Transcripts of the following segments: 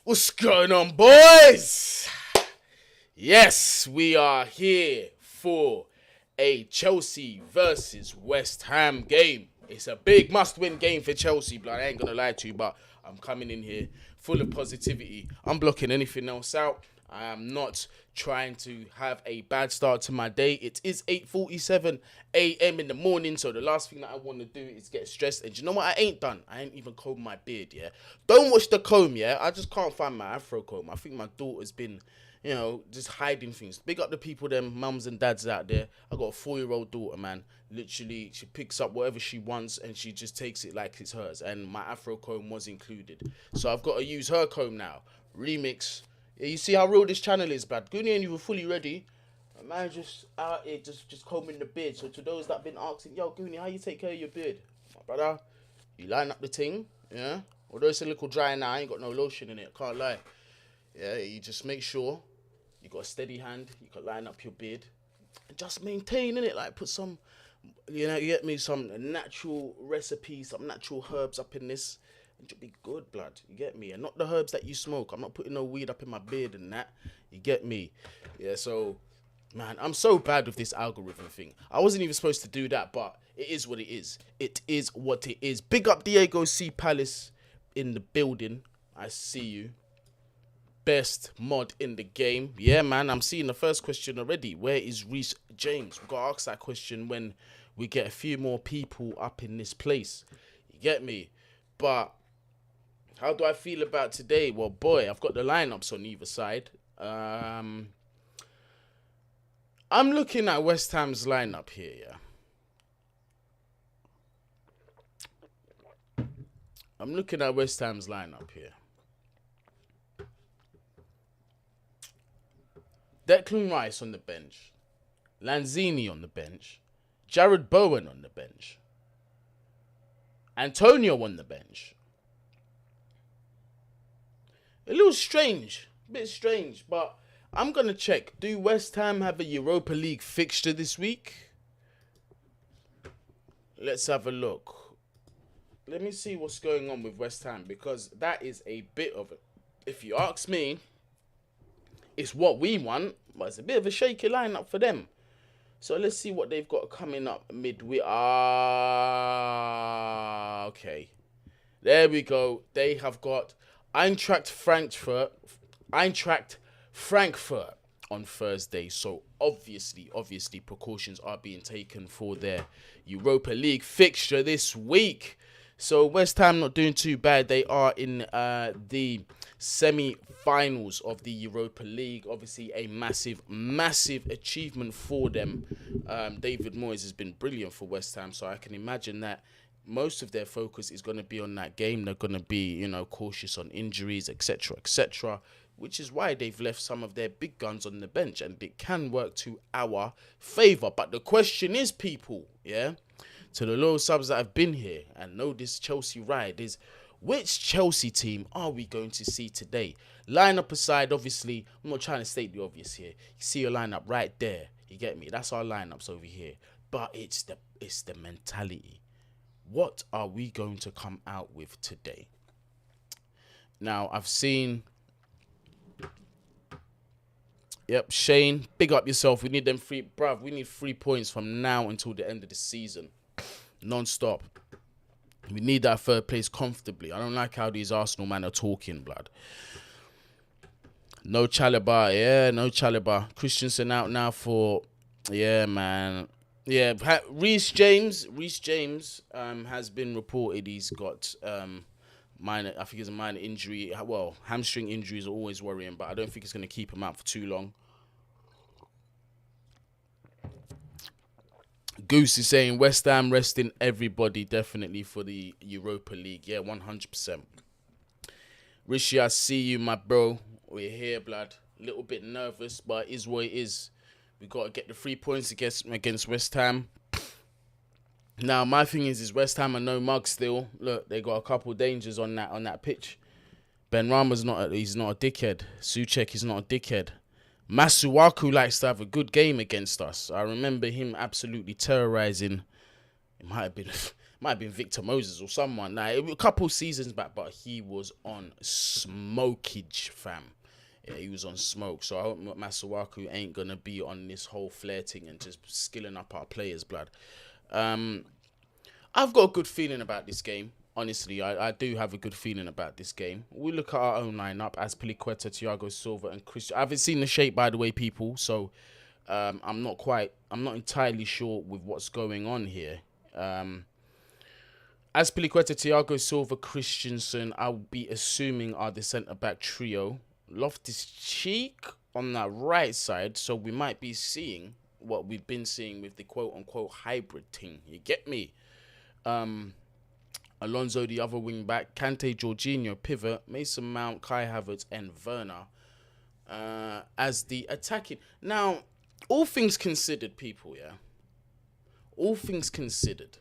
What's going on, boys? Yes, we are here for a Chelsea versus West Ham game. It's a big must-win game for Chelsea, blood. I ain't gonna lie to you, but I'm coming in here full of positivity. I'm blocking anything else out. I am not trying to have a bad start to my day. It is 8:47 a.m. in the morning, so the last thing that I want to do is get stressed. And you know what I ain't done? I ain't even combed my beard, yeah? Don't watch the comb, yeah? I just can't find my afro comb. I think my daughter's been, just hiding things. Big up the people, them mums and dads out there. I got a 4-year-old daughter, man. Literally, she picks up whatever she wants and she just takes it like it's hers. And my afro comb was included. So I've got to use her comb now. Remix. Yeah, you see how real this channel is, bad. Guni ain't even fully ready. Man, just out here, just combing the beard. So to those that been asking, yo, Guni, how you take care of your beard? My brother, you line up the ting, yeah? Although it's a little dry now, I ain't got no lotion in it, can't lie. Yeah, you just make sure you got a steady hand, you can line up your beard. And just maintain, innit? Like, put some, you get me some natural recipes, some natural herbs up in this. You'll be good, blood. You get me? And not the herbs that you smoke. I'm not putting no weed up in my beard and that. You get me? Yeah, so, man, I'm so bad with this algorithm thing. I wasn't even supposed to do that, but it is what it is. It is what it is. Big up Diego C. Palace in the building. I see you. Best mod in the game. Yeah, man, I'm seeing the first question already. Where is Reece James? We've got to ask that question when we get a few more people up in this place. You get me? But how do I feel about today? Well, boy, I've got the lineups on either side. I'm looking at West Ham's lineup here, yeah. I'm looking at West Ham's lineup here. Declan Rice on the bench. Lanzini on the bench. Jared Bowen on the bench. Antonio on the bench. A little strange. A bit strange. But I'm going to check. Do West Ham have a Europa League fixture this week? Let's have a look. Let me see what's going on with West Ham. Because that is a bit of... If you ask me, it's what we want. But it's a bit of a shaky lineup for them. So let's see what they've got coming up midweek. Okay. There we go. They have got Eintracht Frankfurt on Thursday. So obviously, precautions are being taken for their Europa League fixture this week. So West Ham not doing too bad. They are in the semi-finals of the Europa League. Obviously a massive achievement for them. David Moyes has been brilliant for West Ham. So I can imagine that most of their focus is going to be on that game. They're going to be, cautious on injuries, etc., which is why they've left some of their big guns on the bench. And it can work to our favour. But the question is, people, yeah, to the loyal subs that have been here and know this Chelsea ride is, which Chelsea team are we going to see today? Lineup aside, obviously, I'm not trying to state the obvious here. You see your lineup right there. You get me? That's our lineups over here. But it's the mentality. What are we going to come out with today? Now, I've seen... Yep, Shane, big up yourself. We need them three... Bruv, we need 3 points from now until the end of the season. Non-stop. We need that third place comfortably. I don't like how these Arsenal men are talking, blood. No Chalobah. Yeah, no Chalobah. Christensen out now for... Yeah, man. Yeah, Reece James has been reported he's got minor... I think it's a minor injury. Well, hamstring injuries are always worrying, but I don't think it's going to keep him out for too long. Goose is saying West Ham resting everybody definitely for the Europa League. Yeah, 100%. Rishi, I see you, my bro. We're here, blood. A little bit nervous, but it is what it is. We got to get the 3 points against West Ham. Now, my thing is West Ham are no mug still. Look, they got a couple dangers on that pitch. Ben Rama's not a dickhead. Souček is not a dickhead. Masuaku likes to have a good game against us. I remember him absolutely terrorizing. It might might have been Victor Moses or someone. Nah, a couple seasons back, but he was on smokage, fam. Yeah, he was on smoke. So I hope Masuaku ain't gonna be on this whole flirting and just skilling up our players, blood. I've got a good feeling about this game. Honestly, I do have a good feeling about this game. We look at our own lineup as Piliqueta, Thiago Silva, and Christian. I haven't seen the shape, by the way, people. So I'm not entirely sure with what's going on here. As Piliqueta, Thiago Silva, Christensen, I'll be assuming are the centre back trio. Loftus-Cheek on that right side, so we might be seeing what we've been seeing with the quote-unquote hybrid team. You get me? Alonso, the other wing back, Kante, Jorginho, pivot, Mason Mount, Kai Havertz, and Werner as the attacking. Now, all things considered, people, yeah? All things considered.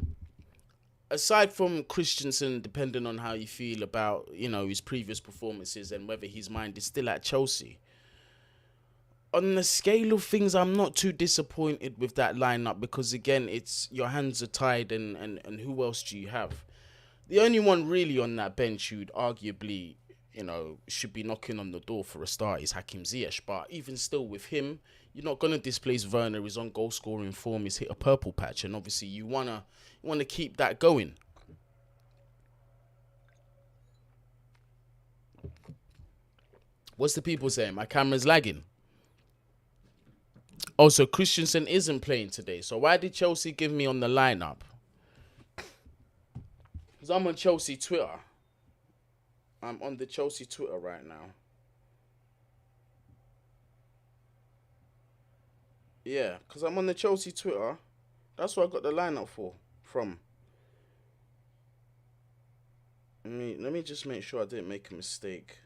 Aside from Christensen, depending on how you feel about, his previous performances and whether his mind is still at Chelsea, on the scale of things, I'm not too disappointed with that lineup because, again, it's your hands are tied and who else do you have? The only one really on that bench who'd arguably, should be knocking on the door for a start is Hakim Ziyech. But even still with him, you're not going to displace Werner. He's on goal-scoring form. He's hit a purple patch. And obviously you wanna keep that going. What's the people saying? My camera's lagging. Also, Christensen isn't playing today. So why did Chelsea give me on the lineup? Because I'm on Chelsea Twitter. I'm on the Chelsea Twitter right now. Yeah, because I'm on the Chelsea Twitter. That's what I got the lineup from. Let me just make sure I didn't make a mistake.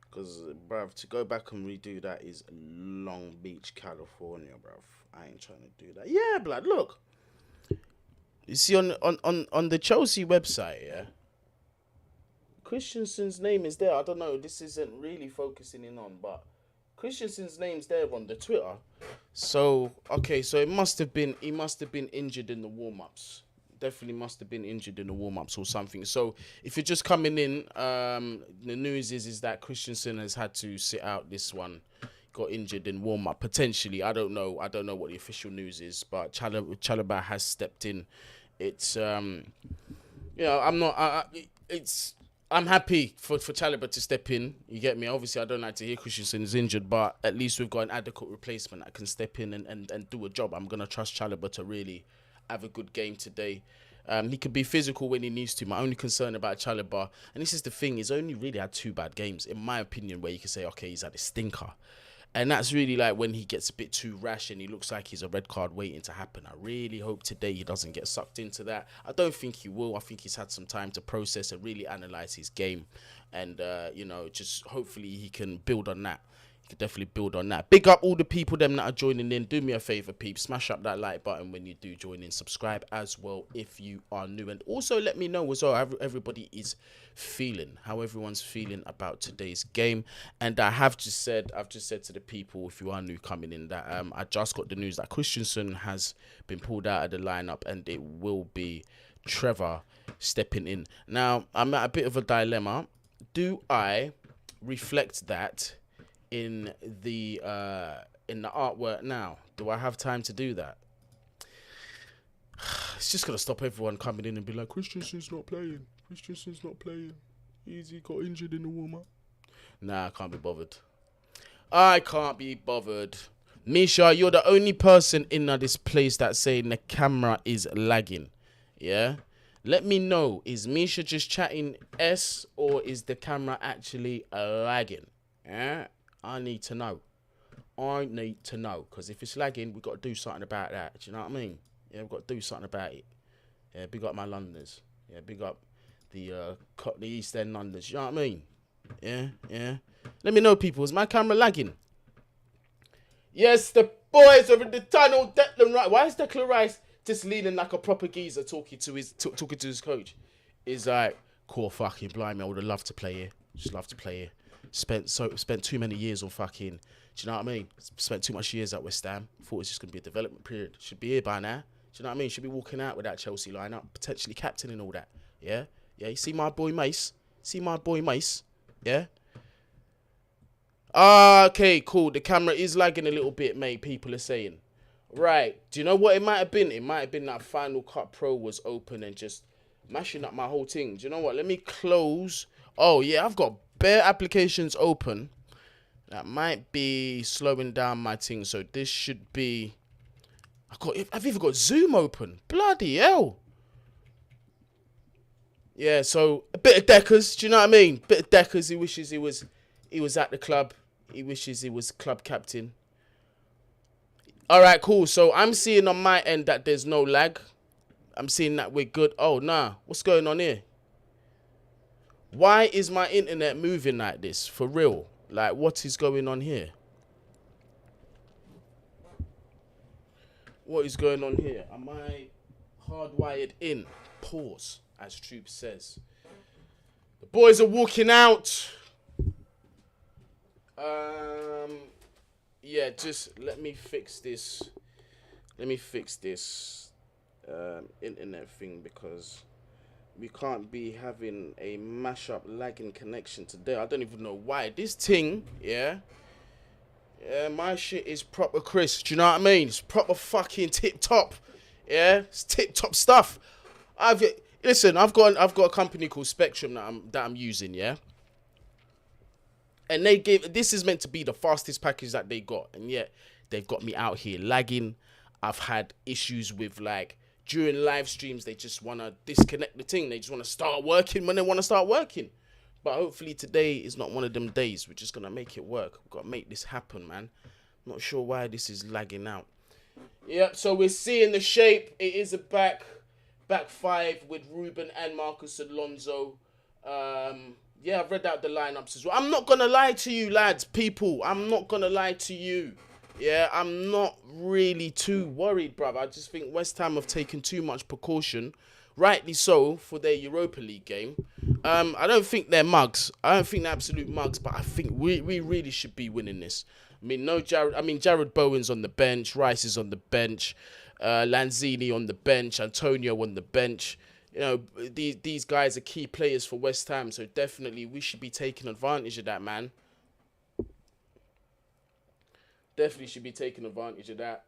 Because, bruv, to go back and redo that is Long Beach, California, bruv. I ain't trying to do that. Yeah, blood, look. You see, on the Chelsea website, yeah, Christensen's name is there. I don't know, this isn't really focusing in on, but Christensen's name's there on the Twitter. So, okay, so he must have been injured in the warm-ups. Definitely must have been injured in the warm-ups or something. So, if you're just coming in, the news is that Christensen has had to sit out this one. Got injured in warm-up, potentially. I don't know what the official news is, but Chalobah has stepped in. It's, I'm happy for Chalobah to step in. You get me? Obviously, I don't like to hear Christensen is injured, but at least we've got an adequate replacement that can step in and do a job. I'm going to trust Chalobah to really have a good game today. He can be physical when he needs to. My only concern about Chalobah, and this is the thing, he's only really had 2 bad games, in my opinion, where you can say, okay, he's had a stinker. And that's really like when he gets a bit too rash and he looks like he's a red card waiting to happen. I really hope today he doesn't get sucked into that. I don't think he will. I think he's had some time to process and really analyse his game. And, just hopefully he can build on that. You can definitely build on that. Big up all the people them that are joining in. Do me a favour, peeps. Smash up that like button when you do join in. Subscribe as well if you are new. And also let me know as well how everybody is feeling. How everyone's feeling about today's game. And I've just said to the people, if you are new coming in, that I just got the news that Christensen has been pulled out of the lineup and it will be Trevor stepping in. Now, I'm at a bit of a dilemma. Do I reflect that in the artwork now? Do I have time to do that? It's just gonna stop everyone coming in and be like, Christensen's not playing. He got injured in the warm-up. Nah, I can't be bothered. Misha, you're the only person in this place that's saying the camera is lagging. Yeah? Let me know, is Misha just chatting S or is the camera actually lagging? Yeah? I need to know. Because if it's lagging, we've got to do something about that. Do you know what I mean? Yeah, we've got to do something about it. Yeah, big up my Londoners. Yeah, big up the East End Londoners. You know what I mean? Yeah. Let me know, people. Is my camera lagging? Yes, the boys are in the tunnel. Declan Rice. Why is Declan Rice just leaning like a proper geezer talking to his coach? He's like, cool, fucking blimey, I would have loved to play here. Just love to play here. Spent too many years on fucking, do you know what I mean? Spent too much years at West Ham. Thought it was just going to be a development period. Should be here by now. Do you know what I mean? Should be walking out with that Chelsea lineup, potentially captain and all that. Yeah? Yeah, you see my boy Mace? Yeah? Okay, cool. The camera is lagging a little bit, mate, people are saying. Right. Do you know what it might have been? It might have been that Final Cut Pro was open and just mashing up my whole thing. Do you know what? Let me close. Oh, yeah, I've got bare applications open. That might be slowing down my thing. So this should be... I've even got Zoom open. Bloody hell. Yeah, so a bit of Deckers. Do you know what I mean? Bit of Deckers. He wishes he was at the club. He wishes he was club captain. All right, cool. So I'm seeing on my end that there's no lag. I'm seeing that we're good. Oh, nah. What's going on here? Why is my internet moving like this? For real? Like, what is going on here? What is going on here? Am I hardwired in? Pause, as Troop says. The boys are walking out. Yeah, just let me fix this. Internet thing, because we can't be having a mashup lagging connection today. I don't even know why. This thing, yeah, my shit is proper crisp. Do you know what I mean? It's proper fucking tip top. Yeah, it's tip top stuff. I've got a company called Spectrum that I'm using, yeah. And this is meant to be the fastest package that they got, and yet they've got me out here lagging. I've had issues with, like, during live streams, they just want to disconnect the thing. They just want to start working when they want to start working. But hopefully today is not one of them days. We're just going to make it work. We've got to make this happen, man. Not sure why this is lagging out. Yep, so we're seeing the shape. It is a back five with Ruben and Marcus Alonso. Yeah, I've read out the lineups as well. I'm not going to lie to you, lads, people. I'm not going to lie to you. Yeah, I'm not really too worried, bruv. I just think West Ham have taken too much precaution, rightly so, for their Europa League game. I don't think they're mugs. I don't think they're absolute mugs, but I think we really should be winning this. I mean, Jared Bowen's on the bench, Rice is on the bench, Lanzini on the bench, Antonio on the bench. You know, these guys are key players for West Ham, so definitely we should be taking advantage of that, man. Definitely should be taking advantage of that.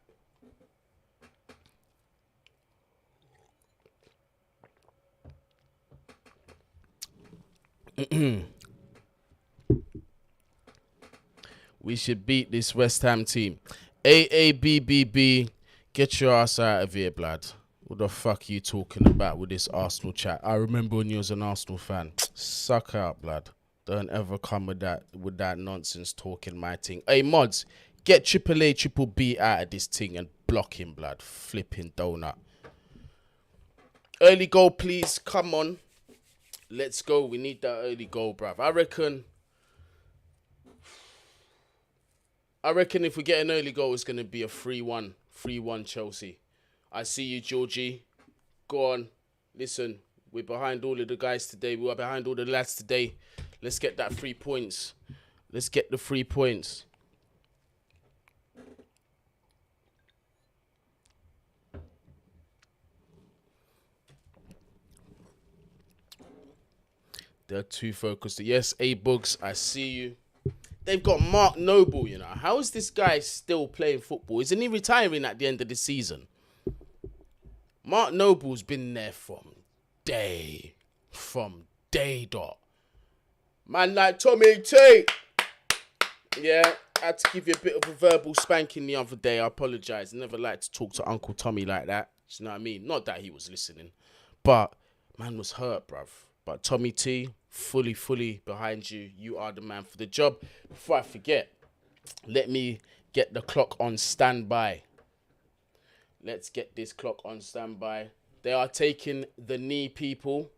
We should beat this West Ham team. AABBB, get your ass out of here, blood. What the fuck are you talking about with this Arsenal chat? I remember when you was an Arsenal fan. Suck out, blood. Don't ever come with that nonsense talking my thing. Hey, mods, get AAA, Triple B out of this thing and block him, blood. Flipping donut. Early goal, please. Come on. Let's go. We need that early goal, bruv. I reckon if we get an early goal, it's going to be a 3-1. 3-1 Chelsea. I see you, Georgie. Go on. Listen, we're behind all of the guys today. We are behind all the lads today. Let's get that 3 points. Let's get the 3 points. They're too focused. Yes, A-Bugs, I see you. They've got Mark Noble, you know. How is this guy still playing football? Isn't he retiring at the end of the season? Mark Noble's been there from day dot. Man like Tommy T. Yeah, I had to give you a bit of a verbal spanking the other day. I apologise. I never like to talk to Uncle Tommy like that. Do you know what I mean? Not that he was listening. But man was hurt, bruv. But Tommy T, fully behind you. You are the man for the job. Before I forget, let me get the clock on standby. Let's get this clock on standby. They are taking the knee, people.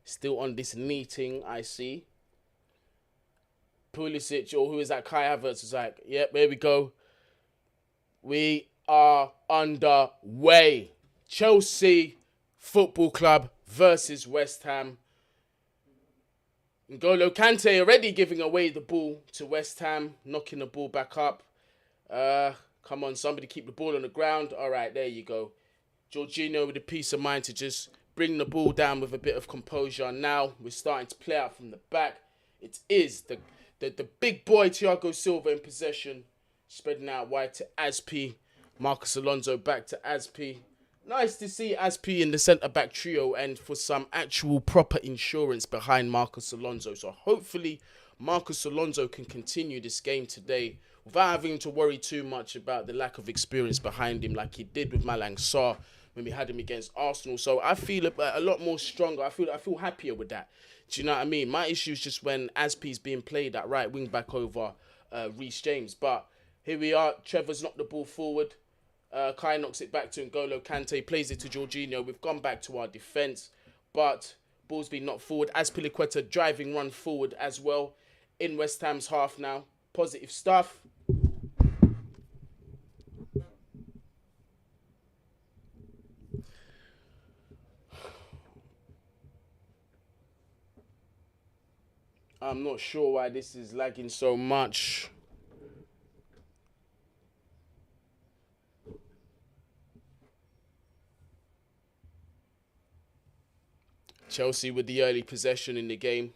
Still on this knee thing, I see. Pulisic, or who is that? Kai Havertz is like, yep, there we go. We are underway. Chelsea Football Club versus West Ham. N'Golo Kante already giving away the ball to West Ham, knocking the ball back up. Come on, somebody keep the ball on the ground. All right, there you go. Jorginho with a peace of mind to just bring the ball down with a bit of composure. Now we're starting to play out from the back. It is the big boy Thiago Silva in possession, spreading out wide to Aspi. Marcus Alonso back to Aspi. Nice to see Aspi in the centre-back trio and for some actual proper insurance behind Marcus Alonso. So hopefully Marcus Alonso can continue this game today without having to worry too much about the lack of experience behind him like he did with Malang Sarr when we had him against Arsenal. So I feel a lot more stronger. I feel happier with that. Do you know what I mean? My issue is just when Aspi's being played at right wing back over Reece James. But here we are. Trevor's knocked the ball forward. Kai knocks it back to N'Golo Kante, plays it to Jorginho. We've gone back to our defence, but ball's been knocked forward. Azpilicueta driving run forward as well in West Ham's half now. Positive stuff. I'm not sure why this is lagging so much. Chelsea with the early possession in the game.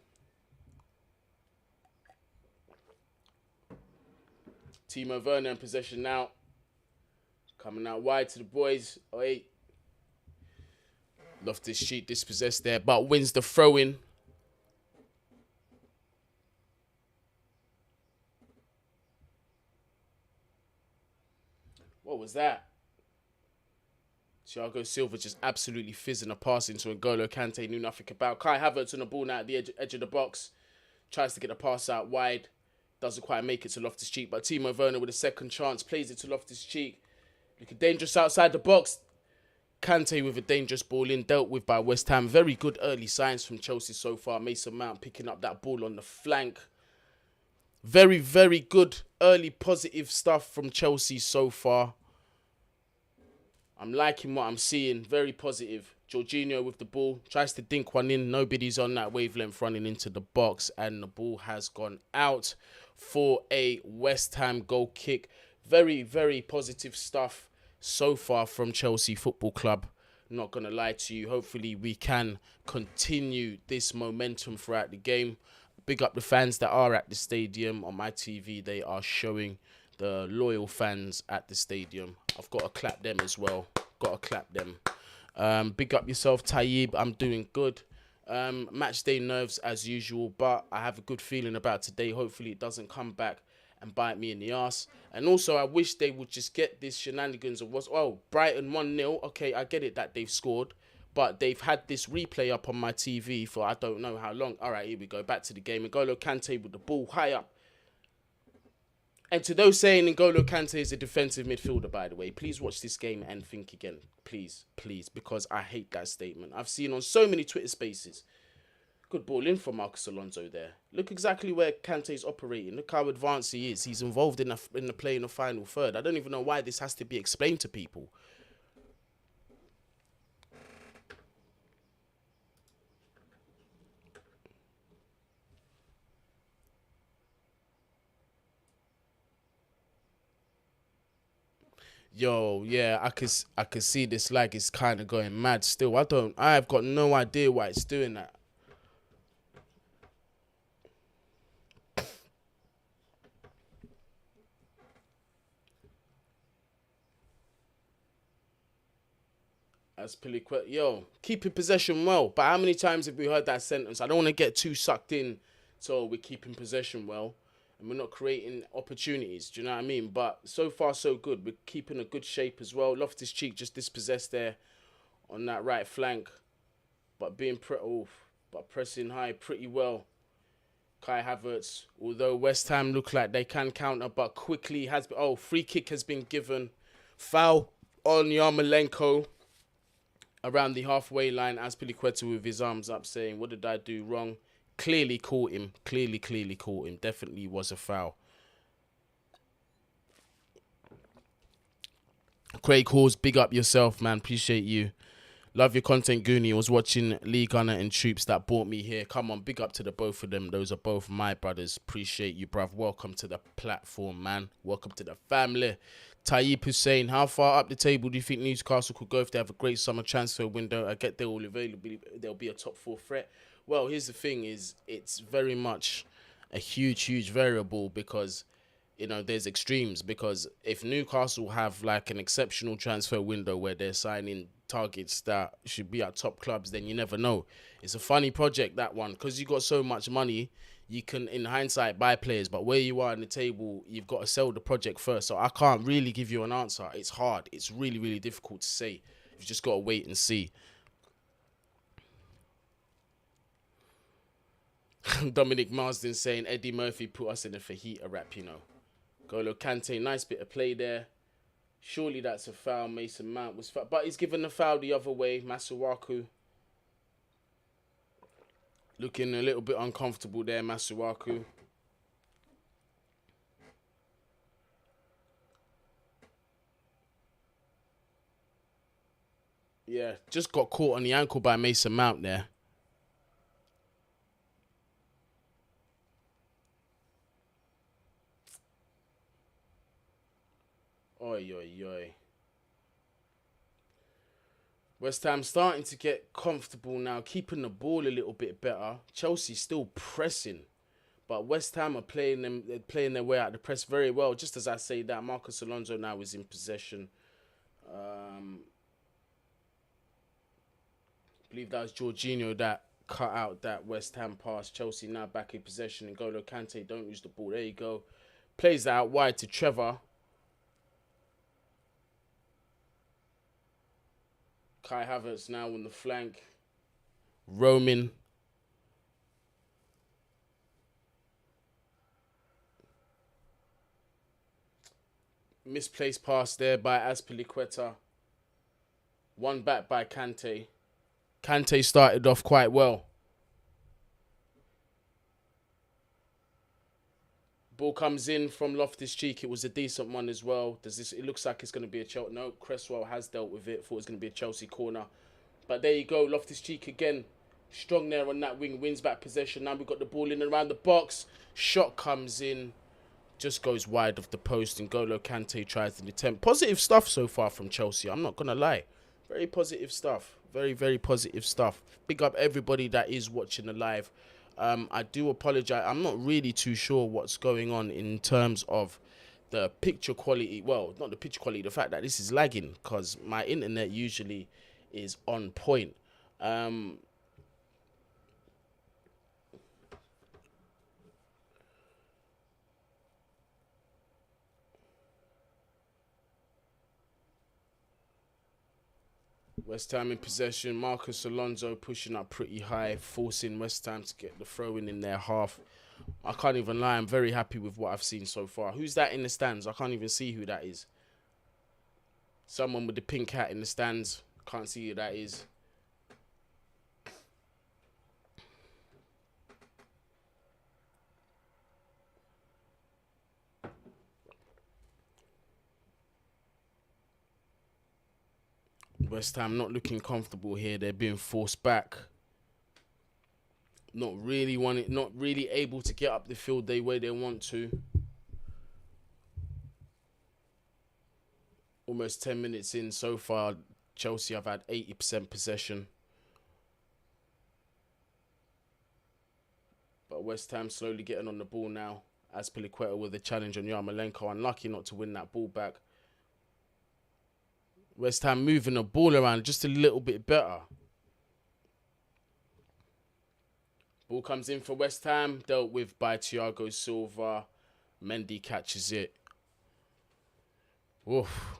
Timo Werner in possession now. Coming out wide to the boys. Oh, hey. Loftus-Cheek dispossessed there, but wins the throw-in. What was that? Thiago Silva just absolutely fizzing a pass into N'Golo Kante, knew nothing about. Kai Havertz on the ball now at the edge of the box. Tries to get the pass out wide. Doesn't quite make it to Loftus-Cheek. But Timo Werner with a second chance. Plays it to Loftus-Cheek. Looking dangerous outside the box. Kante with a dangerous ball in. Dealt with by West Ham. Very good early signs from Chelsea so far. Mason Mount picking up that ball on the flank. Very, very good early positive stuff from Chelsea so far. I'm liking what I'm seeing. Very positive. Jorginho with the ball. Tries to dink one in. Nobody's on that wavelength running into the box. And the ball has gone out for a West Ham goal kick. Very, very positive stuff so far from Chelsea Football Club. Not going to lie to you. Hopefully we can continue this momentum throughout the game. Big up the fans that are at the stadium. On my TV, they are showing the loyal fans at the stadium. I've got to clap them as well. Got to clap them. Big up yourself, Tayyib. I'm doing good. Match day nerves as usual, but I have a good feeling about today. Hopefully it doesn't come back and bite me in the arse. And also, I wish they would just get this shenanigans of Brighton 1-0. Okay, I get it that they've scored, but they've had this replay up on my TV for I don't know how long. All right, here we go. Back to the game. N'Golo Kante with the ball high up. And to those saying N'Golo Kante is a defensive midfielder, by the way, please watch this game and think again. Please, please, because I hate that statement. I've seen on so many Twitter spaces. Good ball in from Marcus Alonso there. Look exactly where Kante's operating. Look how advanced he is. He's involved in the play in the final third. I don't even know why this has to be explained to people. Yo, yeah, I could see this lag is kind of going mad still. I've got no idea why it's doing that. Azpilicueta, yo, keeping possession well. But how many times have we heard that sentence? I don't want to get too sucked in. So we're keeping possession well. And we're not creating opportunities. Do you know what I mean? But so far, so good. We're keeping a good shape as well. Loftus-Cheek just dispossessed there on that right flank. But but pressing high pretty well. Kai Havertz. Although West Ham look like they can counter, but quickly has... free kick has been given. Foul on Yarmolenko. Around the halfway line, Azpilicueta with his arms up saying, what did I do wrong? Clearly caught him. Clearly caught him. Definitely was a foul. Craig Halls, big up yourself, man. Appreciate you. Love your content, Guni. I was watching Lee Gunner and Troops that brought me here. Come on, big up to the both of them. Those are both my brothers. Appreciate you, bruv. Welcome to the platform, man. Welcome to the family. Tayyip Hussein, how far up the table do you think Newcastle could go if they have a great summer transfer window? I get they're all available. They'll be a top 4 threat. Well, here's the thing: is it's very much a huge variable because there's extremes. Because if Newcastle have like an exceptional transfer window where they're signing targets that should be at top clubs, then you never know. It's a funny project, that one, because you got so much money. You can, in hindsight, buy players, but where you are in the table, you've got to sell the project first. So I can't really give you an answer. It's hard. It's really difficult to say. You've just got to wait and see. Dominic Marsden saying Eddie Murphy put us in a fajita rap, Golo Kante, nice bit of play there. Surely that's a foul. Mason Mount was foul, but he's given the foul the other way. Masuaku looking a little bit uncomfortable there, Masuaku. Yeah, just got caught on the ankle by Mason Mount there. Oi. West Ham starting to get comfortable now, keeping the ball a little bit better. Chelsea still pressing, but West Ham are playing their way out of the press very well. Just as I say that, Marcus Alonso now is in possession. I believe that was Jorginho that cut out that West Ham pass. Chelsea now back in possession. N'Golo Kante, don't lose the ball. There you go. Plays that out wide to Trevor. Kai Havertz now on the flank. Roman. Misplaced pass there by Azpilicueta. One back by Kante. Kante started off quite well. Ball comes in from Loftus-Cheek. It was a decent one as well. It looks like it's going to be a Chelsea. No, Cresswell has dealt with it. Thought it was going to be a Chelsea corner. But there you go. Loftus-Cheek again. Strong there on that wing. Wins back possession. Now we've got the ball in and around the box. Shot comes in. Just goes wide of the post. And N'Golo Kante tries to attempt. Positive stuff so far from Chelsea. I'm not going to lie. Very positive stuff. Very positive stuff. Big up everybody that is watching the live. I do apologize. I'm not really too sure what's going on in terms of the picture quality. Well, not the picture quality, the fact that this is lagging because my internet usually is on point. West Ham in possession. Marcus Alonso pushing up pretty high, forcing West Ham to get the throw-in their half. I can't even lie. I'm very happy with what I've seen so far. Who's that in the stands? I can't even see who that is. Someone with the pink hat in the stands. Can't see who that is. West Ham not looking comfortable here. They're being forced back. Not really able to get up the field the way they want to. Almost 10 minutes in so far. Chelsea have had 80% possession. But West Ham slowly getting on the ball now. Azpilicueta with a challenge on Yarmolenko. Unlucky not to win that ball back. West Ham moving the ball around just a little bit better. Ball comes in for West Ham. Dealt with by Thiago Silva. Mendy catches it. Oof.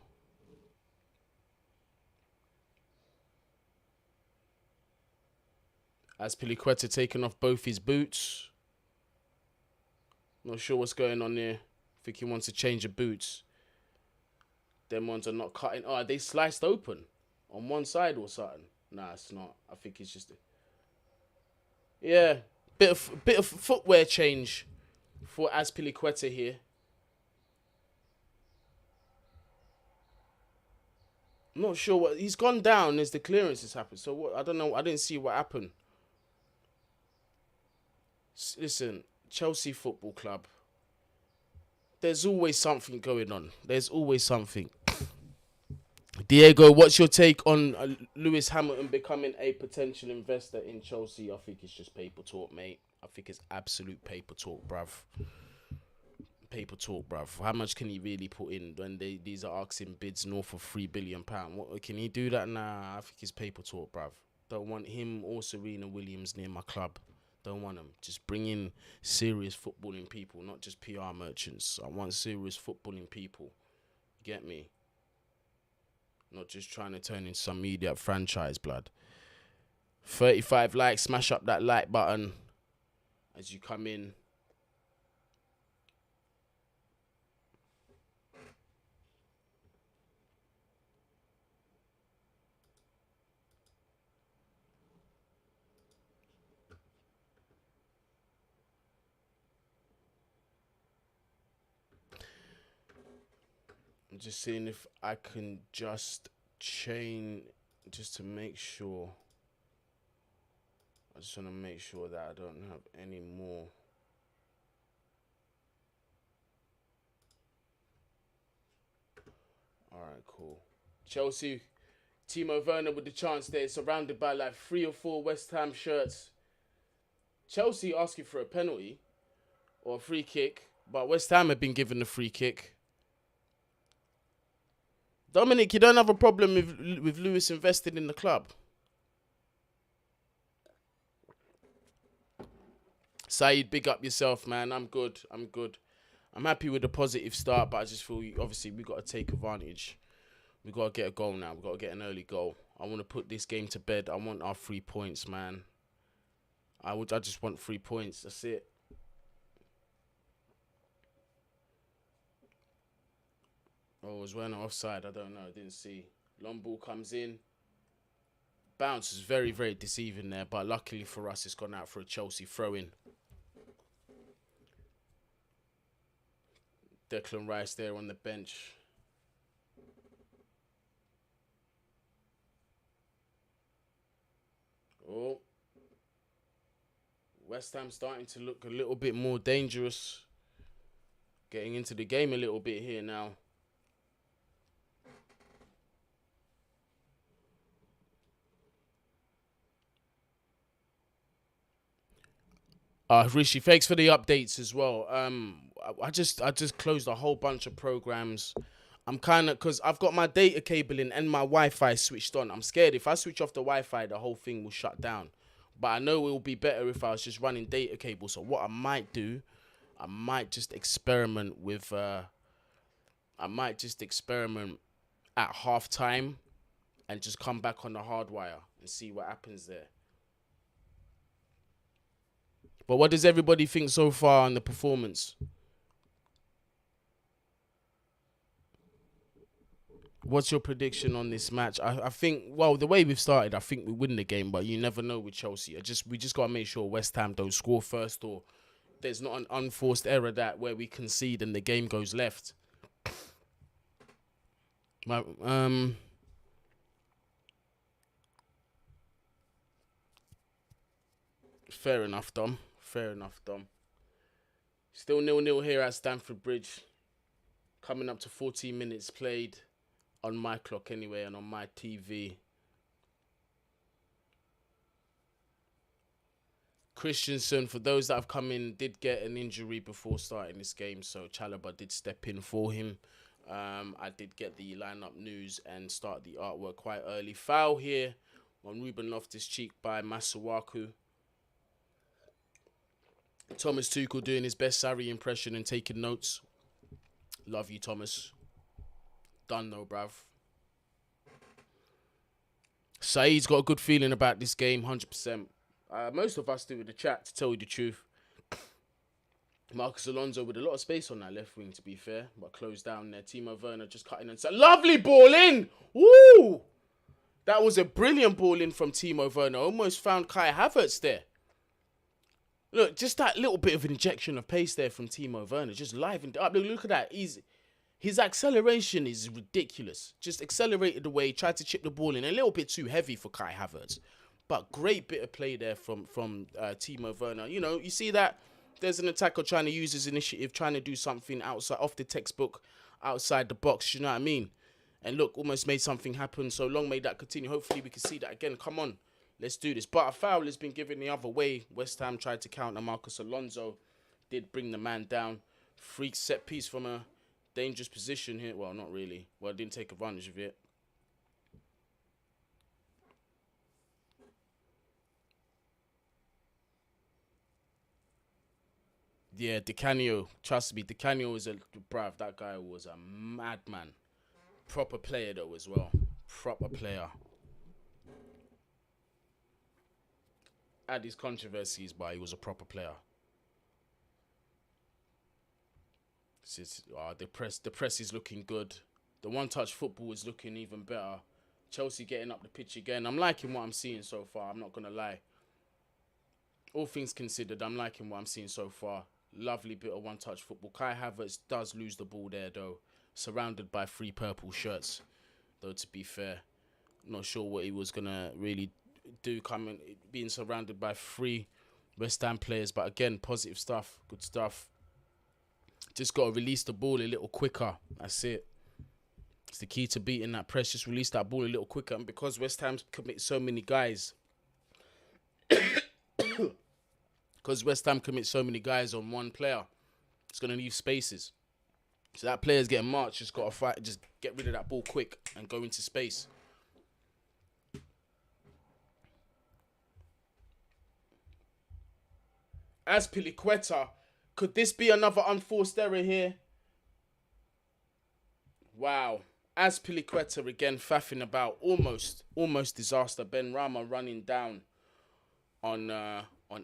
Azpilicueta taking off both his boots. Not sure what's going on there. I think he wants to change the boots. Them ones are not cutting. Oh, are they sliced open on one side or something? Nah, it's not. I think it's just yeah, bit of footwear change for Azpilicueta here. I'm not sure what he's gone down as the clearance has happened. So what? I don't know. I didn't see what happened. Listen, Chelsea Football Club. there's always something going on. There's always something. Diego, what's your take on Lewis Hamilton becoming a potential investor in Chelsea? I think it's just paper talk, mate. I think it's absolute paper talk, bruv. Paper talk, bruv. How much can he really put in when these are asking bids north of £3 billion? What can he do that? Nah, I think it's paper talk, bruv. Don't want him or Serena Williams near my club. Don't want them. Just bring in serious footballing people, not just PR merchants. I want serious footballing people. Get me? Not just trying to turn in some media franchise, blood. 35 likes. Smash up that like button as you come in. I'm just seeing if I can just change, just to make sure. I just want to make sure that I don't have any more. Alright, cool. Chelsea, Timo Werner with the chance there, surrounded by like 3 or 4 West Ham shirts. Chelsea asking for a penalty or a free kick, but West Ham have been given the free kick. Dominic, you don't have a problem with Lewis investing in the club? Saeed, big up yourself, man. I'm good. I'm happy with the positive start, but I just feel obviously we got to take advantage. We got to get a goal now. We got to get an early goal. I want to put this game to bed. I want our 3 points, man. I just want 3 points. That's it. Oh, was Werner offside? I don't know. I didn't see. Long ball comes in. Bounce is very, very deceiving there, but luckily for us, it's gone out for a Chelsea throw-in. Declan Rice there on the bench. Oh. West Ham starting to look a little bit more dangerous. Getting into the game a little bit here now. Rishi, thanks for the updates as well. I just closed a whole bunch of programs. I'm kind of, because I've got my data cabling and my Wi-Fi switched on. I'm scared if I switch off the Wi-Fi, the whole thing will shut down. But I know it will be better if I was just running data cable. So what I might do, I might just experiment with, at half time and just come back on the hardwire and see what happens there. But what does everybody think so far on the performance? What's your prediction on this match? I think, well, the way we've started, I think we win the game, but you never know with Chelsea. We just got to make sure West Ham don't score first, or there's not an unforced error where we concede and the game goes left. Fair enough, Dom. Still 0-0 here at Stamford Bridge. Coming up to 14 minutes played on my clock anyway and on my TV. Christensen, for those that have come in, did get an injury before starting this game, so Chalobah did step in for him. I did get the lineup news and start the artwork quite early. Foul here on Ruben Loftus-Cheek by Masuaku. Thomas Tuchel doing his best Sarri impression and taking notes. Love you, Thomas. Done though, bruv. Saeed's got a good feeling about this game, 100%. Most of us do with the chat, to tell you the truth. Marcus Alonso with a lot of space on that left wing, to be fair, but closed down there. Timo Werner just cutting and lovely ball in. Woo! That was a brilliant ball in from Timo Werner. Almost found Kai Havertz there. Look, just that little bit of injection of pace there from Timo Werner. Just livened up. Look at that. His acceleration is ridiculous. Just accelerated away, tried to chip the ball in. A little bit too heavy for Kai Havertz. But great bit of play there from Timo Werner. You know, you see that there's an attacker trying to use his initiative, trying to do something outside off the textbook, outside the box, you know what I mean? And look, almost made something happen. So long may that continue. Hopefully we can see that again. Come on, let's do this. But a foul has been given the other way. West Ham tried to counter. Marcus Alonso did bring the man down. Freak set piece from a dangerous position here. Well, not really. Well, didn't take advantage of it. Yeah, Di Canio. Trust me, Di Canio is a... Bruv, that guy was a madman. Proper player, though, as well. Proper player. Had his controversies, but he was a proper player. The press is looking good. The one-touch football is looking even better. Chelsea getting up the pitch again. I'm liking what I'm seeing so far. I'm not going to lie. All things considered, I'm liking what I'm seeing so far. Lovely bit of one-touch football. Kai Havertz does lose the ball there, though. Surrounded by 3 purple shirts. Though, to be fair, not sure what he was going to really do being surrounded by 3 West Ham players. But again, positive stuff. Good stuff. Just got to release the ball a little quicker. That's it. It's the key to beating that press. Just release that ball a little quicker. And because West Ham commit so many guys... Because West Ham commit so many guys on one player, it's going to leave spaces. So that player's getting marched, just got to fight, just get rid of that ball quick and go into space. Azpilicueta, could this be another unforced error here? Wow. Azpilicueta again faffing about, almost disaster. Ben Rama running down on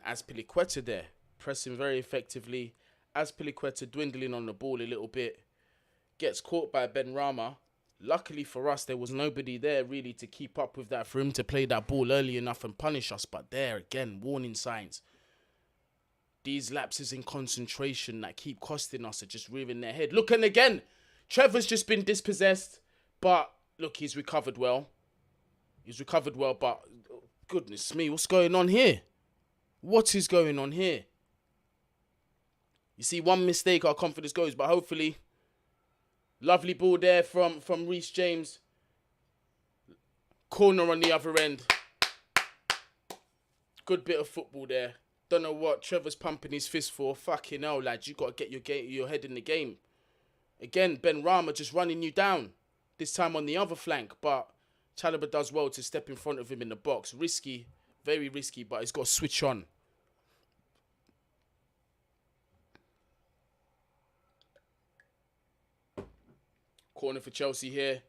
Azpilicueta there, pressing very effectively. Azpilicueta dwindling on the ball a little bit, gets caught by Ben Rama. Luckily for us, there was nobody there really to keep up with that, for him to play that ball early enough and punish us. But there again, warning signs. These lapses in concentration that keep costing us are just rearing their head. Look, and again, Trevor's just been dispossessed, but look, he's recovered well. But goodness me, what's going on here? What is going on here? You see, one mistake, our confidence goes, but hopefully, lovely ball there from Reece James. Corner on the other end. Good bit of football there. Don't know what Trevor's pumping his fist for. Fucking hell, lads, you got to get your head in the game. Again, Ben Rama just running you down. This time on the other flank, but Chalobah does well to step in front of him in the box. Risky. Very risky, but he's got to switch on. Corner for Chelsea here.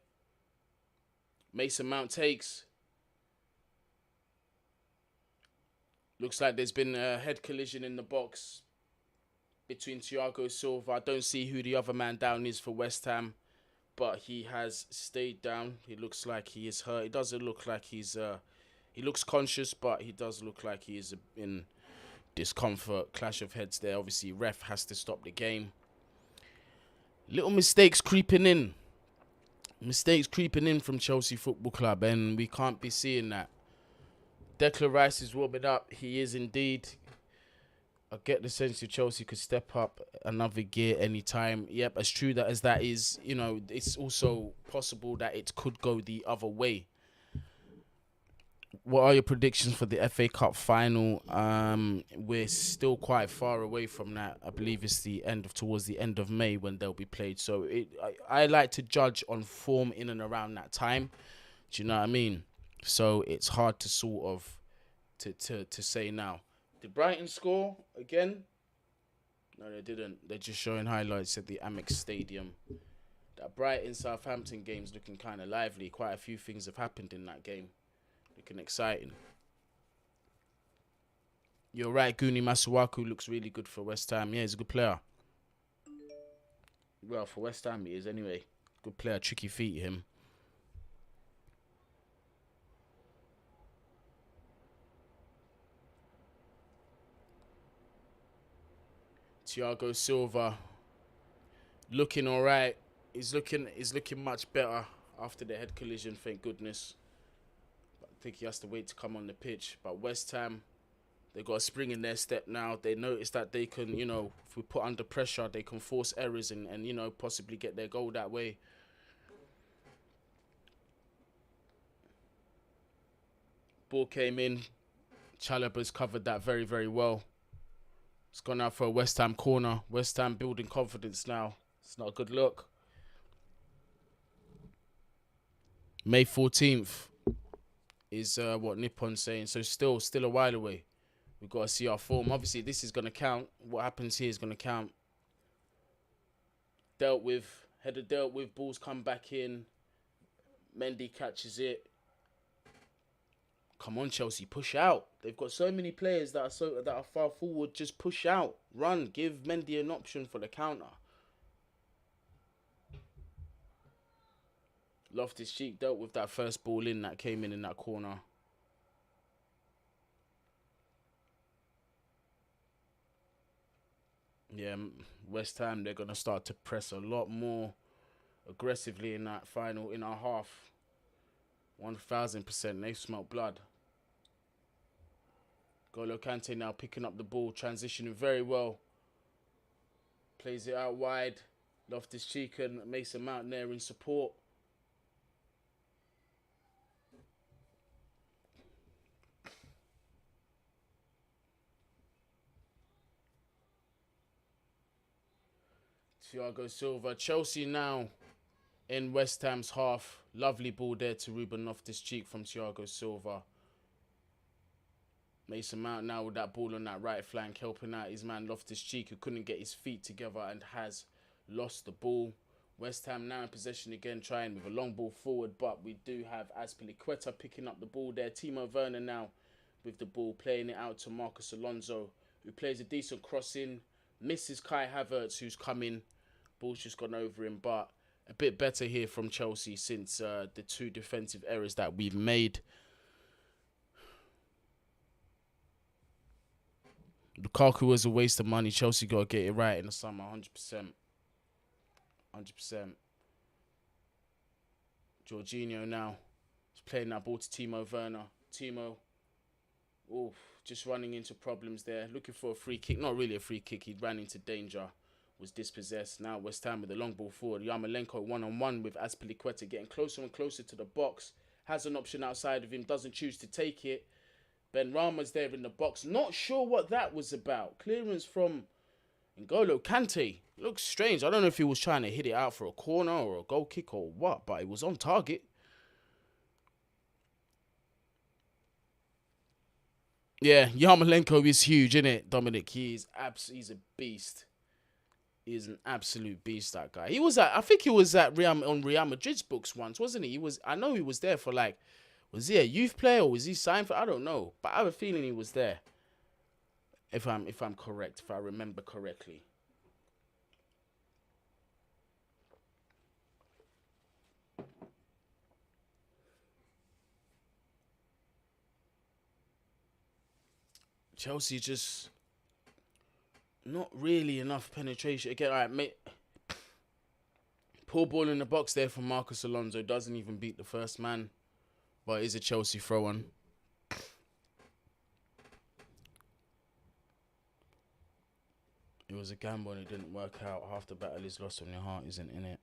Mason Mount takes. Looks like there's been a head collision in the box between Thiago Silva. I don't see who the other man down is for West Ham, but he has stayed down. He looks like he is hurt. It doesn't look like he's... He looks conscious, but he does look like he is in discomfort. Clash of heads there. Obviously, ref has to stop the game. Little mistakes creeping in. Mistakes creeping in from Chelsea Football Club, and we can't be seeing that. Declan Rice is warming up. He is indeed. I get the sense that Chelsea could step up another gear anytime. Yep, as true that as that is, you know, it's also possible that it could go the other way. What are your predictions for the FA Cup final? We're still quite far away from that. I believe it's towards the end of May when they'll be played. So I like to judge on form in and around that time. Do you know what I mean? So it's hard to sort of to say now. Did Brighton score again? No, they didn't. They're just showing highlights at the Amex Stadium. That Brighton Southampton game's looking kind of lively. Quite a few things have happened in that game. Looking exciting. You're right, Guni Masuaku looks really good for West Ham. Yeah, he's a good player. Well, for West Ham he is anyway. Good player, tricky feet, him. Thiago Silva looking alright. He's looking much better after the head collision, thank goodness. I think he has to wait to come on the pitch. But West Ham, They got a spring in their step now. They notice that they can, if we put under pressure, they can force errors and possibly get their goal that way. Ball came in. Chalobah's covered that very, very well. It's gone out for a West Ham corner. West Ham building confidence now. It's not a good look. May 14th is what Nippon's saying. So still a while away. We've got to see our form. Obviously, this is going to count. What happens here is going to count. Header dealt with. Balls come back in. Mendy catches it. Come on, Chelsea, push out. They've got so many players that are far forward. Just push out, run, give Mendy an option for the counter. Loftus-Cheek dealt with that first ball in that came in that corner. Yeah, West Ham, they're gonna start to press a lot more aggressively in our half. 1000%. They've smelt blood. Golo Kante now picking up the ball, transitioning very well. Plays it out wide. Loftus-Cheek and Mason Mount there in support. Thiago Silva. Chelsea now in West Ham's half. Lovely ball there to Ruben Loftus-Cheek from Thiago Silva. Mason Mount now with that ball on that right flank, helping out his man Loftus-Cheek, who couldn't get his feet together and has lost the ball. West Ham now in possession again, trying with a long ball forward, but we do have Azpilicueta picking up the ball there. Timo Werner now with the ball, playing it out to Marcus Alonso, who plays a decent cross in, misses Kai Havertz, who's come in. Ball's just gone over him, but a bit better here from Chelsea since the two defensive errors that we've made. Lukaku was a waste of money. Chelsea got to get it right in the summer, 100%. 100%. Jorginho now is playing that ball to Timo Werner. Timo, just running into problems there. Looking for a free kick. Not really a free kick. He ran into danger. Was dispossessed. Now West Ham with a long ball forward. Yarmolenko one-on-one with Azpilicueta, getting closer and closer to the box. Has an option outside of him. Doesn't choose to take it. Ben Rama's there in the box. Not sure what that was about. Clearance from N'Golo Kante. Looks strange. I don't know if he was trying to hit it out for a corner or a goal kick or what, but it was on target. Yeah, Yarmolenko is huge, isn't it, Dominic? He's a beast. He's an absolute beast, that guy. I think he was at on Real Madrid's books once, wasn't he? I know he was there for was he a youth player or was he signed for? I don't know, but I have a feeling he was there. If I'm correct, if I remember correctly. Chelsea just not really enough penetration. Again, all right, mate. Poor ball in the box there from Marcus Alonso. Doesn't even beat the first man. But it is a Chelsea throw-on. It was a gamble and it didn't work out. Half the battle is lost when your heart isn't in it.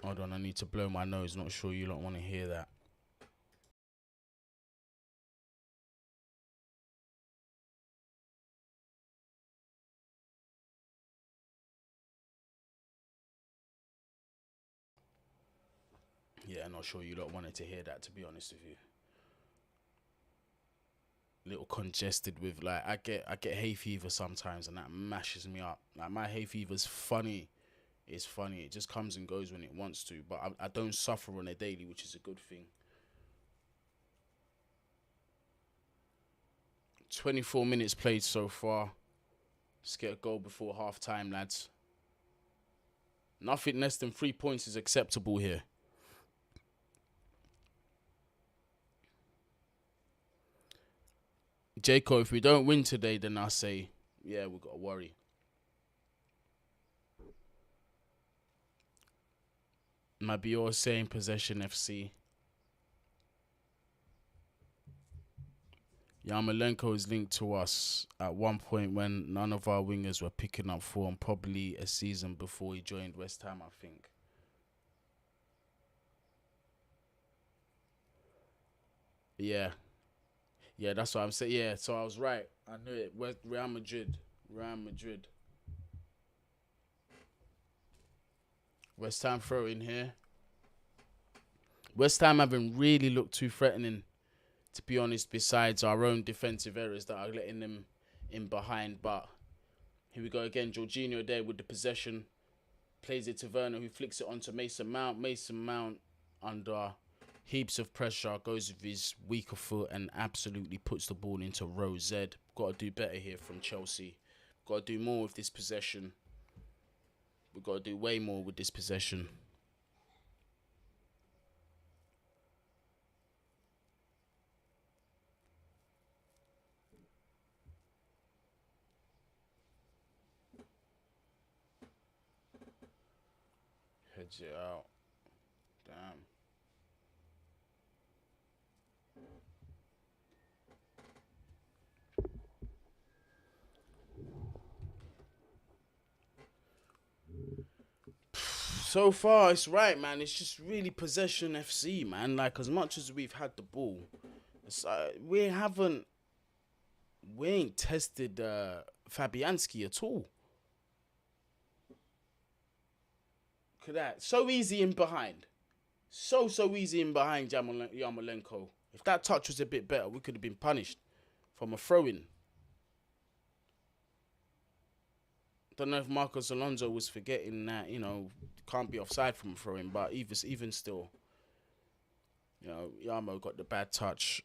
Hold on, I need to blow my nose. Not sure you don't want to hear that. Yeah, not sure you lot wanted to hear that, to be honest with you. Little congested with I get hay fever sometimes and that mashes me up. My hay fever's funny. It's funny. It just comes and goes when it wants to, but I don't suffer on a daily, which is a good thing. 24 minutes played so far. Let's get a goal before half time, lads. Nothing less than 3 points is acceptable here. Jacob, if we don't win today, then I'll say, yeah, we've got to worry. Mabior saying possession FC. Yarmolenko is linked to us at one point when none of our wingers were picking up form, probably a season before he joined West Ham, I think. Yeah. Yeah, that's what I'm saying. Yeah, so I was right. I knew it. Real Madrid. Real Madrid. West Ham throw in here. West Ham haven't really looked too threatening, to be honest, besides our own defensive errors that are letting them in behind. But here we go again. Jorginho there with the possession. Plays it to Werner, who flicks it onto Mason Mount. Mason Mount under heaps of pressure, goes with his weaker foot and absolutely puts the ball into row Z. Got to do better here from Chelsea. Got to do more with this possession. We've got to do way more with this possession. Heads it out. Damn. So far, it's right, man. It's just really possession FC, man. Like, as much as we've had the ball, we ain't tested Fabianski at all. Look at that. So easy in behind. So easy in behind Yarmolenko. If that touch was a bit better, we could have been punished from a throw-in. Don't know if Marcos Alonso was forgetting that, can't be offside from a throw-in, but even still, Yarmo got the bad touch.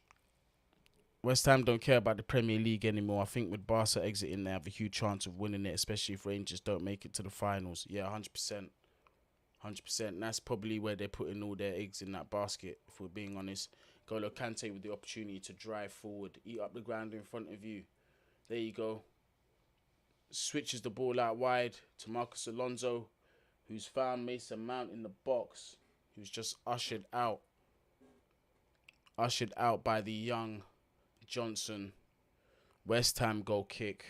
West Ham don't care about the Premier League anymore. I think with Barca exiting, they have a huge chance of winning it, especially if Rangers don't make it to the finals. Yeah, 100%. 100%. That's probably where they're putting all their eggs in that basket, if we're being honest. Golo Kante with the opportunity to drive forward, eat up the ground in front of you. There you go. Switches the ball out wide to Marcos Alonso, who's found Mason Mount in the box, who's just ushered out by the young Johnson. West Ham goal kick.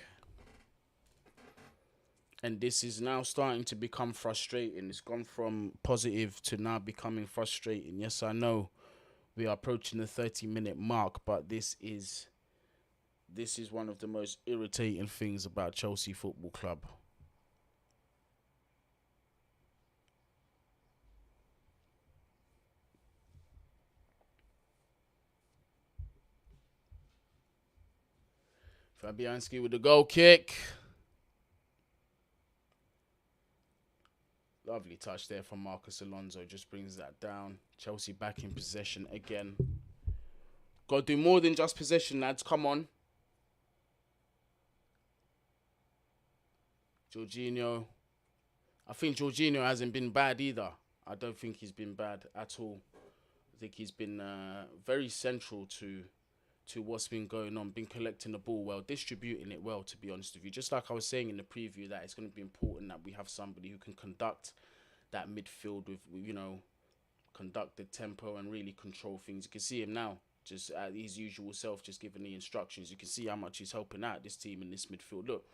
And this is now starting to become frustrating. It's gone from positive to now becoming frustrating. Yes, I know we are approaching the 30-minute mark, but this is one of the most irritating things about Chelsea Football Club. Fabianski with the goal kick. Lovely touch there from Marcos Alonso. Just brings that down. Chelsea back in possession again. Got to do more than just possession, lads. Come on. Jorginho. I think Jorginho hasn't been bad either. I don't think he's been bad at all. I think he's been very central to what's been going on. Been collecting the ball well, distributing it well, to be honest with you. Just like I was saying in the preview, that it's going to be important that we have somebody who can conduct that midfield with, conduct the tempo and really control things. You can see him now, just at his usual self, just giving the instructions. You can see how much he's helping out this team in this midfield. Look,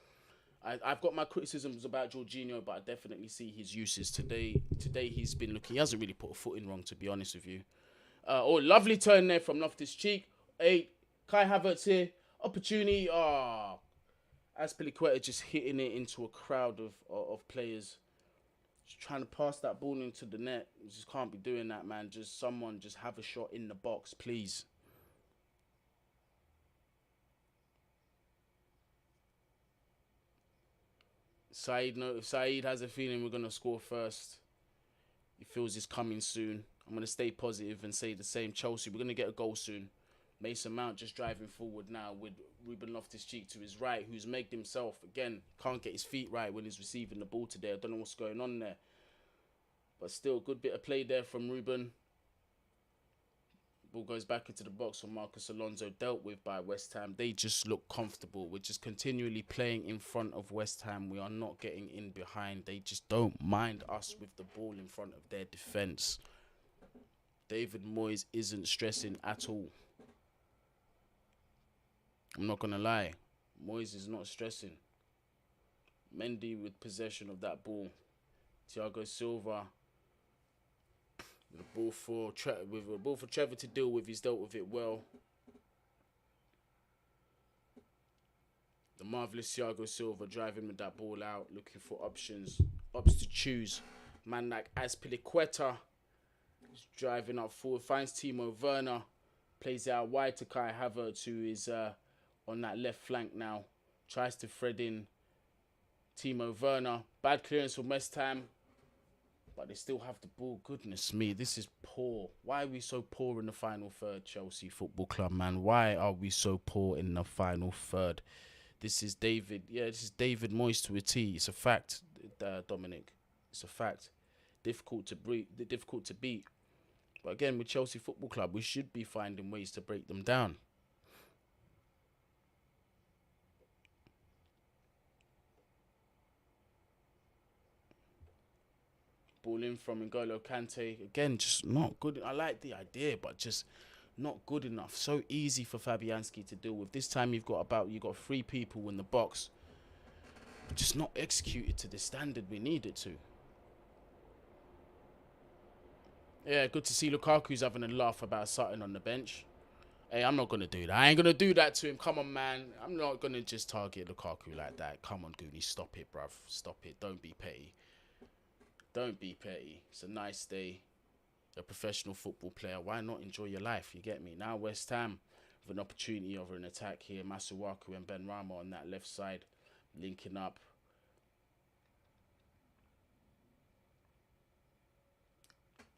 I've got my criticisms about Jorginho, but I definitely see his uses. Today he's been looking, he hasn't really put a foot in wrong, to be honest with you. Lovely turn there from Loftus-Cheek. Kai Havertz here. Opportunity. Azpilicueta just hitting it into a crowd of players. Just trying to pass that ball into the net. You just can't be doing that, man. Someone just have a shot in the box, please. If Saeed has a feeling we're going to score first, he feels it's coming soon. I'm going to stay positive and say the same. Chelsea, we're going to get a goal soon. Mason Mount just driving forward now with Ruben Loftus-Cheek to his right, who's made himself, again, can't get his feet right when he's receiving the ball today. I don't know what's going on there. But still, good bit of play there from Ruben. Ball goes back into the box for Marcos Alonso, dealt with by West Ham. They just look comfortable. We're just continually playing in front of West Ham. We are not getting in behind. They just don't mind us with the ball in front of their defence. David Moyes isn't stressing at all. I'm not going to lie. Moyes is not stressing. Mendy with possession of that ball. Thiago Silva with a ball for Trevor to deal with. He's dealt with it well. The marvellous Thiago Silva driving with that ball out, looking for options to choose. Man like Azpilicueta is driving up forward, finds Timo Werner, plays it out wide to Kai Havertz, who is on that left flank now. Tries to thread in Timo Werner. Bad clearance from West Ham, but they still have the ball. Goodness me, this is poor. Why are we so poor in the final third, Chelsea Football Club, man? Why are we so poor in the final third? This is David Moyes to a T. It's a fact, Dominic. It's a fact. Difficult to beat. But again, with Chelsea Football Club, we should be finding ways to break them down. Ball in from N'Golo Kante. Again, just not good. I like the idea, but just not good enough. So easy for Fabianski to deal with. This time you've got 3 people in the box. Just not executed to the standard we needed to. Yeah, good to see Lukaku's having a laugh about Sutton on the bench. Hey, I'm not going to do that. I ain't going to do that to him. Come on, man. I'm not going to just target Lukaku like that. Come on, Guni. Stop it, bruv. Stop it. Don't be petty. Don't be petty. It's a nice day. A professional football player. Why not enjoy your life? You get me? Now West Ham with an opportunity over an attack here. Masuaku and Ben Rama on that left side linking up.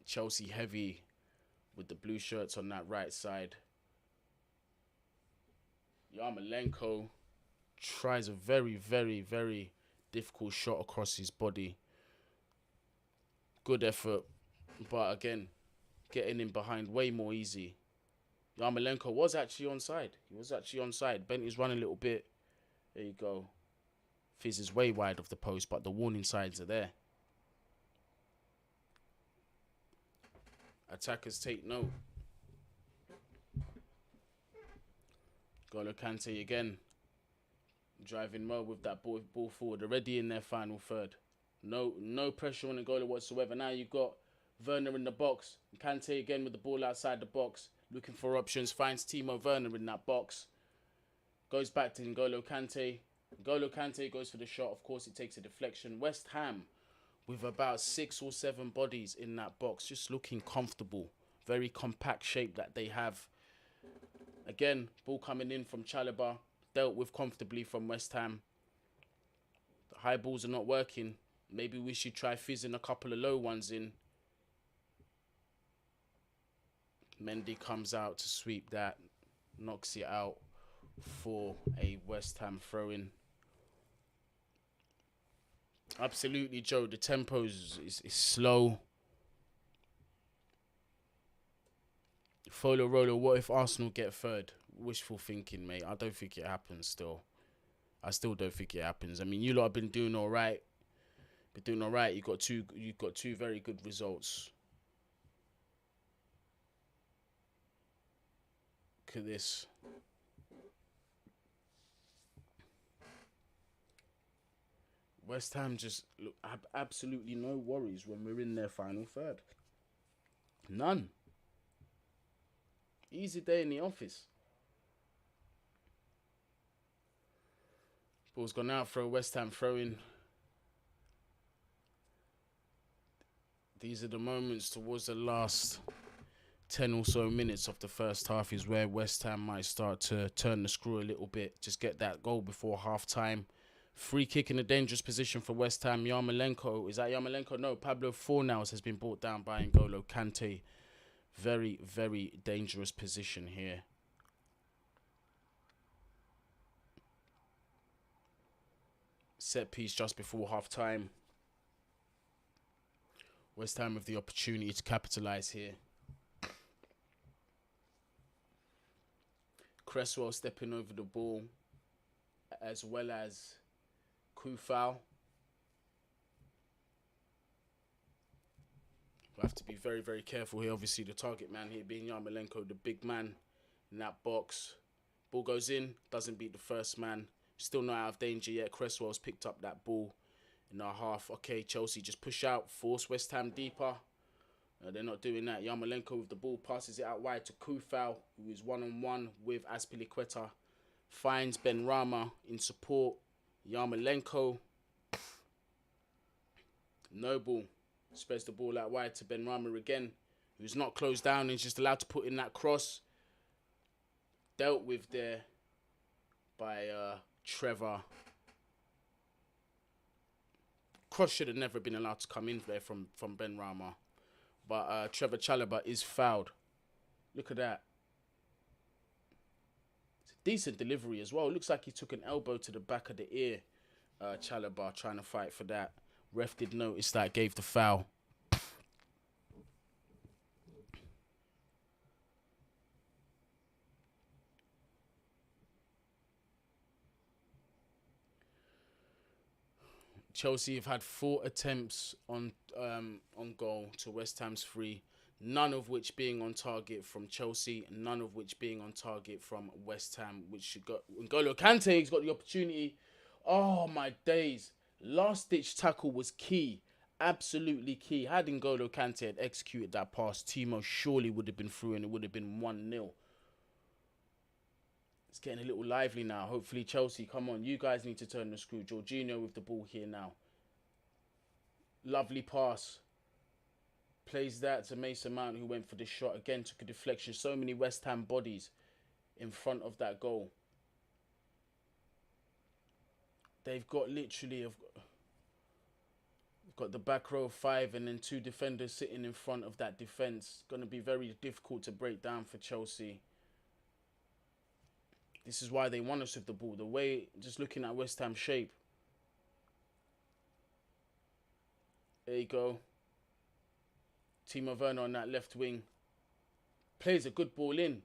Chelsea heavy with the blue shirts on that right side. Yarmolenko tries a very, very, very difficult shot across his body. Good effort. But again, getting in behind way more easy. Yarmolenko was actually onside. He was actually onside. Bentley's running a little bit. There you go. Fizz is way wide of the post, but the warning signs are there. Attackers take note. N'Golo Kante again. Driving well with that ball forward. Already in their final third. No pressure on N'Golo whatsoever. Now you've got Werner in the box. Kante again with the ball outside the box. Looking for options. Finds Timo Werner in that box. Goes back to N'Golo Kante. N'Golo Kante goes for the shot. Of course, it takes a deflection. West Ham with about 6 or 7 bodies in that box. Just looking comfortable. Very compact shape that they have. Again, ball coming in from Chalobah. Dealt with comfortably from West Ham. The high balls are not working. Maybe we should try fizzing a couple of low ones in. Mendy comes out to sweep that. Knocks it out for a West Ham throw-in. Absolutely, Joe. The tempo is slow. Folo Rolo, what if Arsenal get third? Wishful thinking, mate. I don't think it happens still. I still don't think it happens. I mean, you lot have been doing all right. You've got two very good results. Look at this. West Ham just have absolutely no worries when we're in their final third. None. Easy day in the office. Ball's gone out for a West Ham throw-in. These are the moments towards the last 10 or so minutes of the first half is where West Ham might start to turn the screw a little bit. Just get that goal before half-time. Free kick in a dangerous position for West Ham. Yarmolenko, is that Yarmolenko? No, Pablo Fornals has been brought down by N'Golo Kante. Very, very dangerous position here. Set piece just before half-time. West Ham with the opportunity to capitalise here. Cresswell stepping over the ball, as well as Kufal. We'll have to be very, very careful here. Obviously, the target man here being Yarmolenko, the big man in that box. Ball goes in, doesn't beat the first man. Still not out of danger yet. Cresswell's picked up that ball in our half. Okay, Chelsea just push out, force West Ham deeper. They're not doing that. Yarmolenko with the ball, passes it out wide to Kufau, who is one-on-one with Azpilicueta. Finds Benrahma in support. Yarmolenko. Noble spreads the ball out wide to Benrahma again, who's not closed down and is just allowed to put in that cross. Dealt with there by Trevor. Cross should have never been allowed to come in there from Benrahma. But Trevor Chalobah is fouled. Look at that. It's a decent delivery as well. It looks like he took an elbow to the back of the ear. Chalobah trying to fight for that. Ref did notice that, gave the foul. Chelsea have had 4 attempts on goal to West Ham's 3, none of which being on target from Chelsea, none of which being on target from West Ham, which should go. N'Golo Kante's got the opportunity. Oh my days. Last ditch tackle was key. Absolutely key. Had N'Golo Kante had executed that pass, Timo surely would have been through and it would have been 1-0. It's getting a little lively now. Hopefully Chelsea, come on. You guys need to turn the screw. Jorginho with the ball here now. Lovely pass. Plays that to Mason Mount, who went for the shot. Again, took a deflection. So many West Ham bodies in front of that goal. They've got literally... got the back row of 5 and then 2 defenders sitting in front of that defence. It's going to be very difficult to break down for Chelsea. This is why they want us with the ball. The way, just looking at West Ham shape. There you go. Timo Werner on that left wing. Plays a good ball in.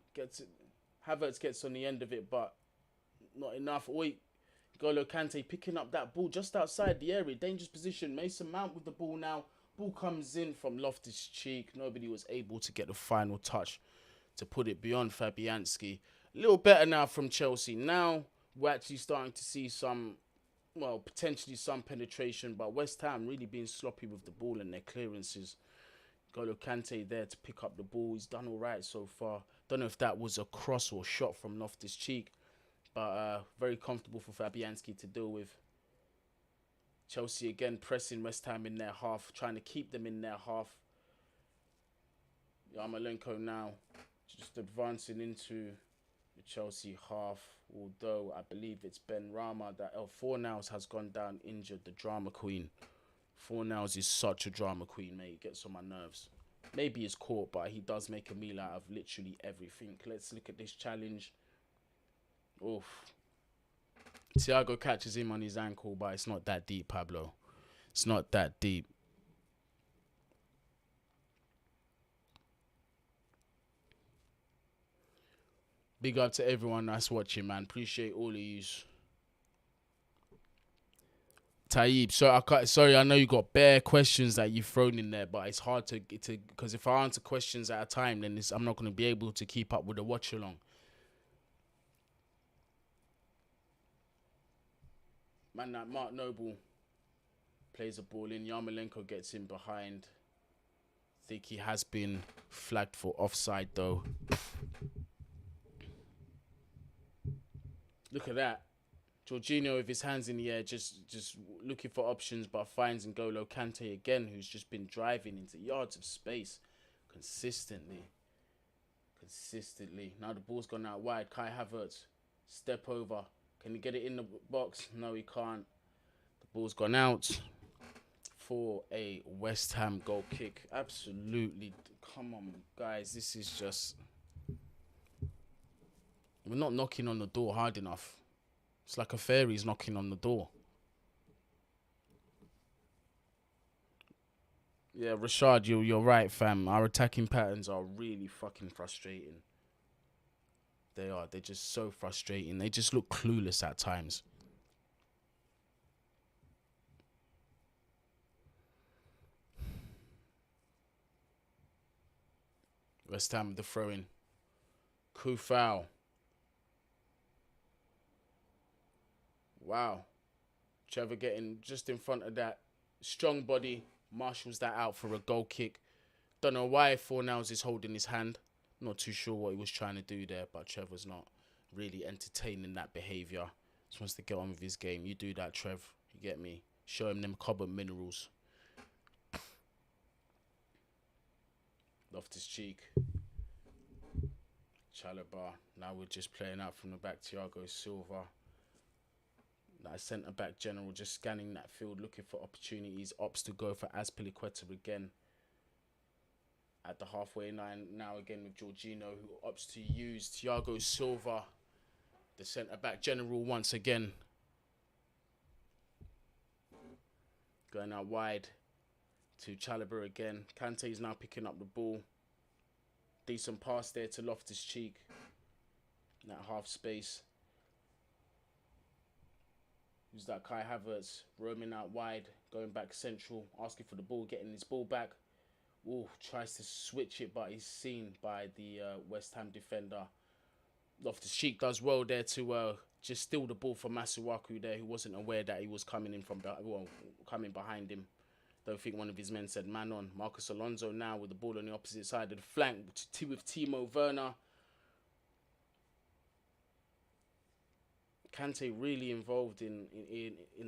Havertz gets on the end of it, but not enough. N'Golo Kante picking up that ball just outside the area. Dangerous position. Mason Mount with the ball now. Ball comes in from Loftus-Cheek. Nobody was able to get the final touch to put it beyond Fabianski. A little better now from Chelsea. Now we're actually starting to see some, well, potentially some penetration, but West Ham really being sloppy with the ball and their clearances. N'Golo Kante there to pick up the ball. He's done all right so far. Don't know if that was a cross or shot from Loftus-Cheek, but very comfortable for Fabianski to deal with. Chelsea again pressing West Ham in their half, trying to keep them in their half. Yarmolenko now just advancing into the Chelsea half, although I believe it's Benrahma that Fornals has gone down injured, the drama queen. Fornals is such a drama queen, mate. It gets on my nerves. Maybe he's caught, but he does make a meal out of literally everything. Let's look at this challenge. Oof. Thiago catches him on his ankle, but it's not that deep, Pablo. It's not that deep. Big up to everyone that's watching, man. Appreciate all of yous. Taib, sorry, I know you got bare questions that you've thrown in there, but it's hard to because if I answer questions at a time, then I'm not going to be able to keep up with the watch along. Man, that Mark Noble plays a ball in. Yarmolenko gets in behind. I think he has been flagged for offside though. Look at that. Jorginho with his hands in the air, just looking for options, but finds N'Golo Kante again, who's just been driving into yards of space consistently. Now the ball's gone out wide. Kai Havertz, step over. Can he get it in the box? No, he can't. The ball's gone out for a West Ham goal kick. Absolutely. Come on, guys. This is just... We're not knocking on the door hard enough. It's like a fairy's knocking on the door. Yeah, Rashad, you're right, fam. Our attacking patterns are really fucking frustrating. They are. They're just so frustrating. They just look clueless at times. West Ham, the throw-in. Kufau. Wow. Trevor getting just in front of that. Strong body. Marshals that out for a goal kick. Don't know why Fornals is holding his hand. Not too sure what he was trying to do there, but Trevor's not really entertaining that behaviour. Just wants to get on with his game. You do that, Trev. You get me? Show him them carbon minerals. Loftus-Cheek. Chalobah. Now we're just playing out from the back. Thiago Silva. That centre-back general just scanning that field, looking for opportunities. Opts to go for Azpilicueta again. At the halfway line now again with Jorginho, who opts to use Thiago Silva, the centre-back general once again. Going out wide to Chalobah again. Kante is now picking up the ball. Decent pass there to Loftus-Cheek. That half space. Who's that? Kai Havertz roaming out wide, going back central, asking for the ball, getting his ball back. Ooh, tries to switch it, but he's seen by the West Ham defender. Loftus-Cheek does well there to just steal the ball from Masuaku there, who wasn't aware that he was coming in from coming behind him. Don't think one of his men said man on. Marcus Alonso now with the ball on the opposite side of the flank with Timo Werner. Kante really involved in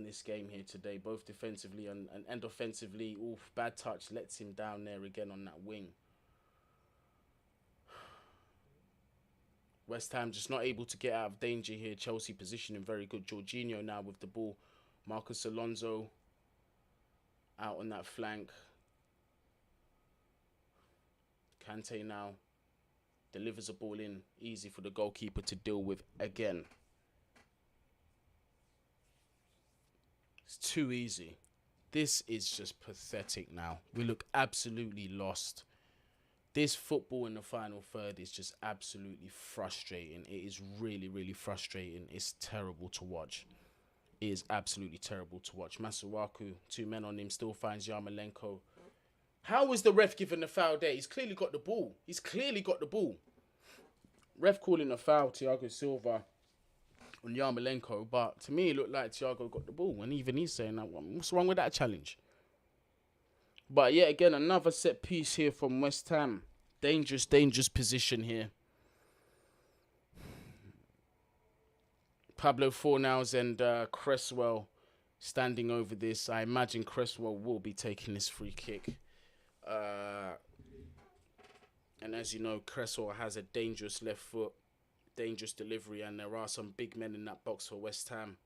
this game here today, both defensively and offensively. Oof, bad touch lets him down there again on that wing. West Ham just not able to get out of danger here. Chelsea positioning very good. Jorginho now with the ball. Marcus Alonso out on that flank. Kante now delivers a ball in. Easy for the goalkeeper to deal with again. It's too easy. This is just pathetic now. We look absolutely lost. This football in the final third is just absolutely frustrating. It is really, really frustrating. It's terrible to watch. It is absolutely terrible to watch. Masuaku, 2 men on him, still finds Yarmolenko. How was the ref giving the foul there? He's clearly got the ball. He's clearly got the ball. Ref calling a foul, Thiago Silva on Yarmolenko, but to me it looked like Thiago got the ball, and even he's saying that, what's wrong with that challenge? But yet again, another set piece here from West Ham. Dangerous position here. Pablo Fornals and Cresswell standing over this. I imagine Cresswell will be taking this free kick. And as you know, Cresswell has a dangerous left foot. Dangerous delivery, and there are some big men in that box for West Ham.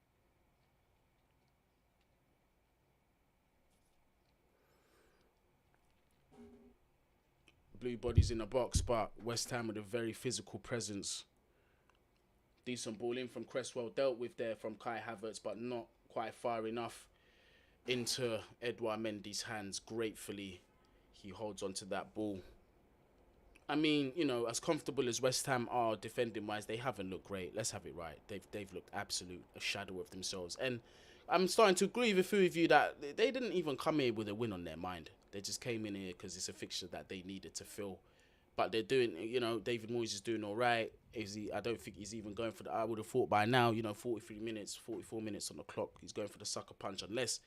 Blue bodies in the box, but West Ham with a very physical presence. Decent ball in from Cresswell, dealt with there from Kai Havertz, but not quite far enough into Edouard Mendy's hands. Gratefully, he holds onto that ball. I mean, you know, as comfortable as West Ham are defending-wise, they haven't looked great. Let's have it right. They've looked absolute a shadow of themselves. And I'm starting to agree with a few of you that they didn't even come here with a win on their mind. They just came in here because it's a fixture that they needed to fill. But they're doing, you know, David Moyes is doing all right. I don't think he's even going for the, I would have thought by now, you know, 43 minutes, 44 minutes on the clock, he's going for the sucker punch, unless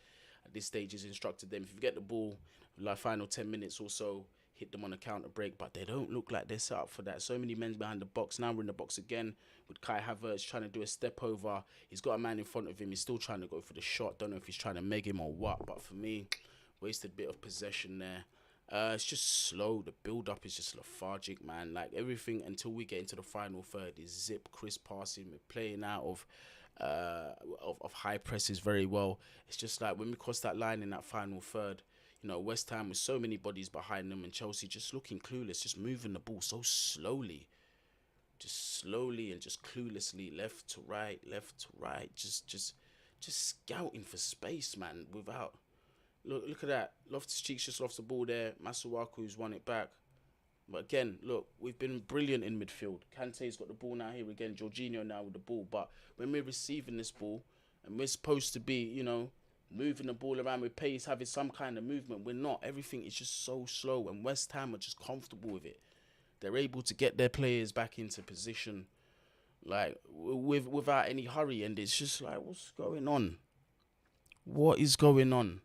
at this stage he's instructed them, if you get the ball, like final 10 minutes or so, hit them on a counter break. But they don't look like they're set up for that. So many men behind the box. Now we're in the box again with Kai Havertz trying to do a step over. He's got a man in front of him. He's still trying to go for the shot. Don't know if he's trying to meg him or what. But for me, wasted a bit of possession there. It's just slow. The build-up is just lethargic, man. Like, everything until we get into the final third is zip, crisp passing. We're playing out of high presses very well. It's just like when we cross that line in that final third, you know, West Ham with so many bodies behind them, and Chelsea just looking clueless, just moving the ball so slowly. Just slowly and just cluelessly, left to right, just scouting for space, man, without... Look at that. Loftus-Cheek's just lost the ball there. Masuaku's won it back. But again, look, we've been brilliant in midfield. Kante's got the ball now here again. Jorginho now with the ball. But when we're receiving this ball, and we're supposed to be, you know, moving the ball around with pace, having some kind of movement, we're not. Everything is just so slow. And West Ham are just comfortable with it. They're able to get their players back into position. like without any hurry, and it's just like, what's going on? What is going on?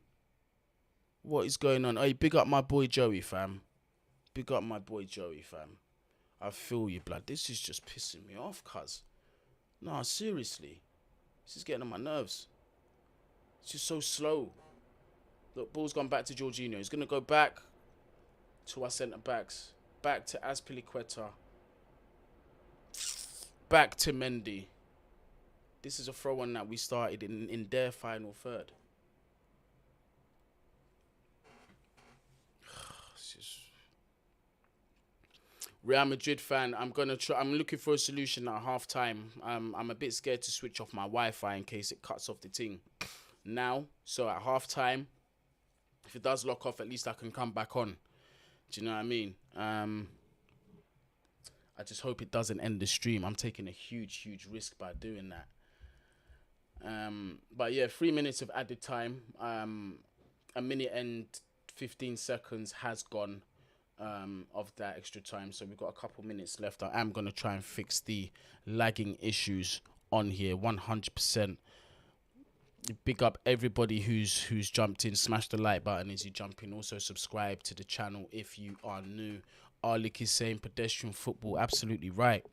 What is going on? Hey, big up my boy Joey, fam. Big up my boy Joey, fam. I feel you, blood. This is just pissing me off, cuz. Nah, seriously. This is getting on my nerves. It's just so slow. Look, ball's gone back to Jorginho. He's going to go back to our centre-backs. Back to Azpilicueta. Back to Mendy. This is a throw-on that we started in their final third. It's just... Real Madrid fan, I'm looking for a solution at half time. I'm a bit scared to switch off my Wi-Fi in case it cuts off the thing now. So at half time, if it does lock off, at least I can come back on. Do you know what I mean? I just hope it doesn't end the stream. I'm taking a huge risk by doing that. But yeah, 3 minutes of added time. A minute and 15 seconds has gone of that extra time, so we've got a couple minutes left. I am going to try and fix the lagging issues on here 100%. Big up everybody who's jumped in. Smash the like button as you jump in. Also subscribe to the channel if you are new. Arlick is saying pedestrian football. Absolutely right.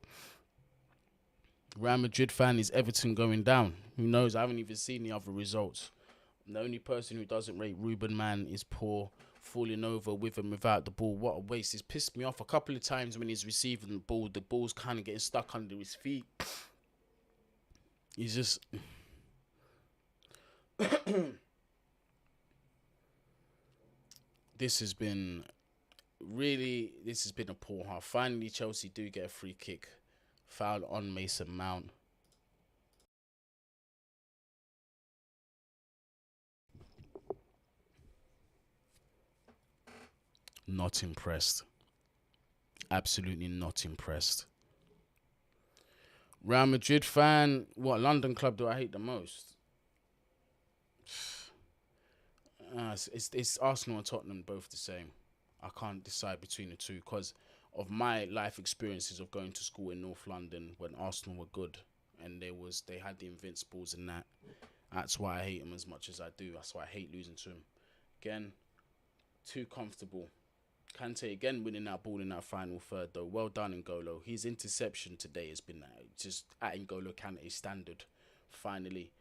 Real Madrid fan, is Everton going down? Who knows? I haven't even seen the other results. The only person who doesn't rate Ruben Man is poor, falling over with and without the ball. What a waste. It's pissed me off a couple of times when he's receiving the ball's kind of getting stuck under his feet. He's just... This has been a poor half. Finally, Chelsea do get a free kick. Foul on Mason Mount. Not impressed. Absolutely not impressed. Real Madrid fan, what London club do I hate the most? It's Arsenal and Tottenham, both the same. I can't decide between the two because of my life experiences of going to school in North London when Arsenal were good and they had the Invincibles and that. That's why I hate them as much as I do. That's why I hate losing to them. Again, too comfortable. Kante again winning that ball in that final third though. Well done, N'Golo. His interception today has been just at N'Golo Kante's standard. Finally.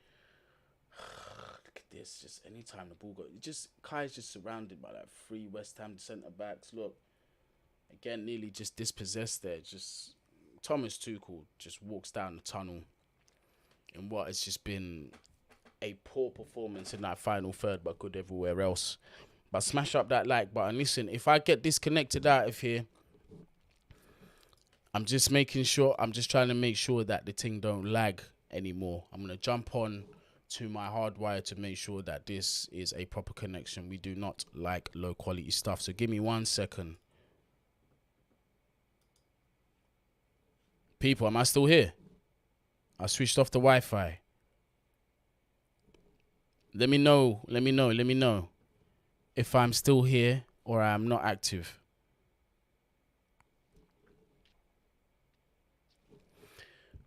Look at this. Just anytime the ball Kai's just surrounded by like 3 West Ham centre backs. Look. Again, nearly just dispossessed there. Just Thomas Tuchel just walks down the tunnel in what has just been a poor performance in that final third, but good everywhere else. But smash up that like button. Listen, if I get disconnected out of here, I'm just trying to make sure that the thing don't lag anymore. I'm going to jump on to my hardwire to make sure that this is a proper connection. We do not like low quality stuff. So give me 1 second. People, am I still here? I switched off the Wi-Fi. Let me know if I'm still here or I'm not active.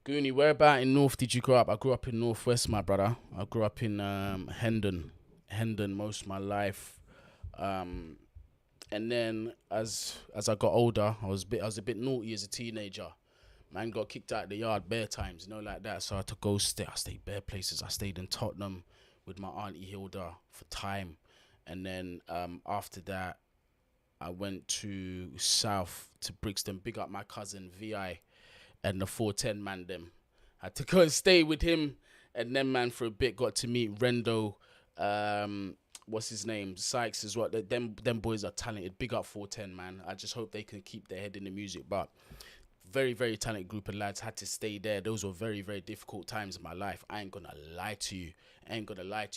Guni, where about in North did you grow up? I grew up in Northwest, my brother. I grew up in Hendon most of my life. And then as I got older, I was a bit naughty as a teenager. Man got kicked out of the yard bare times, like that. So I had to go stay. I stayed bare places. I stayed in Tottenham with my auntie Hilda for time. And then after that, I went to South to Brixton. Big up my cousin VI and the 410 man them. I had to go and stay with him. And then, man, for a bit, got to meet Rendo. What's his name? Sykes as well. Them boys are talented. Big up 410, man. I just hope they can keep their head in the music. But very, very talented group of lads. Had to stay there. Those were very, very difficult times in my life. I ain't gonna lie to you.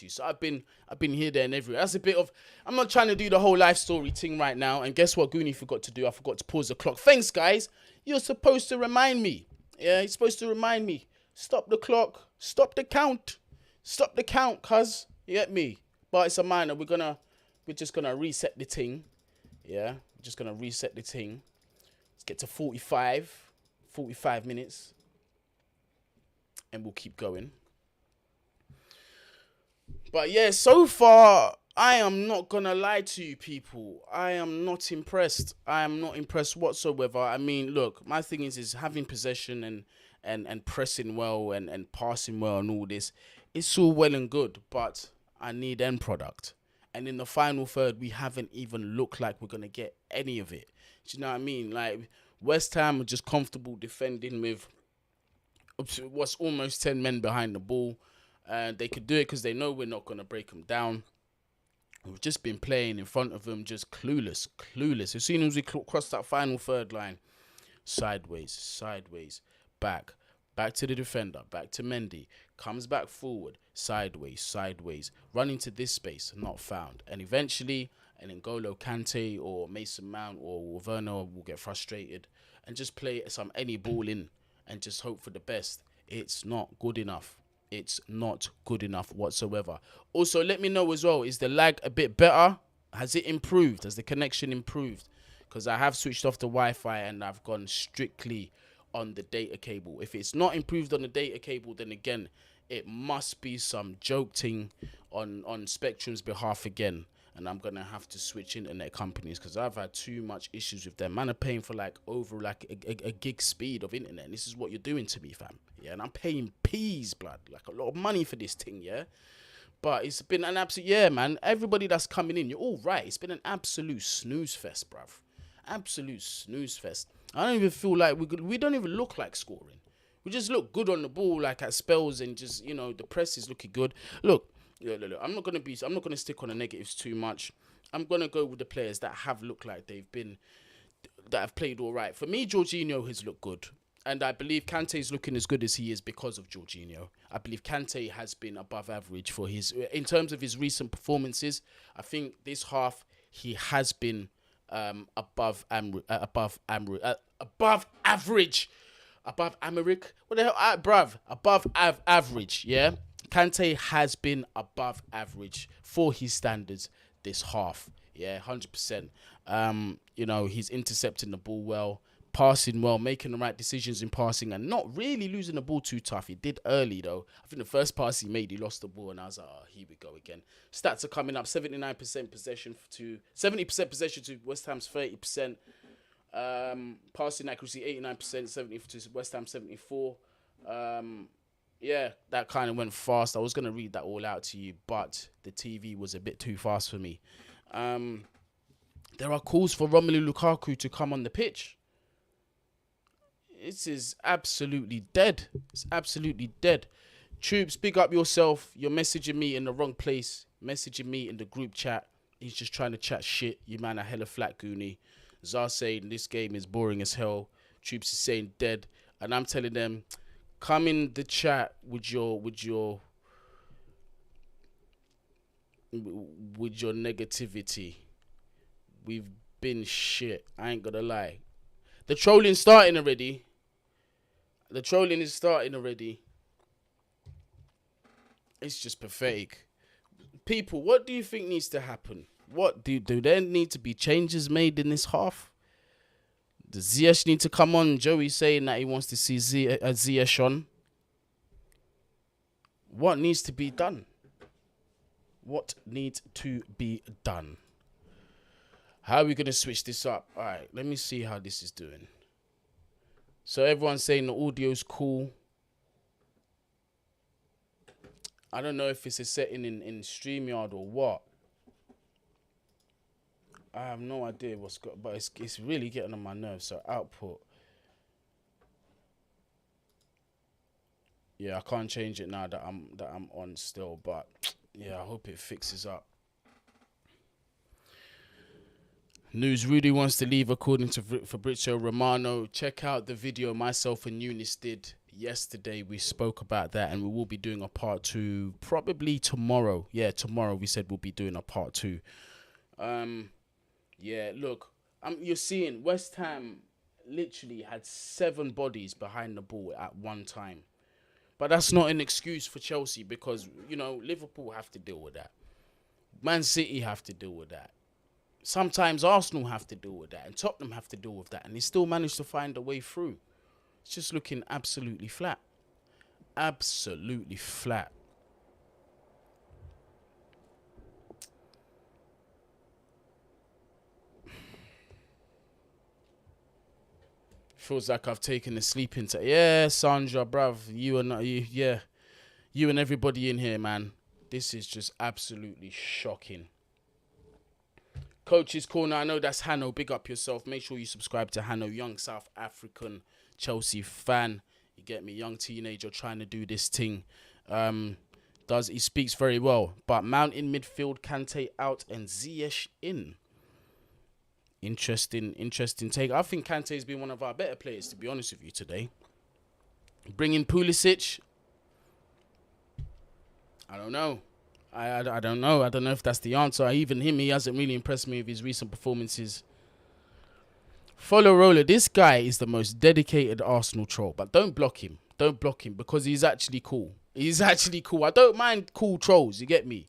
So I've been here, there, and everywhere. That's a bit of... I'm not trying to do the whole life story thing right now. And guess what Guni forgot to do? I forgot to pause the clock. Thanks, guys. You're supposed to remind me. Yeah, you're supposed to remind me. Stop the clock. Stop the count. Stop the count, cuz. You get me? But it's a minor. We're just gonna reset the thing. Yeah, we're just gonna reset the thing. Let's get to 45 minutes. and we'll keep going. But yeah, so far, I am not gonna lie to you people. I am not impressed. I am not impressed whatsoever. I mean, look, my thing is having possession and pressing well and passing well and all this. It's all well and good, but I need end product. And in the final third, we haven't even looked like we're gonna get any of it. Do you know what I mean? Like West Ham are just comfortable defending with what's almost 10 men behind the ball. And they could do it because they know we're not going to break them down. We've just been playing in front of them, just clueless. As soon as we cross that final third line, sideways, back to the defender, back to Mendy, comes back forward, sideways, run into this space, not found. And eventually, an N'Golo Kante or Mason Mount or Werner will get frustrated and just play any ball in and just hope for the best. It's not good enough. It's not good enough whatsoever. Also, let me know as well, is the lag a bit better? Has it improved? Has the connection improved? Because I have switched off the Wi-Fi and I've gone strictly on the data cable. If it's not improved on the data cable, then again, it must be some joke thing on Spectrum's behalf again. And I'm going to have to switch internet companies because I've had too much issues with them. Man are paying for over a gig speed of internet. And this is what you're doing to me, fam. Yeah, and I'm paying peas, blood. Like a lot of money for this thing, yeah. But it's been an absolute, yeah, man. Everybody that's coming in, you're all right. It's been an absolute snooze fest, bruv. Absolute snooze fest. I don't even feel like we don't even look like scoring. We just look good on the ball, like at spells, and just, you know, the press is looking good. Look. I'm not gonna stick on the negatives too much. I'm gonna go with the players that have looked like that have played all right. For me, Jorginho has looked good, and I believe Kante is looking as good as he is because of Jorginho. I believe Kante has been above average in terms of his recent performances. I think this half he has been above average. Above Americ. What the hell, bruv? Above average. Yeah. Kante has been above average for his standards this half. Yeah, 100%. You know, he's intercepting the ball well, passing well, making the right decisions in passing, and not really losing the ball too tough. He did early, though. I think the first pass he made, he lost the ball, and I was like, oh, here we go again. Stats are coming up, 79% possession to 70% possession to West Ham's 30%. Passing accuracy, 89%, 70 to West Ham, 74. Yeah, that kind of went fast. I was going to read that all out to you, but the TV was a bit too fast for me. There are calls for Romelu Lukaku to come on the pitch. This is absolutely dead. It's absolutely dead. Troops, big up yourself. You're messaging me in the wrong place. Messaging me in the group chat. He's just trying to chat shit. You man are hella flat, Guni. Zar saying this game is boring as hell. Troops is saying dead. And I'm telling them, come in the chat with your negativity. We've been shit. I ain't gonna lie. The trolling starting already. The trolling is starting already. It's just pathetic. People, what do you think needs to happen? What do there need to be changes made in this half? Does Ziyech need to come on? Joey's saying that he wants to see Ziyech on. What needs to be done? What needs to be done? How are we going to switch this up? All right, let me see how this is doing. So everyone's saying the audio's cool. I don't know if it's a setting in StreamYard or what. I have no idea what's got, but it's really getting on my nerves. So output. Yeah, I can't change it now that I'm on still, but yeah, I hope it fixes up. News Rudy wants to leave according to Fabrizio Romano. Check out the video myself and Eunice did yesterday. We spoke about that, and we will be doing a part 2 probably tomorrow. Yeah, tomorrow we said we'll be doing a part 2. Yeah, look, you're seeing West Ham literally had 7 bodies behind the ball at one time. But that's not an excuse for Chelsea because, you know, Liverpool have to deal with that. Man City have to deal with that. Sometimes Arsenal have to deal with that, and Tottenham have to deal with that, and they still managed to find a way through. It's just looking absolutely flat. absolutely flat. Feels like I've taken a sleep into. Yeah, Sandra, bruv, you and everybody in here, man. This is just absolutely shocking. Coach's Corner, I know that's Hanno. Big up yourself. Make sure you subscribe to Hanno, young South African Chelsea fan. You get me, young teenager trying to do this thing. He speaks very well. But Mount in midfield, Kante out, and Ziyech in. Interesting take. I think Kante's been one of our better players, to be honest with you, today. Bringing Pulisic, I don't know. I don't know. I don't know if that's the answer. Even him, he hasn't really impressed me with his recent performances. Follow Roller. This guy is the most dedicated Arsenal troll, but don't block him. Don't block him because he's actually cool. He's actually cool. I don't mind cool trolls, you get me?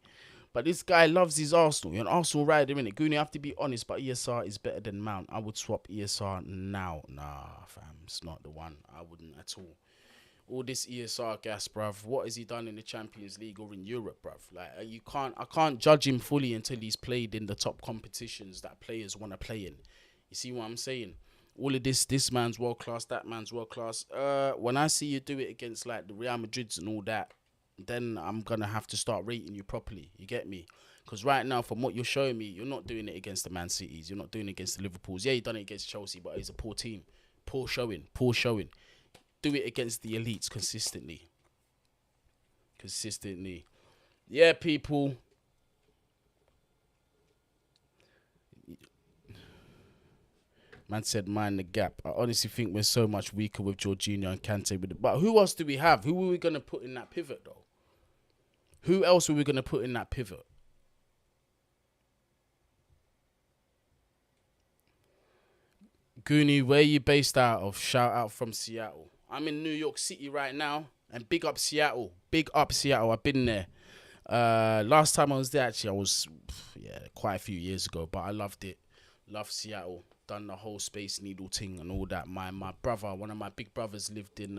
But this guy loves his Arsenal. You're an Arsenal rider, innit? Guni, I have to be honest, but ESR is better than Mount. I would swap ESR now. Nah, fam, it's not the one. I wouldn't at all. All this ESR gas, bruv. What has he done in the Champions League or in Europe, bruv? Like, I can't judge him fully until he's played in the top competitions that players want to play in. You see what I'm saying? All of this man's world class, that man's world class. When I see you do it against like the Real Madrids and all that, then I'm gonna have to start rating you properly. You get me? Because right now, from what you're showing me, you're not doing it against the Man Cities. You're not doing it against the Liverpools. Yeah, you done it against Chelsea, but it's a poor team. Poor showing. Do it against the elites consistently. Yeah, people. Man said, mind the gap. I honestly think we're so much weaker with Jorginho and Kante. But who else do we have? Who are we going to put in that pivot, though? Who else are we going to put in that pivot? Guni, where are you based out of? Shout out from Seattle. I'm in New York City right now. And big up Seattle. I've been there. Last time I was there, actually, I was quite a few years ago. But I loved it. Loved Seattle. Done the whole Space Needle thing and all that. My brother, one of my big brothers, lived in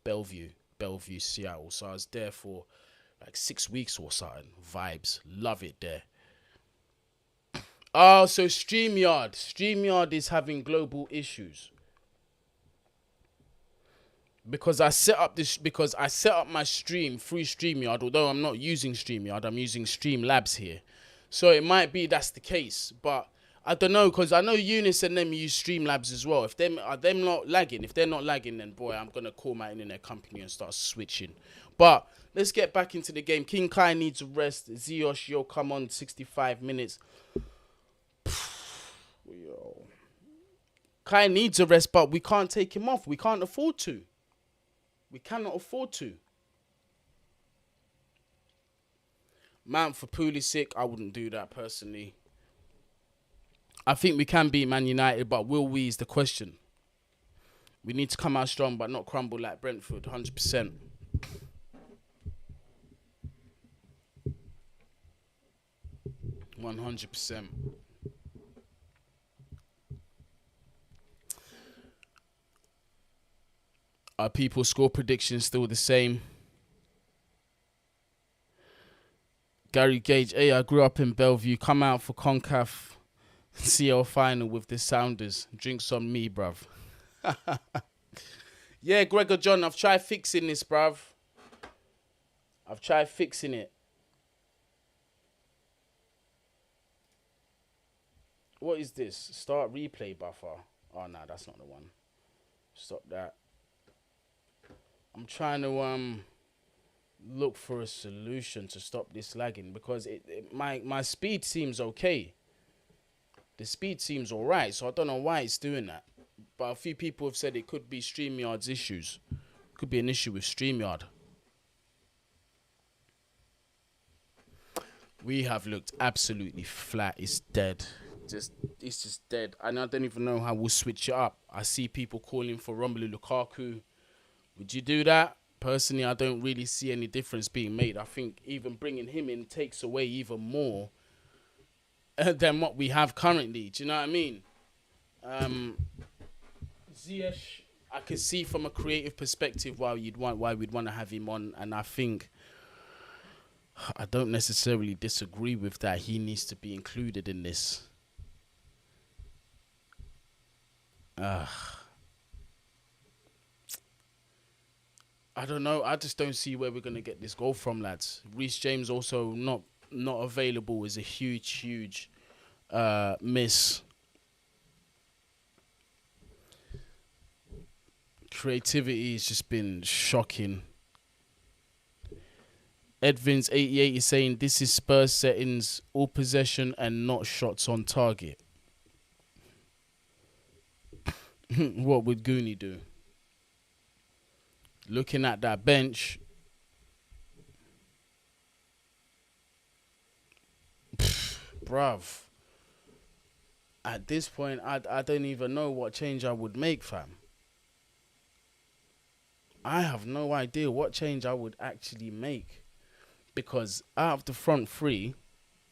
Bellevue, Seattle. So I was there for like 6 weeks or something. Vibes. Love it there. Oh, so StreamYard is having global issues. Because I set up my stream through StreamYard, although I'm not using StreamYard, I'm using Streamlabs here. So it might be that's the case, but I don't know, because I know Eunice and them use Streamlabs as well. If them not lagging, if they're not lagging, then boy, I'm gonna call my internet company and start switching. But let's get back into the game. King Kai needs a rest. Ziyech, yo, come on, 65 minutes. Yo. Kai needs a rest, but we can't take him off. We can't afford to. We cannot afford to. Mount for Pulisic, I wouldn't do that personally. I think we can beat Man United, but will we is the question. We need to come out strong, but not crumble like Brentford, 100%. %100%. Are people's score predictions still the same? Gary Gage, hey, I grew up in Bellevue. Come out for CONCACAF CL final with the Sounders. Drinks on me, bruv. Yeah, Gregor John, I've tried fixing this, bruv. I've tried fixing it. What is this? Start replay buffer. Oh, no, that's not the one. Stop that. I'm trying to look for a solution to stop this lagging, because my speed seems okay. The speed seems alright, so I don't know why it's doing that. But a few people have said it could be StreamYard's issues. Could be an issue with StreamYard. We have looked absolutely flat. It's dead. It's just dead. And I don't even know how we'll switch it up. I see people calling for Romelu Lukaku. Would you do that? Personally, I don't really see any difference being made. I think even bringing him in takes away even more than what we have currently. Do you know what I mean? Ziyech, I can see from a creative perspective why we'd want to have him on, and I think I don't necessarily disagree with that. He needs to be included in this. I don't know. I just don't see where we're gonna get this goal from, lads. Reece James also not available is a huge miss. Creativity has just been shocking. Edvins88 is saying this is Spurs settings, all possession and not shots on target. What would Guni do? Looking at that bench, bruv. At this point, I don't even know what change I would make, fam. I have no idea what change I would actually make. Because out of the front three,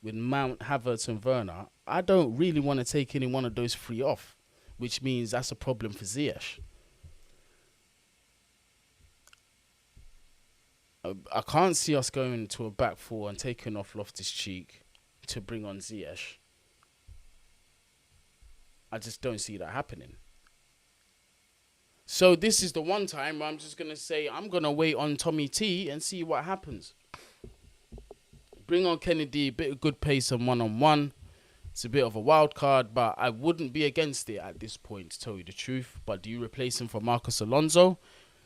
with Mount, Havertz and Werner, I don't really want to take any one of those three off. Which means that's a problem for Ziyech. I can't see us going to a back four and taking off Loftus-Cheek to bring on Ziyech. I just don't see that happening. So this is the one time where I'm just going to say I'm going to wait on Tommy T and see what happens. Bring on Kennedy, a bit of good pace and one-on-one. It's a bit of a wild card, but I wouldn't be against it at this point, to tell you the truth. But do you replace him for Marcus Alonso?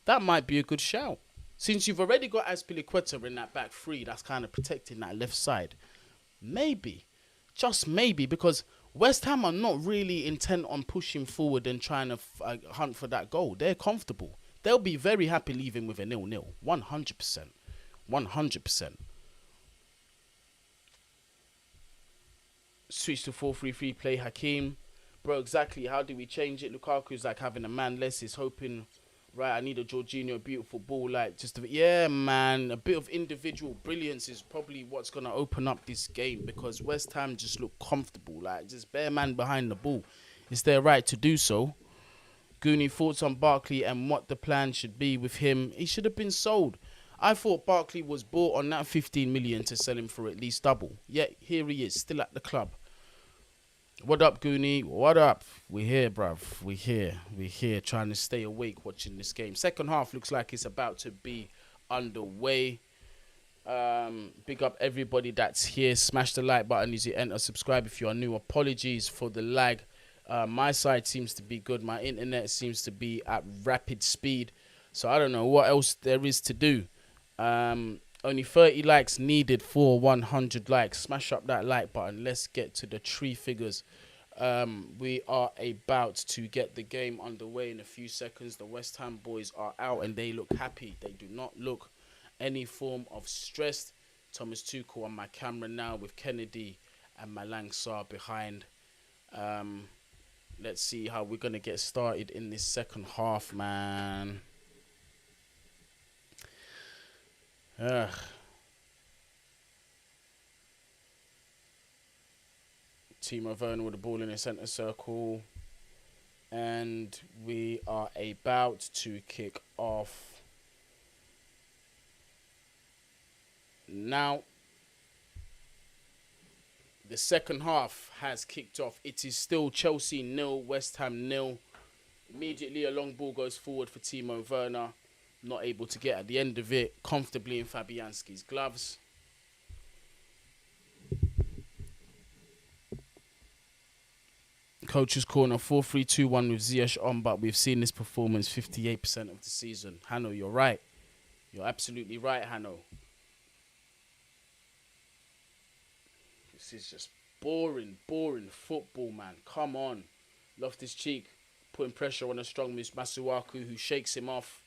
That might be a good shout. Since you've already got Azpilicueta in that back three, that's kind of protecting that left side. Maybe, just maybe, because West Ham are not really intent on pushing forward and trying to hunt for that goal. They're comfortable. They'll be very happy leaving with a 0-0. 100%. 100%. Switch to 4-3-3, play Hakim. Bro, exactly. How do we change it? Lukaku's like having a man less. He's hoping, right, I need a Jorginho beautiful ball. Like, yeah, man. A bit of individual brilliance is probably what's going to open up this game because West Ham just look comfortable. Like, just bare man behind the ball. It's their right to do so. Guni, thoughts on Barkley and what the plan should be with him? He should have been sold. I thought Barkley was bought on that 15 million to sell him for at least double. Yet, here he is, still at the club. What up, Guni? What up? We here, bruv. We here, trying to stay awake watching this game. Second half looks like it's about to be underway. Big up everybody that's here. Smash the like button as you enter. Subscribe if you are new. Apologies for the lag. My side seems to be good. My internet seems to be at rapid speed. So I don't know what else there is to do. Only 30 likes needed for 100 likes. Smash up that like button. Let's get to the tree figures. We are about to get the game underway in a few seconds. The West Ham boys are out and they look happy. They do not look any form of stress. Thomas Tuchel on my camera now with Kennedy and Malang Sarr behind. Let's see how we're going to get started in this second half, man. Timo Werner with the ball in the centre circle. And we are about to kick off. Now, the second half has kicked off. It is still Chelsea 0, West Ham 0. Immediately a long ball goes forward for Timo Werner. Not able to get at the end of it comfortably in Fabianski's gloves. Coach's corner 4-3-2-1 with Ziyech on, but we've seen this performance 58% of the season. Hanno, you're right. You're absolutely right, Hanno. This is just boring football, man. Come on. Loftus-Cheek putting pressure on a strong Masuaku who shakes him off.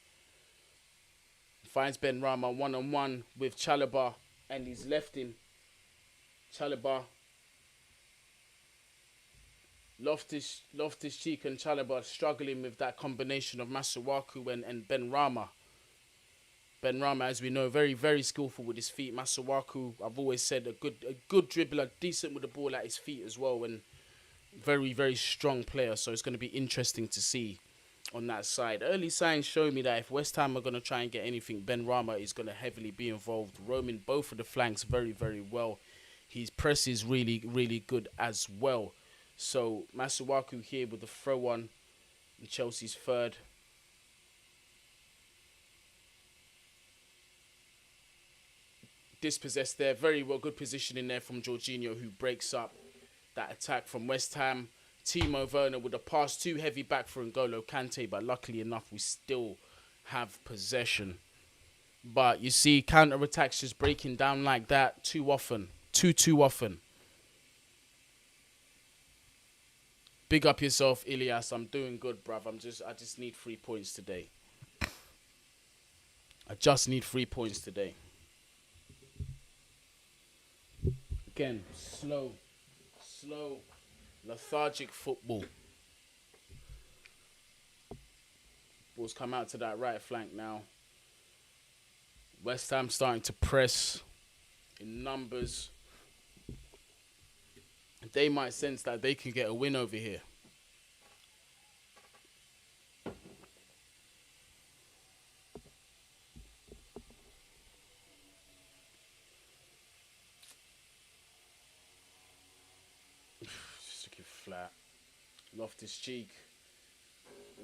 Finds Ben Rama one-on-one with Chalobah and he's left him. Chalobah. Loftus-Cheek and Chalobah struggling with that combination of Masuaku and Ben Rama. Ben Rama, as we know, very, very skillful with his feet. Masuaku, I've always said, a good dribbler, decent with the ball at his feet as well, and very, very strong player. So it's going to be interesting to see on that side. Early signs show me that if West Ham are going to try and get anything, Ben Rama is going to heavily be involved, roaming both of the flanks very, very well. His press is really, really good as well. So Masuaku here with the throw on in Chelsea's third. Dispossessed there. Very well, good positioning there from Jorginho, who breaks up that attack from West Ham. Timo Werner with a pass too heavy back for N'Golo Kante, but luckily enough, we still have possession. But you see, counter-attacks just breaking down like that too often. Too often. Big up yourself, Ilias. I'm doing good, bruv. I just need 3 points today. I just need 3 points today. Again, slow, lethargic football. Ball's come out to that right flank now. West Ham starting to press in numbers. They might sense that they can get a win over here. Just looking flat. Loftus-Cheek.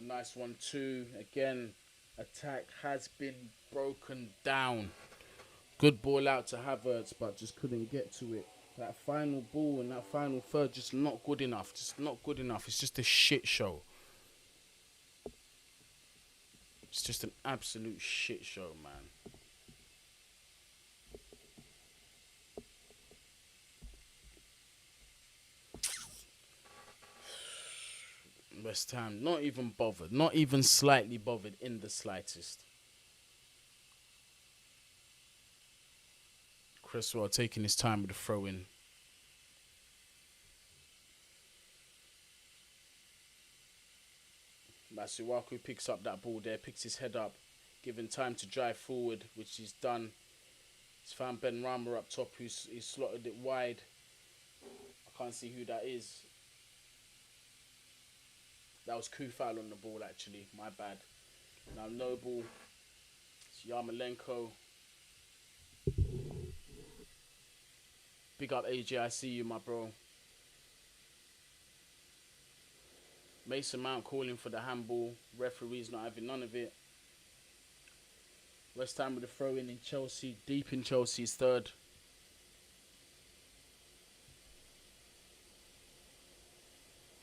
A nice 1-2. Again, attack has been broken down. Good ball out to Havertz, but just couldn't get to it. That final ball and that final third, just not good enough. Just not good enough. It's just a shit show. It's just an absolute shit show, man. West Ham, not even bothered. Not even slightly bothered in the slightest. Cresswell taking his time with the throw-in. Masuaku picks up that ball there, picks his head up, given time to drive forward, which he's done. He's found Ben Rama up top, he's slotted it wide. I can't see who that is. That was Kufal on the ball, actually. My bad. Now Noble. It's Yarmolenko. Big up AJ, I see you, my bro. Mason Mount calling for the handball. Referee's not having none of it. West Ham with a throw in Chelsea. Deep in Chelsea's third.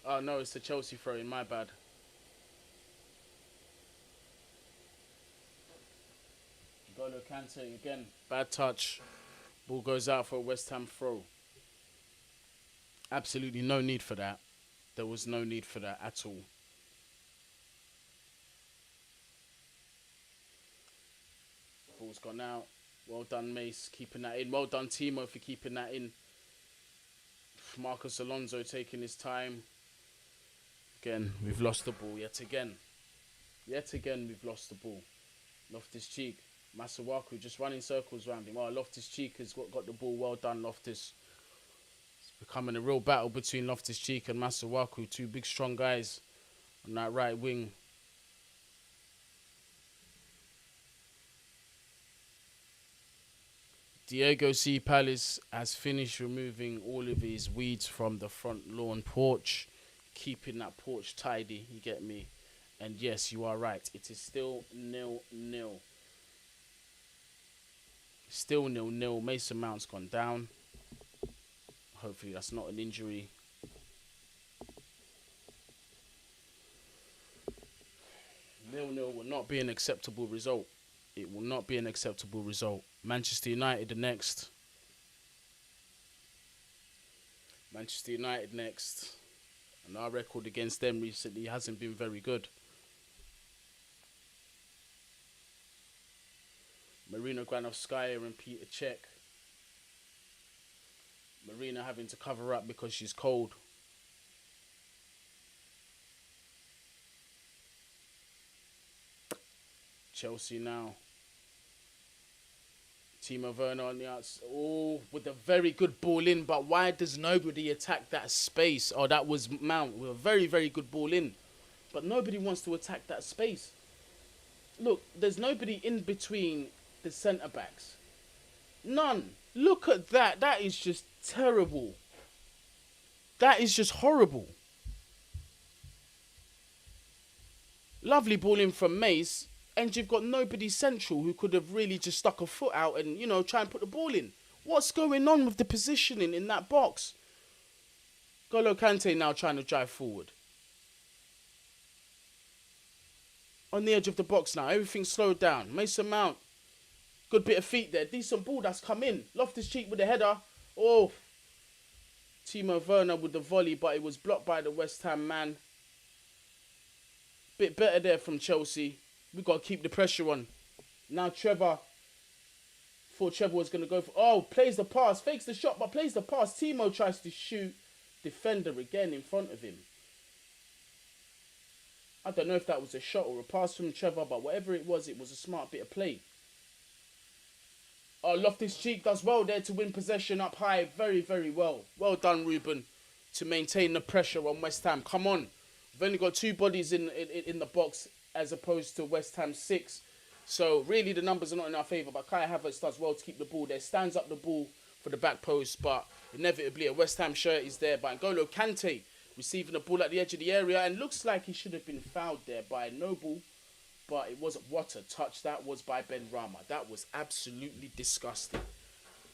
Oh no, it's the Chelsea throw in, my bad. N'Golo Kante again. Bad touch. Ball goes out for a West Ham throw. Absolutely no need for that. There was no need for that at all. Ball's gone out. Well done, Mace, keeping that in. Well done, Timo, for keeping that in. Marcus Alonso taking his time. Again, we've lost the ball yet again. Yet again, we've lost the ball. Loftus-Cheek. Masuaku just running circles around him. Oh, Loftus-Cheek has got the ball. Well done, Loftus. It's becoming a real battle between Loftus-Cheek and Masuaku. Two big, strong guys on that right wing. Diego C. Palace has finished removing all of his weeds from the front lawn porch. Keeping that porch tidy, you get me? And yes, you are right. It is still 0-0. Still 0-0. Mason Mount's gone down. Hopefully that's not an injury. Nil will not be an acceptable result. It will not be an acceptable result. Manchester United next. Manchester United next. And our record against them recently hasn't been very good. Marino Granovskaya and Peter Cech. Marina having to cover up because she's cold. Chelsea now. Timo Werner on the outside. Oh, with a very good ball in. But why does nobody attack that space? Oh, that was Mount with a very, very good ball in. But nobody wants to attack that space. Look, there's nobody in between the centre backs. None. Look at that. That is just terrible. That is just horrible. Lovely ball in from Mace, and you've got nobody central who could have really just stuck a foot out and, try and put the ball in. What's going on with the positioning in that box? Golo Kante now trying to drive forward. On the edge of the box now, everything's slowed down. Mason Mount, good bit of feet there. Decent ball that's come in. Loftus-Cheek with the header. Oh, Timo Werner with the volley, but it was blocked by the West Ham man. Bit better there from Chelsea. We've got to keep the pressure on. Now Trevor. Thought Trevor was going to go for... Oh, plays the pass. Fakes the shot, but plays the pass. Timo tries to shoot. Defender again in front of him. I don't know if that was a shot or a pass from Trevor, but whatever it was a smart bit of play. Oh, Loftus-Cheek does well there to win possession up high. Very, very well. Well done, Ruben, to maintain the pressure on West Ham. Come on. We've only got 2 bodies in the box as opposed to West Ham 6. So, really, the numbers are not in our favour. But Kai Havertz does well to keep the ball there. Stands up the ball for the back post. But inevitably, a West Ham shirt is there by N'Golo Kante, receiving the ball at the edge of the area. And looks like he should have been fouled there by Noble. But it wasn't. What a touch that was by Ben Rama. That was absolutely disgusting.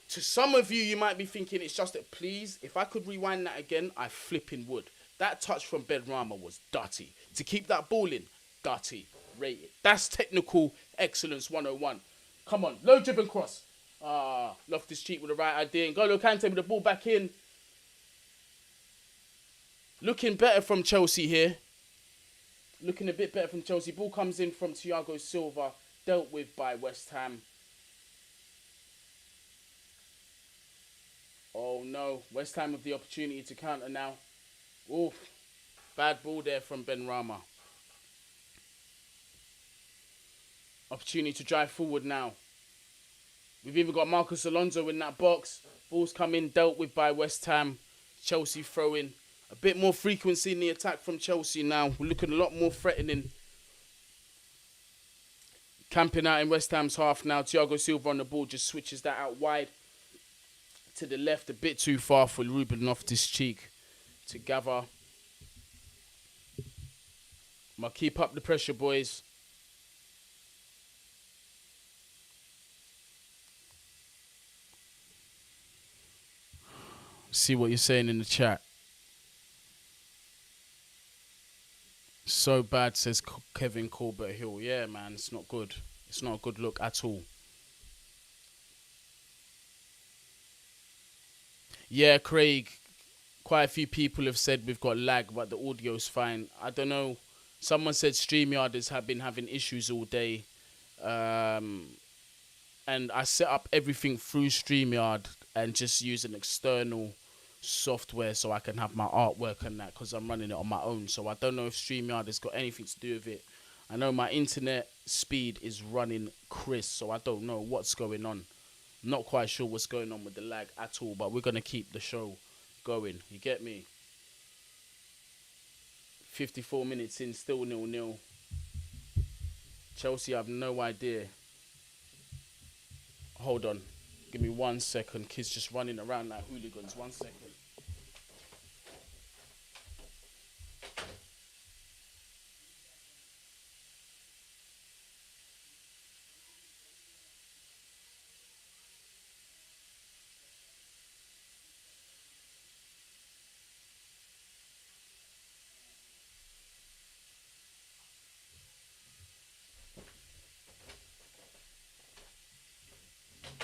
To some of you, you might be thinking it's just that, please, if I could rewind that again, I flipping would. That touch from Ben Rama was dirty. To keep that ball in, dirty. Rated. That's technical excellence 101. Come on, low driven cross. Loftus-Cheek with the right idea. N'Golo Kante with the ball back in. Looking better from Chelsea here. Looking a bit better from Chelsea. Ball comes in from Thiago Silva. Dealt with by West Ham. Oh no. West Ham with the opportunity to counter now. Oof. Bad ball there from Ben Rama. Opportunity to drive forward now. We've even got Marcus Alonso in that box. Ball's come in, dealt with by West Ham. Chelsea throwing. A bit more frequency in the attack from Chelsea now. We're looking a lot more threatening. Camping out in West Ham's half now. Thiago Silva on the ball just switches that out wide. To the left, a bit too far for Ruben Loftus-Cheek to gather. But keep up the pressure, boys. See what you're saying in the chat. So bad, says Kevin Colbert Hill. Yeah, man, it's not good. It's not a good look at all. Yeah, Craig, quite a few people have said we've got lag, but the audio's fine. I don't know. Someone said StreamYard has been having issues all day. And I set up everything through StreamYard and just use an external software so I can have my artwork and that because I'm running it on my own. So I don't know if StreamYard has got anything to do with it. I know my internet speed is running crisp, so I don't know what's going on. I'm not quite sure what's going on with the lag at all, but we're going to keep the show going. You get me? 54 minutes in, still 0-0. Chelsea, I have no idea. Hold on. Give me 1 second. Kids just running around like hooligans. 1 second.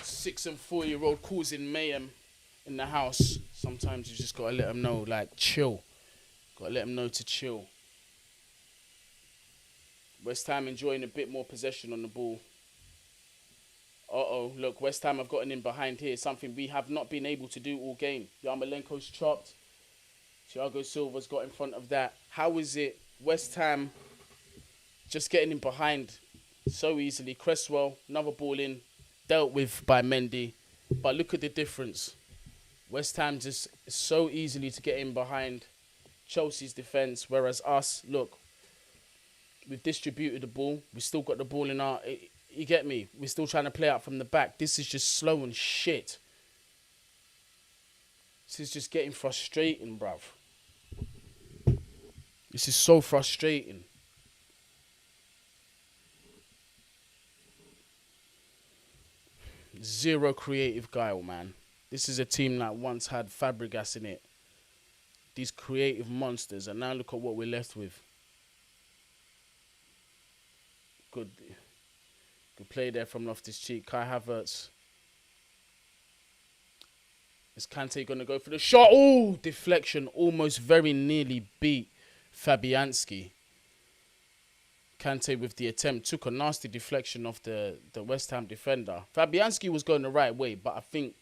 Six and 4-year-old causing mayhem in the house. Sometimes you just gotta let them know, like, chill. Gotta let them know to chill. West Ham enjoying a bit more possession on the ball. Uh-oh, look, West Ham have gotten in behind here. Something we have not been able to do all game. Yarmolenko's chopped. Thiago Silva's got in front of that. How is it West Ham just getting in behind so easily? Cresswell, another ball in. Dealt with by Mendy. But look at the difference. West Ham just so easily to get in behind Chelsea's defence. Whereas us, look, We've distributed the ball. We still got the ball in our... You get me? We're still trying to play out from the back. This is just slow and shit. This is just getting frustrating, bruv. This is so frustrating. Zero creative guile, man. This is a team that once had Fabregas in it. These creative monsters. And now look at what we're left with. Good play there from Loftus-Cheek. Kai Havertz. Is Kante going to go for the shot? Oh, deflection. Almost very nearly beat Fabianski. Kante with the attempt took a nasty deflection off the West Ham defender. Fabianski was going the right way, but I think,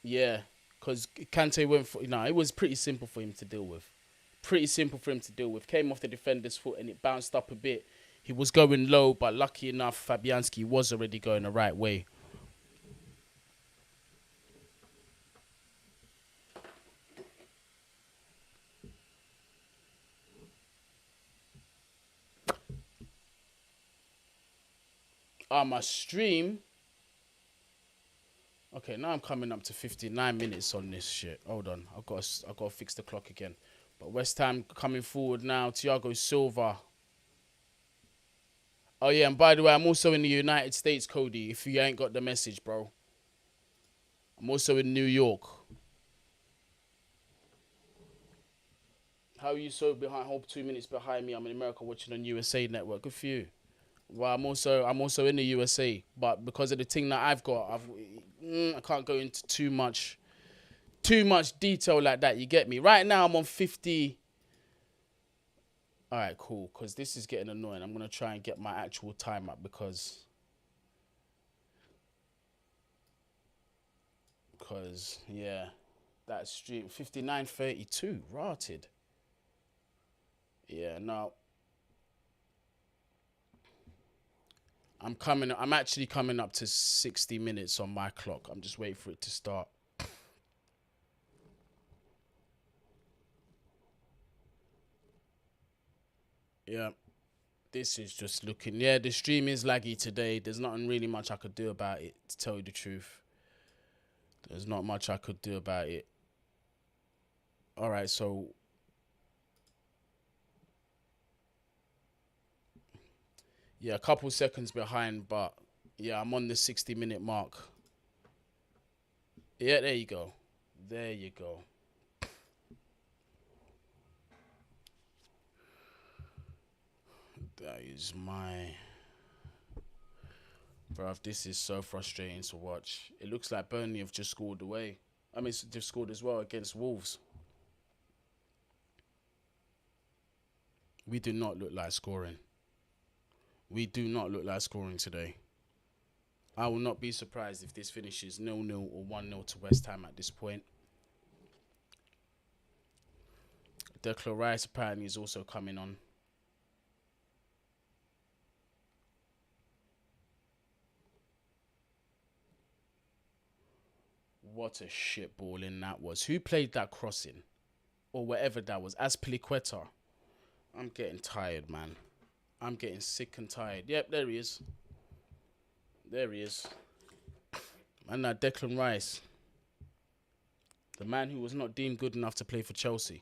yeah, because Kante went for... No, it was pretty simple for him to deal with. Pretty simple for him to deal with. Came off the defender's foot and it bounced up a bit. He was going low, but lucky enough, Fabianski was already going the right way. My stream. Okay, now I'm coming up to 59 minutes on this shit. Hold on, I've got to fix the clock again. But West Ham coming forward now. Thiago Silva. Oh yeah, and by the way, I'm also in the United States, Cody. If you ain't got the message, bro. I'm also in New York. How are you so behind? Hope 2 minutes behind me. I'm in America watching on USA Network. Good for you. Well, I'm also in the USA, but because of the thing that I've got, I can't go into too much detail like that. You get me? Right now, I'm on 50. All right, cool. Because this is getting annoying. I'm gonna try and get my actual time up because yeah, that stream 59:32 rotted. Yeah, no. I'm actually coming up to 60 minutes on my clock. I'm just waiting for it to start. Yeah. This is just looking... Yeah, the stream is laggy today. There's nothing really much I could do about it, to tell you the truth. There's not much I could do about it. All right, so... Yeah, a couple seconds behind, but... Yeah, I'm on the 60-minute mark. Yeah, there you go. There you go. That is my... Bruv, this is so frustrating to watch. It looks like Burnley have just scored away. I mean, they've scored as well against Wolves. We do not look like scoring. We do not look like scoring today. I will not be surprised if this finishes 0-0 or 1-0 to West Ham at this point. Declan Rice apparently is also coming on. What a shit ball in that was. Who played that crossing? Or whatever that was. Azpilicueta. I'm getting tired, man. I'm getting sick and tired. Yep, there he is. There he is. And now Declan Rice. The man who was not deemed good enough to play for Chelsea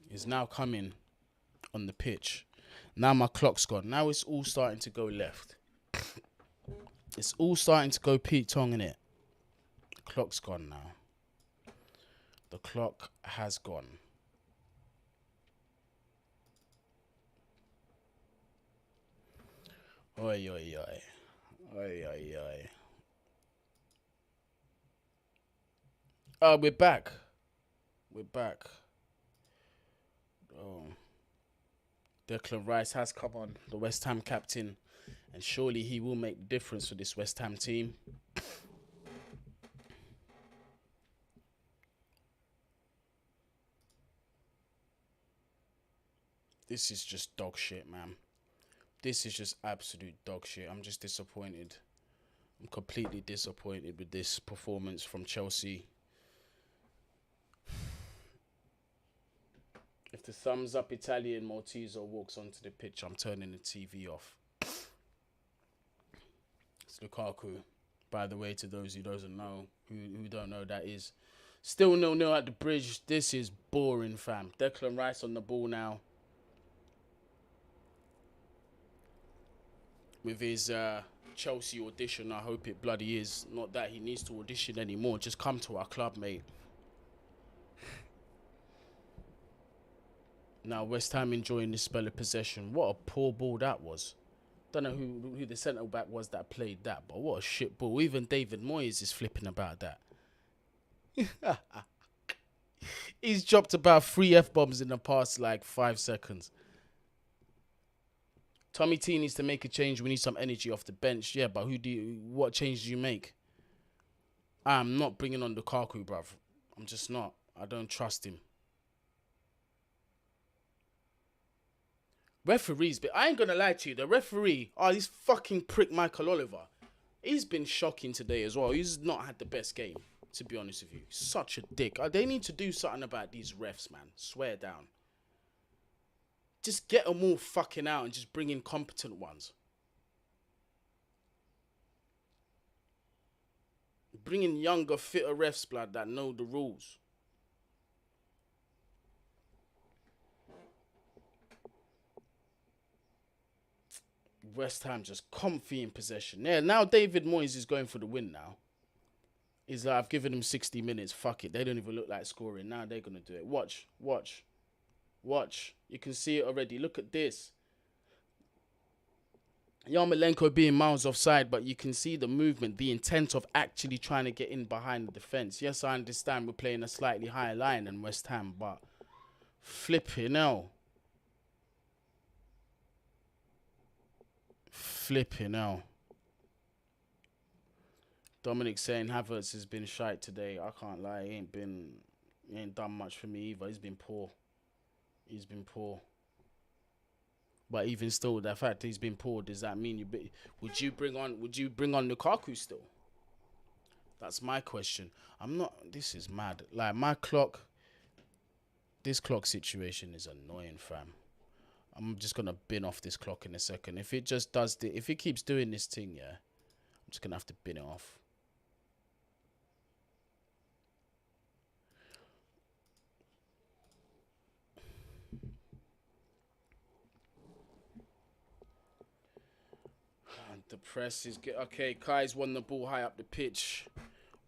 is now coming on the pitch. Now my clock's gone. Now it's all starting to go left. It's all starting to go Pete Tong, innit? The clock's gone now. The clock has gone. Oi, oi, oi. Oi, oi, oi. Oh, we're back. We're back. Oh. Declan Rice has come on, the West Ham captain. And surely he will make the difference for this West Ham team. This is just dog shit, man. This is just absolute dog shit. I'm just disappointed. I'm completely disappointed with this performance from Chelsea. If The thumbs up Italian Malteser walks onto the pitch. I'm turning the TV off. It's Lukaku. By the way, to those who don't know, that is still 0-0 at the bridge. This is boring, fam. Declan Rice on the ball now. With his Chelsea audition, I hope it bloody is. Not that he needs to audition anymore. Just come to our club, mate. Now, West Ham enjoying this spell of possession. What a poor ball that was. Don't know who the centre-back was that played that, but what a shit ball. Even David Moyes is flipping about that. He's dropped about 3 F-bombs in the past, 5 seconds. Tommy T needs to make a change. We need some energy off the bench. Yeah, but what change do you make? I'm not bringing on Lukaku, bruv. I'm just not. I don't trust him. Referees, but I ain't gonna lie to you. The referee, this fucking prick Michael Oliver. He's been shocking today as well. He's not had the best game, to be honest with you. Such a dick. They need to do something about these refs, man. Swear down. Just get them all fucking out and just bring in competent ones. Bring in younger, fitter refs, blood, that know the rules. West Ham just comfy in possession. Yeah, now David Moyes is going for the win now. He's like, I've given them 60 minutes. Fuck it. They don't even look like scoring. Now they're going to do it. Watch. You can see it already. Look at this. Yarmolenko being miles offside, but you can see the movement, the intent of actually trying to get in behind the defence. Yes, I understand we're playing a slightly higher line than West Ham, but flipping hell. Flipping hell. Dominic saying Havertz has been shite today. I can't lie. He ain't done much for me either. He's been poor. But even still, the fact that he's been poor, does that mean would you bring on Lukaku still? That's my question. This is mad. This clock situation is annoying, fam. I'm just gonna bin off this clock in a second. If it just if it keeps doing this thing, yeah, I'm just gonna have to bin it off. The press is okay. Kai's won the ball high up the pitch.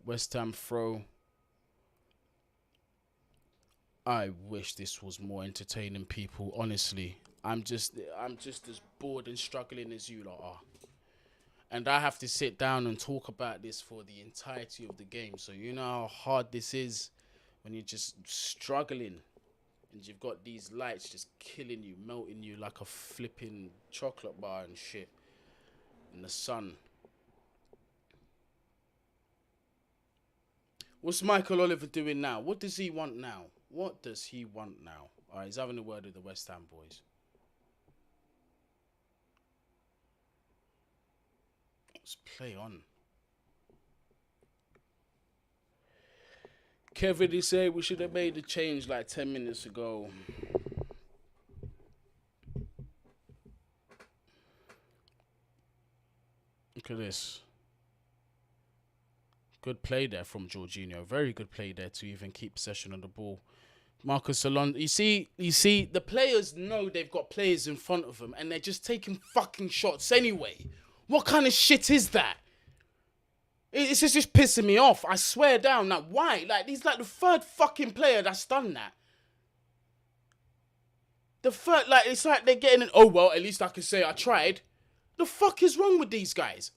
West Ham throw. I wish this was more entertaining, people. Honestly, I'm just as bored and struggling as you lot are. And I have to sit down and talk about this for the entirety of the game. So you know how hard this is when you're just struggling and you've got these lights just killing you, melting you like a flipping chocolate bar and shit in the sun. What's Michael Oliver doing now? What does he want now? Alright, he's having a word with the West Ham boys. Let's play on. Kevin, he said we should have made the change 10 minutes ago. Look at this. Good play there from Jorginho. Very good play there to even keep possession of the ball. Marcus Alonso. You see, the players know they've got players in front of them and they're just taking fucking shots anyway. What kind of shit is that? It's just pissing me off. I swear down. Why? He's the third fucking player that's done that. The third, it's like they're getting an, oh, well, at least I can say I tried. The fuck is wrong with these guys?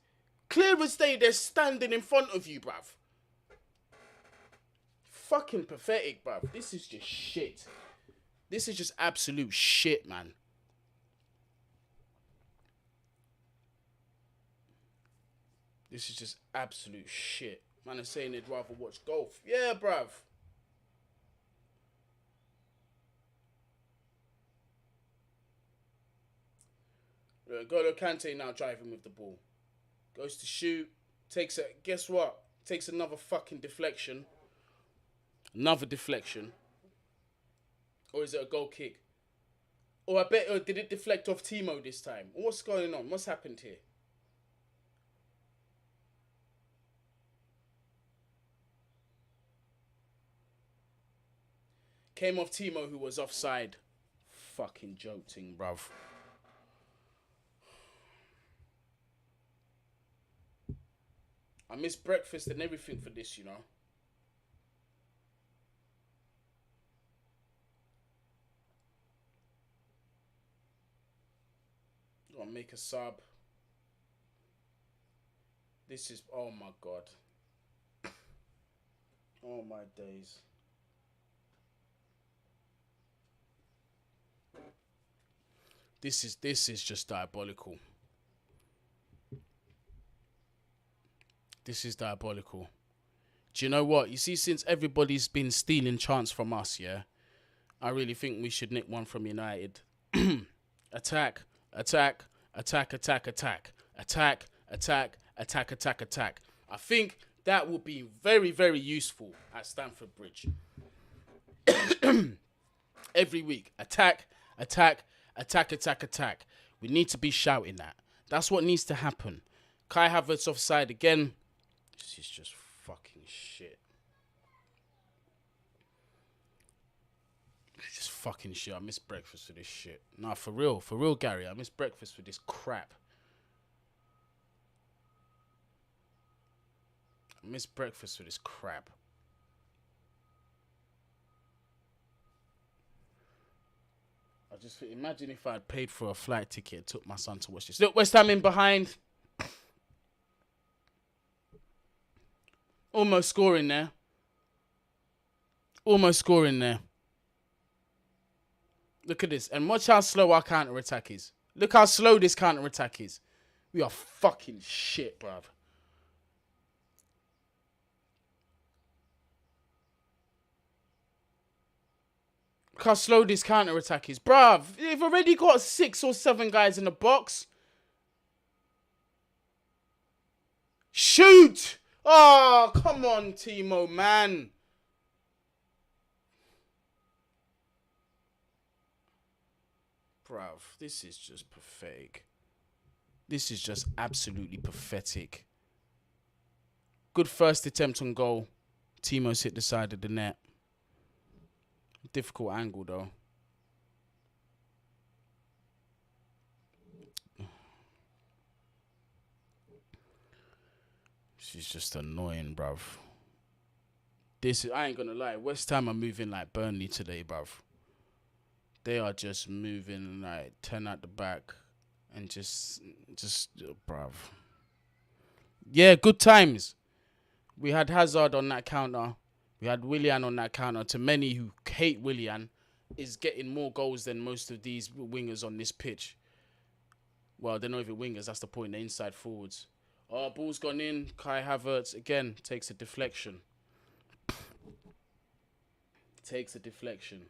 Clear as day, they're standing in front of you, bruv. Fucking pathetic, bruv. This is just shit. This is just absolute shit, man. This is just absolute shit. Man is saying they'd rather watch golf. Yeah, bruv. N'Golo Kante now driving with the ball. Goes to shoot. Guess what? Takes another fucking deflection. Another deflection. Or is it a goal kick? Or did it deflect off Timo this time? What's going on? What's happened here? Came off Timo, who was offside. Fucking joking, bruv. I missed breakfast and everything for this, you know. Gotta make a sub. This is, oh my God. Oh my days. This is just diabolical. This is diabolical. Do you know what? You see, since everybody's been stealing chance from us, yeah, I really think we should nick one from United. Attack, attack, attack, attack, attack, attack, attack, attack, attack, attack. I think that will be very, very useful at Stamford Bridge. Every week, attack, attack, attack, attack, attack. We need to be shouting that. That's what needs to happen. Kai Havertz offside again. This is just fucking shit. It's just fucking shit. I miss breakfast for this shit. Nah, for real, Gary. I miss breakfast for this crap. I miss breakfast for this crap. I just imagine if I had paid for a flight ticket and took my son to watch this. Look, West Ham in behind. Almost scoring there. Almost scoring there. Look at this. And watch how slow our counter-attack is. Look how slow this counter-attack is. We are fucking shit, bruv. Look how slow this counter-attack is. Bruv, they've already got 6 or 7 guys in the box. Shoot! Oh, come on, Timo, man. Bruv, this is just pathetic. This is just absolutely pathetic. Good first attempt on goal. Timo's hit the side of the net. Difficult angle, though. She's just annoying, bruv. I ain't gonna lie. West Ham are moving like Burnley today, bruv. They are just moving like 10 at the back and just, bruv. Yeah, good times. We had Hazard on that counter. We had Willian on that counter. To many who hate Willian, is getting more goals than most of these wingers on this pitch. Well, they're not even wingers. That's the point. They're inside forwards. Oh, ball's gone in. Kai Havertz, again, takes a deflection. Takes a deflection.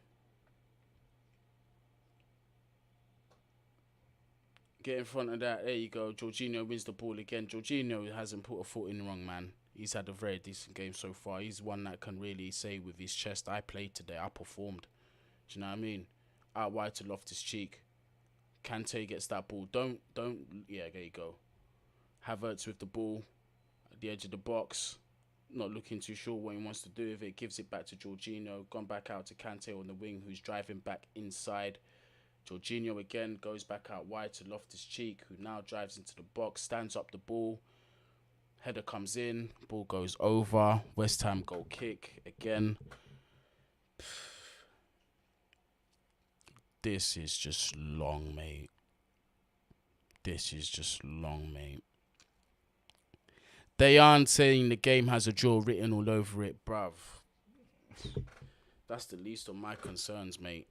Get in front of that. There you go. Jorginho wins the ball again. Jorginho hasn't put a foot in wrong, man. He's had a very decent game so far. He's one that can really say with his chest, I played today. I performed. Do you know what I mean? Out wide to Loftus-Cheek. Kante gets that ball. Yeah, there you go. Havertz with the ball at the edge of the box. Not looking too sure what he wants to do with it. Gives it back to Jorginho. Gone back out to Kante on the wing, who's driving back inside. Jorginho again goes back out wide to Loftus-Cheek, who now drives into the box, stands up the ball. Header comes in. Ball goes over. West Ham goal kick again. This is just long, mate. This is just long, mate. They aren't saying the game has a draw written all over it, bruv. That's the least of my concerns, mate.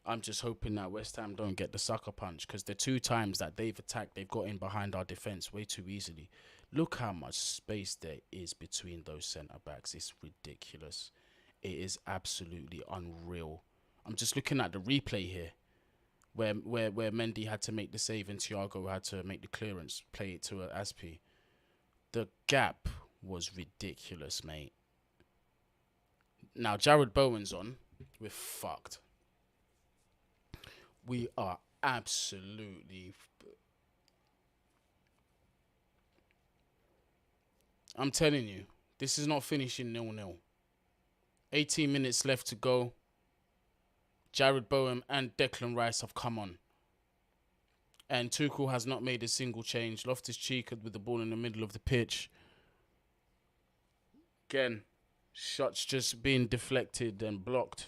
I'm just hoping that West Ham don't get the sucker punch, because the 2 times that they've attacked, they've got in behind our defence way too easily. Look how much space there is between those centre-backs. It's ridiculous. It is absolutely unreal. I'm just looking at the replay here, where Mendy had to make the save and Thiago had to make the clearance, play it to Aspi. The gap was ridiculous, mate. Now, Jared Bowen's on. We're fucked. We are absolutely... I'm telling you, this is not finishing 0-0. 18 minutes left to go. Jared Bowen and Declan Rice have come on. And Tuchel has not made a single change. Loftus-Cheek with the ball in the middle of the pitch. Again, shots just being deflected and blocked.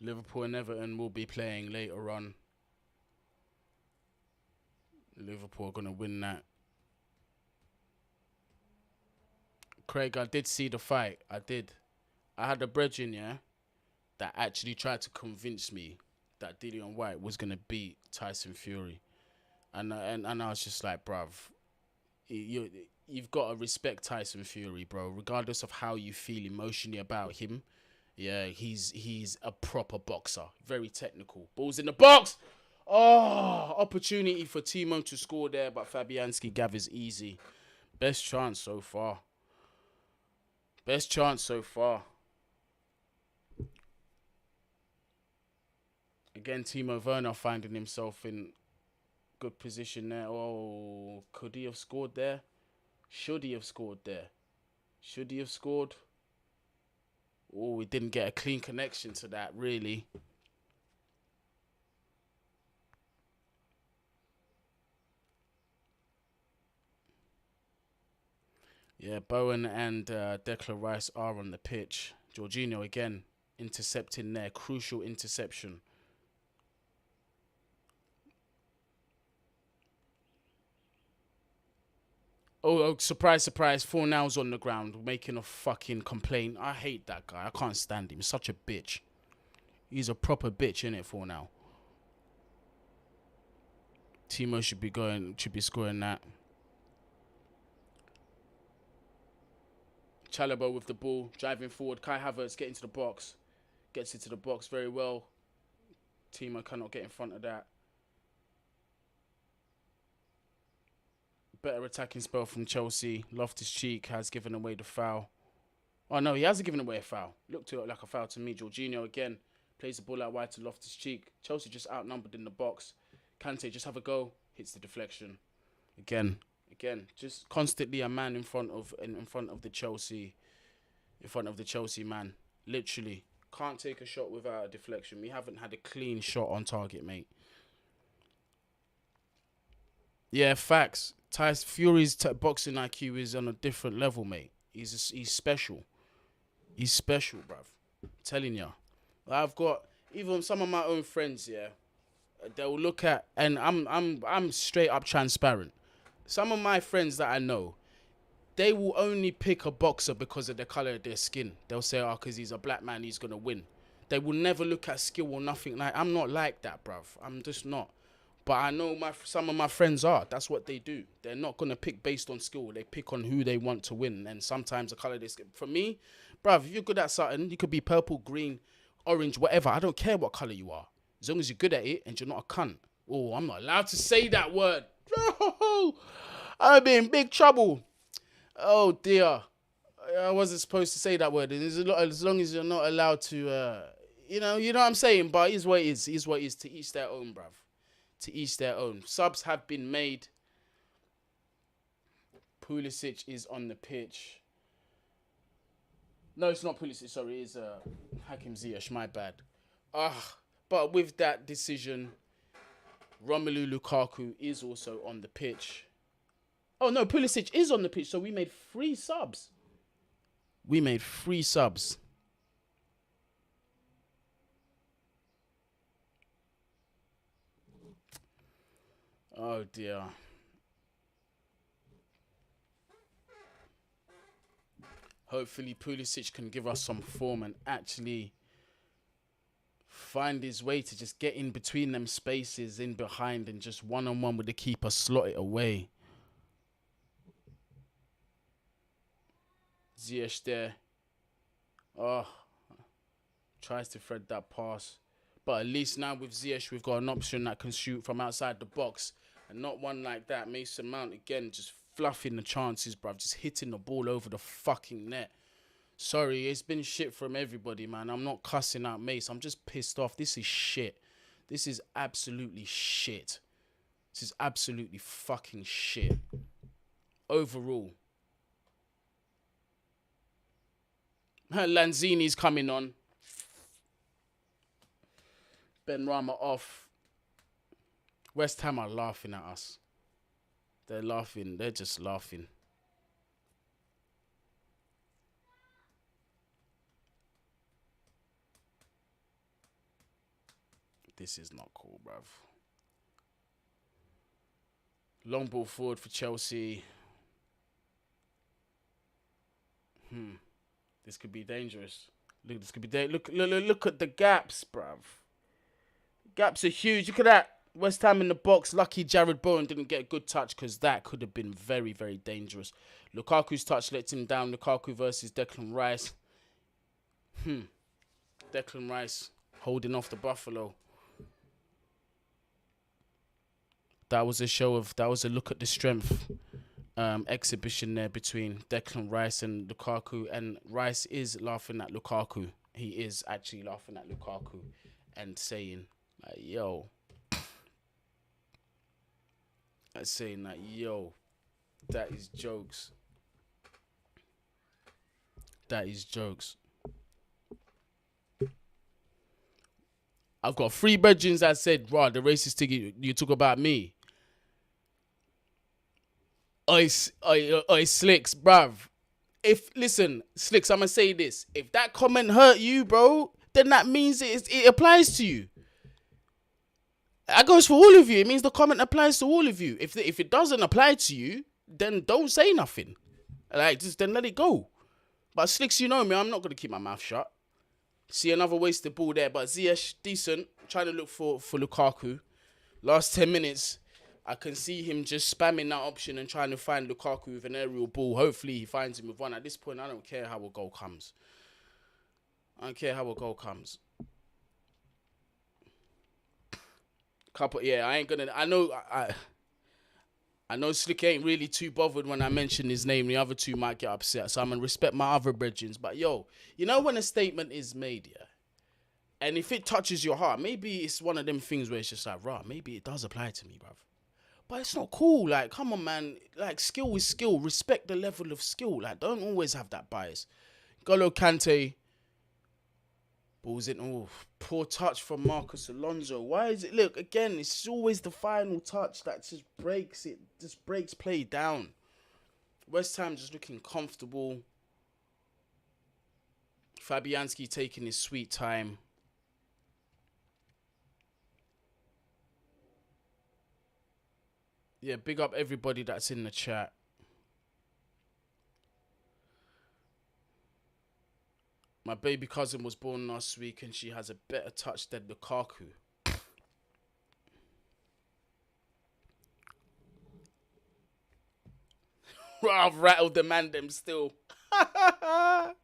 Liverpool and Everton will be playing later on. Liverpool are going to win that. Craig, I did see the fight. I did. I had a brethren, yeah, that actually tried to convince me that Dillian White was going to beat Tyson Fury. And I was just like, bruv, you've got to respect Tyson Fury, bro, regardless of how you feel emotionally about him. Yeah, he's a proper boxer. Very technical. Balls in the box! Oh, opportunity for Timo to score there, but Fabianski gathers easy. Best chance so far. Best chance so far. Again, Timo Werner finding himself in good position there. Oh, could he have scored there? Should he have scored there? Should he have scored? Oh, we didn't get a clean connection to that, really. Yeah, Bowen and Declan Rice are on the pitch. Jorginho again intercepting there. Crucial interception. Oh, surprise, surprise. 4-0's on the ground making a fucking complaint. I hate that guy. I can't stand him. He's such a bitch. He's a proper bitch, innit, 4-0. Timo should be scoring that. Chalobah with the ball, driving forward. Kai Havertz getting to the box. Gets into the box very well. Timo cannot get in front of that. Better attacking spell from Chelsea. Loftus-Cheek has given away the foul. Oh, no, he hasn't given away a foul. Looked like a foul to me. Jorginho again plays the ball out wide to Loftus-Cheek. Chelsea just outnumbered in the box. Kante just have a go. Hits the deflection. Again, just constantly a man in front of the Chelsea man. Literally can't take a shot without a deflection. We haven't had a clean shot on target, mate. Yeah, facts. Tyson Fury's boxing IQ is on a different level, mate. He's special. He's special, bruv. I'm telling ya. I've got even some of my own friends, yeah. They'll look at, and I'm straight up transparent. Some of my friends that I know, they will only pick a boxer because of the colour of their skin. They'll say, oh, because he's a black man, he's going to win. They will never look at skill or nothing. I'm not like that, bruv. I'm just not. But I know some of my friends are. That's what they do. They're not going to pick based on skill. They pick on who they want to win. And sometimes the colour of their skin. For me, bruv, if you're good at something, you could be purple, green, orange, whatever. I don't care what colour you are. As long as you're good at it and you're not a cunt. Oh, I'm not allowed to say that word. No, I'll be in big trouble. Oh, dear. I wasn't supposed to say that word. As long as you're not allowed to, you know what I'm saying? But it's what it is. It's what it is. To each their own, bruv. To each their own. Subs have been made. Pulisic is on the pitch. No, it's not Pulisic. Sorry, it's Hakim Ziyech. My bad. But with that decision, Romelu Lukaku is also on the pitch. Oh, no, Pulisic is on the pitch, so we made 3 subs. Oh, dear. Hopefully, Pulisic can give us some form and actually find his way to just get in between them spaces in behind and just one-on-one with the keeper, slot it away. Ziyech there. Oh, tries to thread that pass. But at least now with Ziyech, we've got an option that can shoot from outside the box. And not one like that. Mason Mount, again, just fluffing the chances, bruv. Just hitting the ball over the fucking net. Sorry, it's been shit from everybody, man. I'm not cussing out Mace. I'm just pissed off. This is shit. This is absolutely shit. This is absolutely fucking shit. Overall. Lanzini's coming on. Ben Rama off. West Ham are laughing at us. They're laughing. They're just laughing. This is not cool, bruv. Long ball forward for Chelsea. This could be dangerous. Look, this could be look at the gaps, bruv. Gaps are huge. Look at that. West Ham in the box. Lucky Jared Bowen didn't get a good touch because that could have been very, very dangerous. Lukaku's touch lets him down. Lukaku versus Declan Rice. Declan Rice holding off the Buffalo. That was a look at the strength exhibition there between Declan Rice and Lukaku. And Rice is laughing at Lukaku. He is actually laughing at Lukaku and saying, like, yo. Saying that, yo, that is jokes. That is jokes. I've got 3 brethren that said, "Rod, the racist thing you talk about me." I Slicks, bruv. Listen, Slicks, I'm gonna say this. If that comment hurt you, bro, then that means it applies to you. That goes for all of you. It means the comment applies to all of you. If it doesn't apply to you, then don't say nothing. Like, just then let it go. But Slicks, you know me, I'm not gonna keep my mouth shut. See another wasted ball there, but Ziyech decent. Trying to look for Lukaku. Last 10 minutes, I can see him just spamming that option and trying to find Lukaku with an aerial ball. Hopefully he finds him with one. At this point, I don't care how a goal comes. I don't care how a goal comes. I know Slick ain't really too bothered when I mention his name. The other two might get upset, so I'm gonna respect my other brethren. But yo, you know when a statement is made, yeah, and if it touches your heart, maybe it's one of them things where it's just like, rah, maybe it does apply to me, bruv. But it's not cool. Like, come on, man. Like, skill is skill. Respect the level of skill. Like, don't always have that bias. Golo Kante. Balls in. Oh, poor touch from Marcus Alonso. Why is it? Look, again, it's always the final touch that just breaks it. Just breaks play down. West Ham just looking comfortable. Fabianski taking his sweet time. Yeah, big up everybody that's in the chat. My baby cousin was born last week and she has a better touch than Lukaku. I've rattled the man them still. I've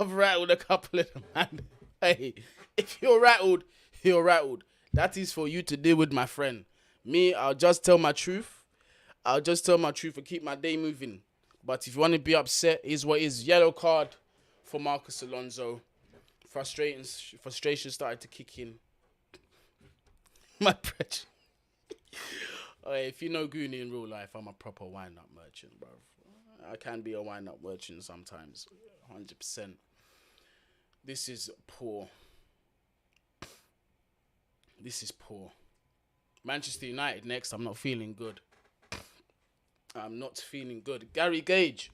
rattled a couple of them man. Hey, if you're rattled, you're rattled. That is for you to deal with, my friend. Me, I'll just tell my truth. I'll just tell my truth and keep my day moving. But if you want to be upset, is what is. Yellow card for Marcus Alonso. Frustration started to kick in. My pressure. If you know Guni in real life, I'm a proper wind-up merchant, bro. I can be a wind-up merchant sometimes. 100%. This is poor. This is poor. Manchester United next. I'm not feeling good. I'm not feeling good. Gary Gage.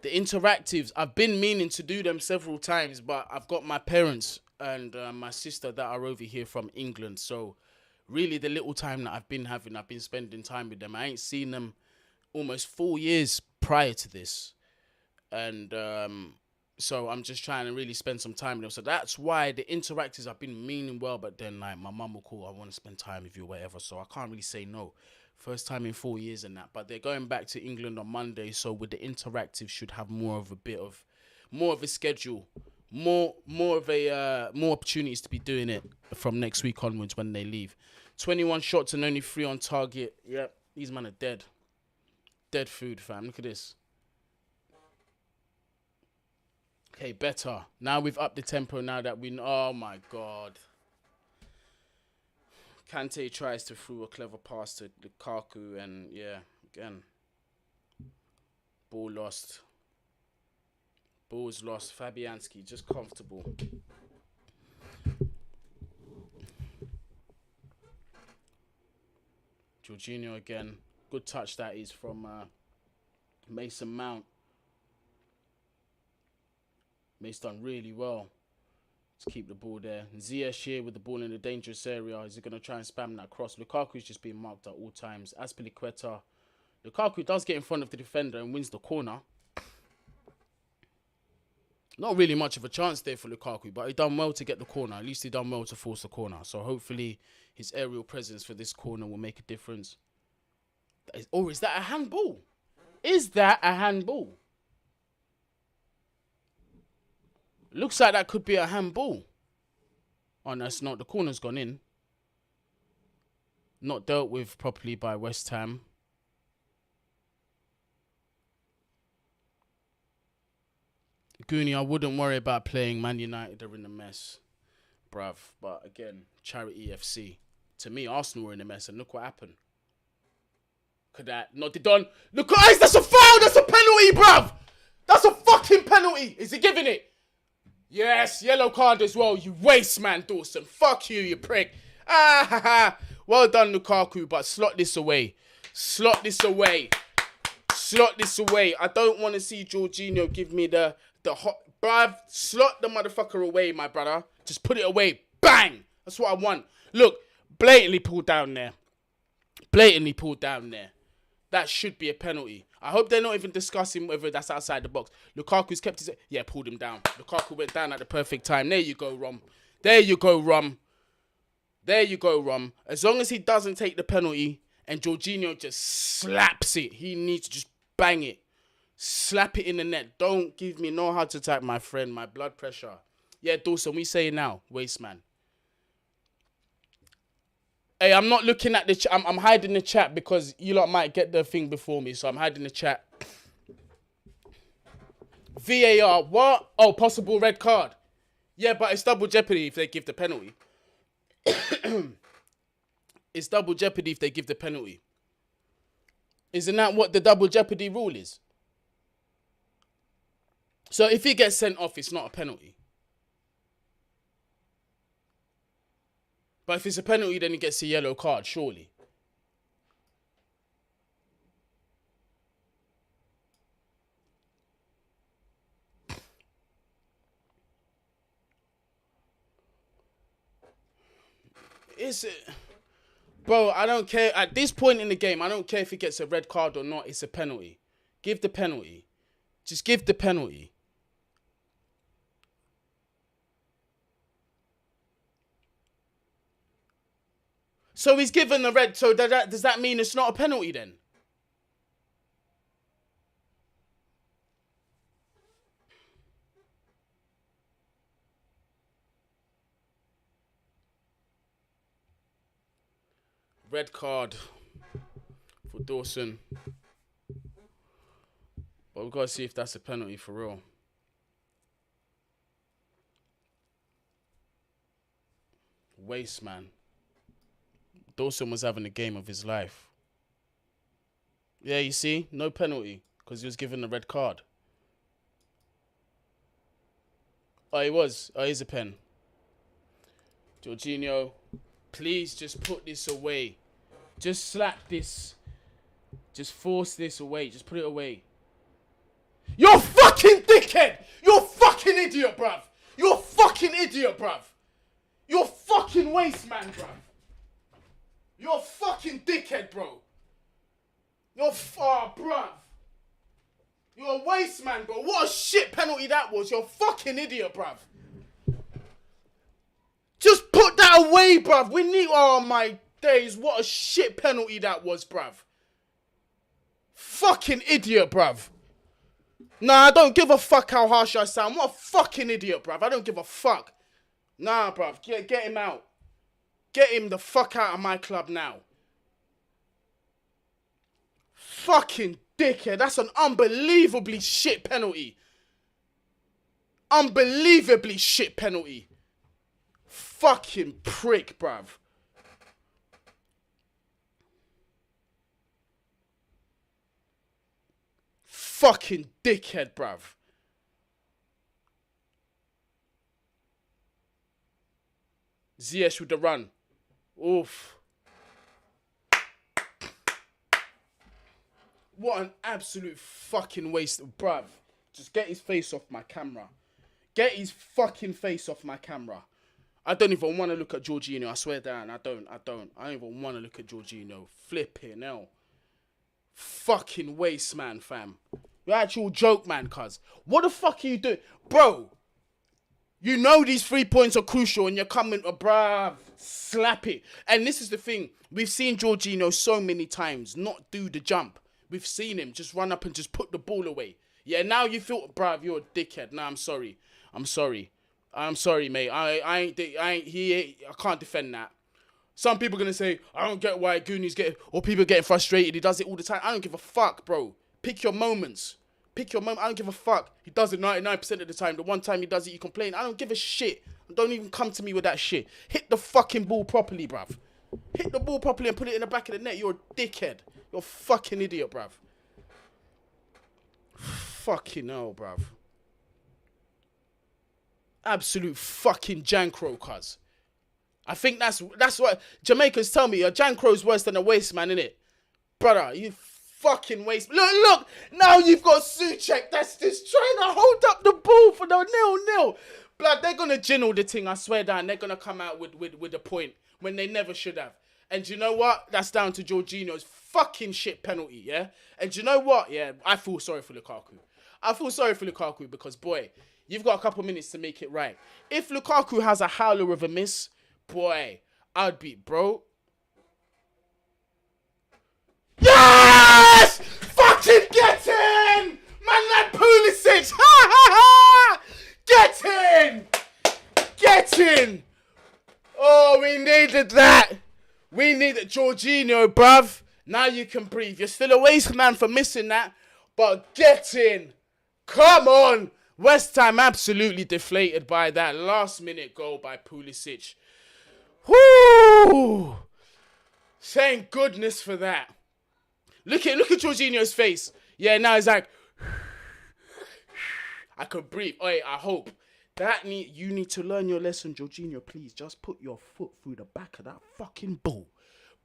The interactives. I've been meaning to do them several times, but I've got my parents and my sister that are over here from England. So really the little time that I've been spending time with them. I ain't seen them almost 4 years prior to this. And so I'm just trying to really spend some time with them. So that's why the interactives I've been meaning well, but then like my mum will call, I want to spend time with you or whatever. So I can't really say no. First time in 4 years and that. But they're going back to England on Monday. So with the interactive should have more of a schedule. More opportunities to be doing it from next week onwards when they leave. 21 shots and only 3 on target. Yep, these men are dead. Dead food, fam. Look at this. Okay, better. Now we've upped the tempo now that we... Oh, my God. Kante tries to throw a clever pass to Lukaku and, yeah, again. Ball lost. Ball's lost. Fabianski just comfortable. Jorginho again. Good touch that is from Mason Mount. Mace done really well to keep the ball there. Ziyech here with the ball in the dangerous area. Is he going to try and spam that cross? Lukaku's just being marked at all times. Azpilicueta. Lukaku does get in front of the defender and wins the corner. Not really much of a chance there for Lukaku, but he done well to get the corner. At least he done well to force the corner. So hopefully his aerial presence for this corner will make a difference. Is that a handball? Is that a handball? Looks like that could be a handball. Oh, no, it's not. The corner's gone in. Not dealt with properly by West Ham. Guni, I wouldn't worry about playing Man United. They're in a mess, bruv. But again, charity FC. To me, Arsenal were in a mess, and look what happened. Could that not be done? Look, guys, that's a foul. That's a penalty, bruv. That's a fucking penalty. Is he giving it? Yes, yellow card as well. You waste, man, Dawson. Fuck you, you prick. Ah, ha, ha. Well done, Lukaku, but slot this away. Slot this away. Slot this away. I don't want to see Jorginho give me the hot... Bruv, slot the motherfucker away, my brother. Just put it away. Bang! That's what I want. Look, blatantly pulled down there. Blatantly pulled down there. That should be a penalty. I hope they're not even discussing whether that's outside the box. Lukaku's kept his... Yeah, pulled him down. Lukaku went down at the perfect time. There you go, Rom. There you go, Rom. There you go, Rom. As long as he doesn't take the penalty and Jorginho just slaps it, he needs to just bang it. Slap it in the net. Don't give me no heart attack, my friend. My blood pressure. Yeah, Dawson, we say it now. Waste man. Hey, I'm not looking at the chat. I'm hiding the chat because you lot might get the thing before me. So I'm hiding the chat. VAR. What? Oh, possible red card. Yeah, but it's double jeopardy if they give the penalty. It's double jeopardy if they give the penalty. Isn't that what the double jeopardy rule is? So if he gets sent off, it's not a penalty. But if it's a penalty, then he gets a yellow card, surely. Is it? Bro, I don't care. At this point in the game, I don't care if he gets a red card or not. It's a penalty. Give the penalty. Just give the penalty. So he's given the red. So does that mean it's not a penalty then? Red card for Dawson. But we've got to see if that's a penalty for real. Waste, man. Dawson was having a game of his life. Yeah, you see? No penalty because he was given a red card. Oh, he was. Oh, here's a pen. Jorginho, please just put this away. Just slap this. Just force this away. Just put it away. You're fucking dickhead! You're fucking idiot, bruv! You're fucking idiot, bruv! You're fucking waste man, bruv! You're fucking dickhead, bro! You're bruv! You're a waste man, bro! What a shit penalty that was! You're a fucking idiot, bruv! Just put that away, bruv! We need... Oh, my days, what a shit penalty that was, bruv! Fucking idiot, bruv! Nah, I don't give a fuck how harsh I sound. What a fucking idiot, bruv. I don't give a fuck. Nah, bruv. Get him out. Get him the fuck out of my club now. Fucking dickhead. That's an unbelievably shit penalty. Unbelievably shit penalty. Fucking prick, bruv. Fucking dickhead, bruv. Ziyech with the run. Oof. What an absolute fucking waste of bruv. Just get his face off my camera. Get his fucking face off my camera. I don't even want to look at Jorginho. I swear down. I don't even want to look at Jorginho. Flipping hell. Fucking waste, man, fam. You're actual joke, man, cuz. What the fuck are you doing? Bro, you know these 3 points are crucial and you're coming, bruv, slap it. And this is the thing. We've seen Jorginho so many times not do the jump. We've seen him just run up and just put the ball away. Yeah, now you feel, bruv, you're a dickhead. Nah, I'm sorry. I'm sorry, mate. I can't defend that. Some people are going to say, I don't get why Guni's getting, or people getting frustrated. He does it all the time. I don't give a fuck, bro. Pick your moments. Pick your moment. I don't give a fuck. He does it 99% of the time. The one time he does it, you complain. I don't give a shit. Don't even come to me with that shit. Hit the fucking ball properly, bruv. Hit the ball properly and put it in the back of the net. You're a dickhead. You're a fucking idiot, bruv. Fucking hell, bruv. Absolute fucking jankro, cuz. I think that's what Jamaicans tell me. A jankro's worse than a waste man, innit? Brother, you fucking waste. Look, now you've got Souček that's just trying to hold up the ball for the 0-0. Blood, they're gonna jinnle the thing, I swear down. They're gonna come out with a point when they never should have. And you know what? That's down to Jorginho's fucking shit penalty, yeah? And you know what? Yeah, I feel sorry for Lukaku. I feel sorry for Lukaku because, boy, you've got a couple minutes to make it right. If Lukaku has a howler of a miss, boy, I'd be, bro. Yes! Fucking get in! Man, that Pulisic! Ha ha ha! Get in! Get in! Oh, we needed that. We needed Jorginho, bruv. Now you can breathe. You're still a waste man for missing that, but get in. Come on. West Ham absolutely deflated by that last minute goal by Pulisic. Whoo! Thank goodness for that. Look at Jorginho's face. Yeah, now he's like, I could breathe. Oi, I hope. You need to learn your lesson, Jorginho. Please, just put your foot through the back of that fucking ball.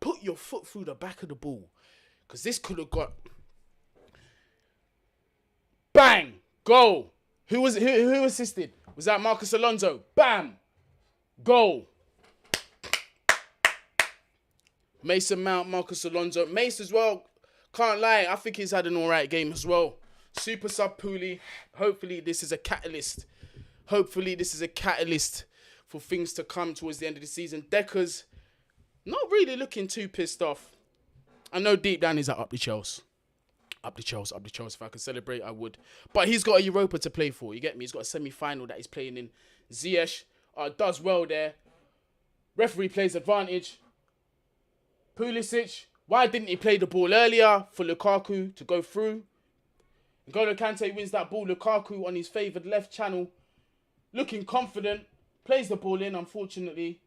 Put your foot through the back of the ball. Because this could have got... Bang! Goal. Who assisted? Was that Marcus Alonso? Bam! Goal. Mason Mount, Marcus Alonso. Mace as well. Can't lie. I think he's had an alright game as well. Super sub Pooley. Hopefully this is a catalyst. Hopefully this is a catalyst for things to come towards the end of the season. Decker's not really looking too pissed off. I know deep down he's like, up the Chelsea. Up the Chelsea. If I could celebrate, I would. But he's got a Europa to play for. You get me? He's got a semi-final that he's playing in. Ziyech does well there. Referee plays advantage. Pulisic, why didn't he play the ball earlier for Lukaku to go through? N'Golo Kante wins that ball. Lukaku on his favoured left channel. Looking confident. Plays the ball in, unfortunately.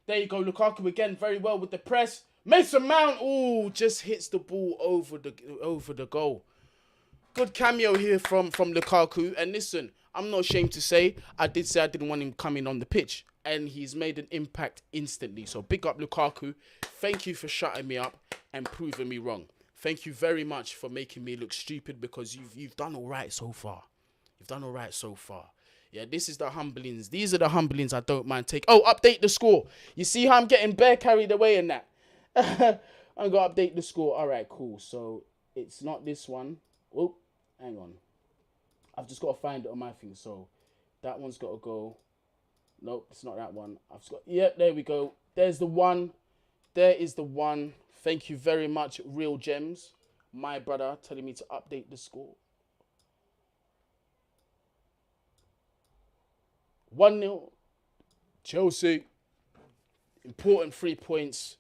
There you go. Lukaku again very well with the press. Mason Mount, ooh, just hits the ball over the goal. Good cameo here from Lukaku. And listen, I'm not ashamed to say, I didn't want him coming on the pitch. And he's made an impact instantly. So big up Lukaku. Thank you for shutting me up and proving me wrong. Thank you very much for making me look stupid because you've done all right so far. You've done all right so far. Yeah, this is the humblings. These are the humblings I don't mind take. Oh, update the score. You see how I'm getting bare carried away in that? I'm going to update the score. All right, cool. So it's not this one. Oh, hang on. I've just got to find it on my thing. So that one's got to go. Nope, it's not that one. I've just got... Yep, there we go. There's the one. There is the one. Thank you very much, Real Gems. My brother telling me to update the score. 1-0. Chelsea. Important 3 points.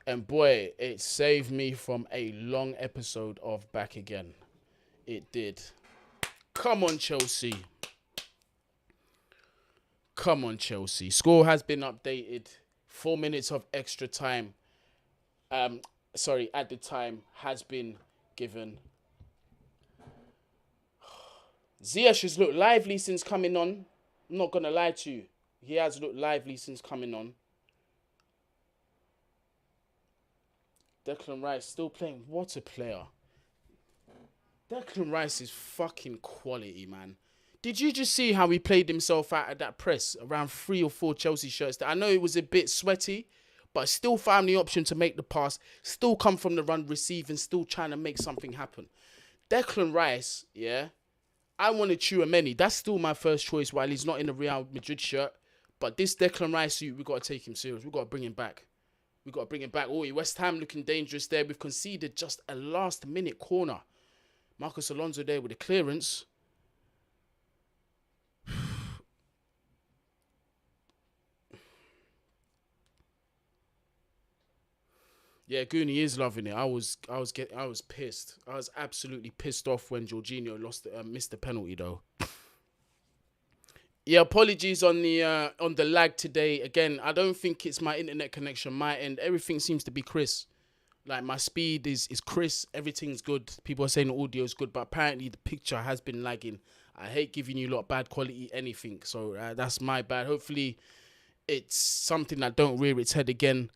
And boy, it saved me from a long episode of Back Again. It did. Come on, Chelsea. Come on, Chelsea. Score has been updated. 4 minutes of extra time. At the time has been given. Ziyech has looked lively since coming on. I'm not gonna lie to you. He has looked lively since coming on. Declan Rice still playing. What a player. Declan Rice is fucking quality, man. Did you just see how he played himself out of that press around 3 or 4 Chelsea shirts? I know it was a bit sweaty, but still found the option to make the pass, still come from the run, receive, and still trying to make something happen. Declan Rice, yeah, I wanted Chouameni. That's still my first choice while he's not in the Real Madrid shirt. But this Declan Rice suit, we got to take him serious. We got to bring him back. Oh, West Ham looking dangerous there. We've conceded just a last-minute corner. Marcus Alonso there with the clearance. Yeah, Guni is loving it. I was pissed. I was absolutely pissed off when Jorginho missed the penalty though. Yeah, apologies on the lag today. Again, I don't think it's my internet connection. My end, everything seems to be crisp. Like my speed is crisp. Everything's good. People are saying the audio is good, but apparently the picture has been lagging. I hate giving you a lot of bad quality anything, so that's my bad. Hopefully, it's something that don't rear its head again.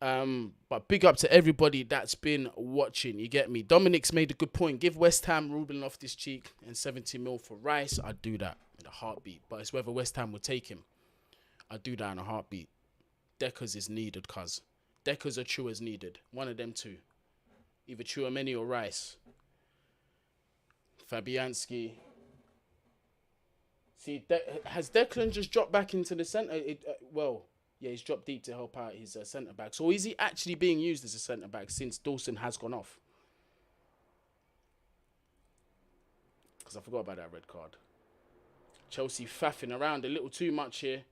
But big up to everybody that's been watching. You get me? Dominic's made a good point. Give West Ham Ruben Loftus-Cheek and 70 mil for Rice. I'd do that in a heartbeat. But it's whether West Ham will take him. I'd do that in a heartbeat. Deckers is needed, cuz. Deckers or Chua is needed. One of them two. Either Chouameni or Rice. Fabianski. See, has Declan just dropped back into the centre? Yeah, he's dropped deep to help out his centre-back. So is he actually being used as a centre-back since Dawson has gone off? Because I forgot about that red card. Chelsea faffing around a little too much here.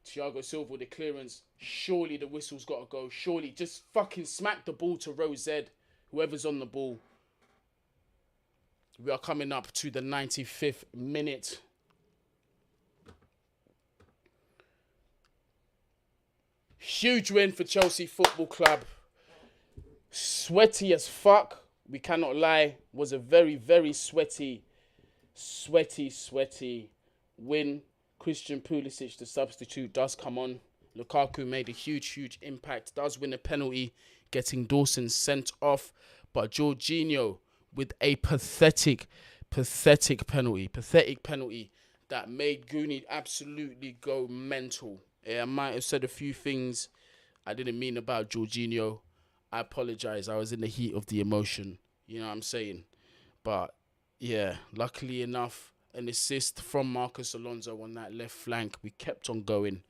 Thiago Silva with the clearance. Surely the whistle's got to go. Surely just fucking smack the ball to Rose Z. Whoever's on the ball. We are coming up to the 95th minute. Huge win for Chelsea Football Club. Sweaty as fuck. We cannot lie. Was a very, very sweaty win. Christian Pulisic, the substitute, does come on. Lukaku made a huge impact. Does win a penalty, getting Dawson sent off. But Jorginho with a pathetic penalty. Pathetic penalty that made Guni absolutely go mental. Yeah, I might have said a few things I didn't mean about Jorginho. I apologize. I was in the heat of the emotion. You know what I'm saying? But, yeah, luckily enough, an assist from Marcus Alonso on that left flank. We kept on going.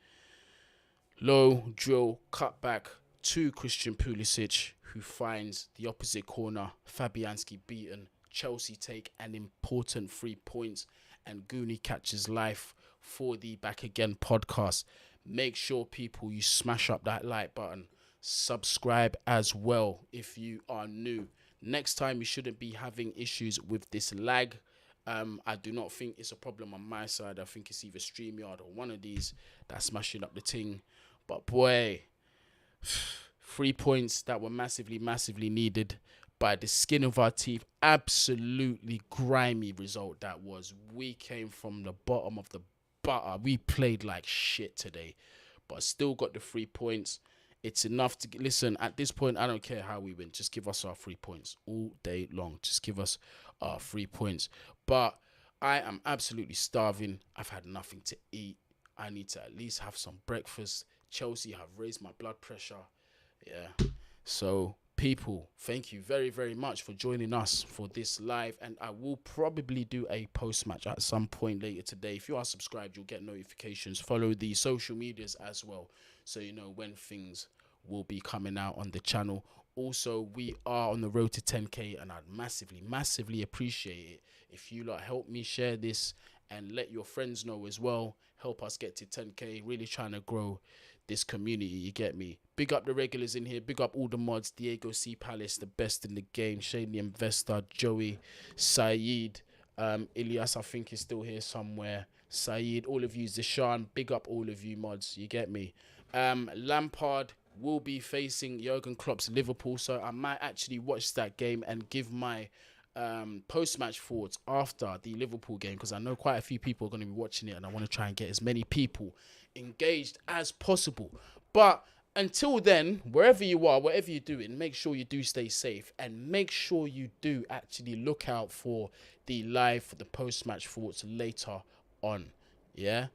Low drill, cut back to Christian Pulisic, who finds the opposite corner. Fabianski beaten. Chelsea take an important 3 points. And Guni catches life for the Back Again podcast. Make sure, people, you smash up that like button. Subscribe as well if you are new. Next time, you shouldn't be having issues with this lag. I do not think it's a problem on my side. I think it's either StreamYard or one of these that's smashing up the ting. But boy, 3 points that were massively needed by the skin of our teeth. Absolutely grimy result that was. We came from the bottom of the butter. We played like shit today, but still got the 3 points. It's enough to listen. At this point, I don't care how we win. Just give us our 3 points all day long. Just give us our 3 points. But I am absolutely starving. I've had nothing to eat. I need to at least have some breakfast. Chelsea have raised my blood pressure. Yeah. So, people, thank you very much for joining us for this live. And I will probably do a post-match at some point later today. If you are subscribed, you'll get notifications. Follow the social medias as well, so you know when things will be coming out on the channel. Also, we are on the road to 10k, and I'd massively appreciate it if you lot help me share this and let your friends know as well. Help us get to 10k. Really trying to grow this community, you get me? Big up the regulars in here, big up all the mods, Diego C. Palace, the best in the game, Shane the Investor, Joey, Saeed, Ilyas, I think is still here somewhere, Saeed, all of you, Zishan, big up all of you mods, you get me? Lampard will be facing Jurgen Klopp's Liverpool, so I might actually watch that game and give my post-match thoughts after the Liverpool game, because I know quite a few people are going to be watching it and I want to try and get as many people engaged as possible. But until then, wherever you are, whatever you're doing, make sure you do stay safe and make sure you do actually look out for the live, for the post-match thoughts later on. Yeah?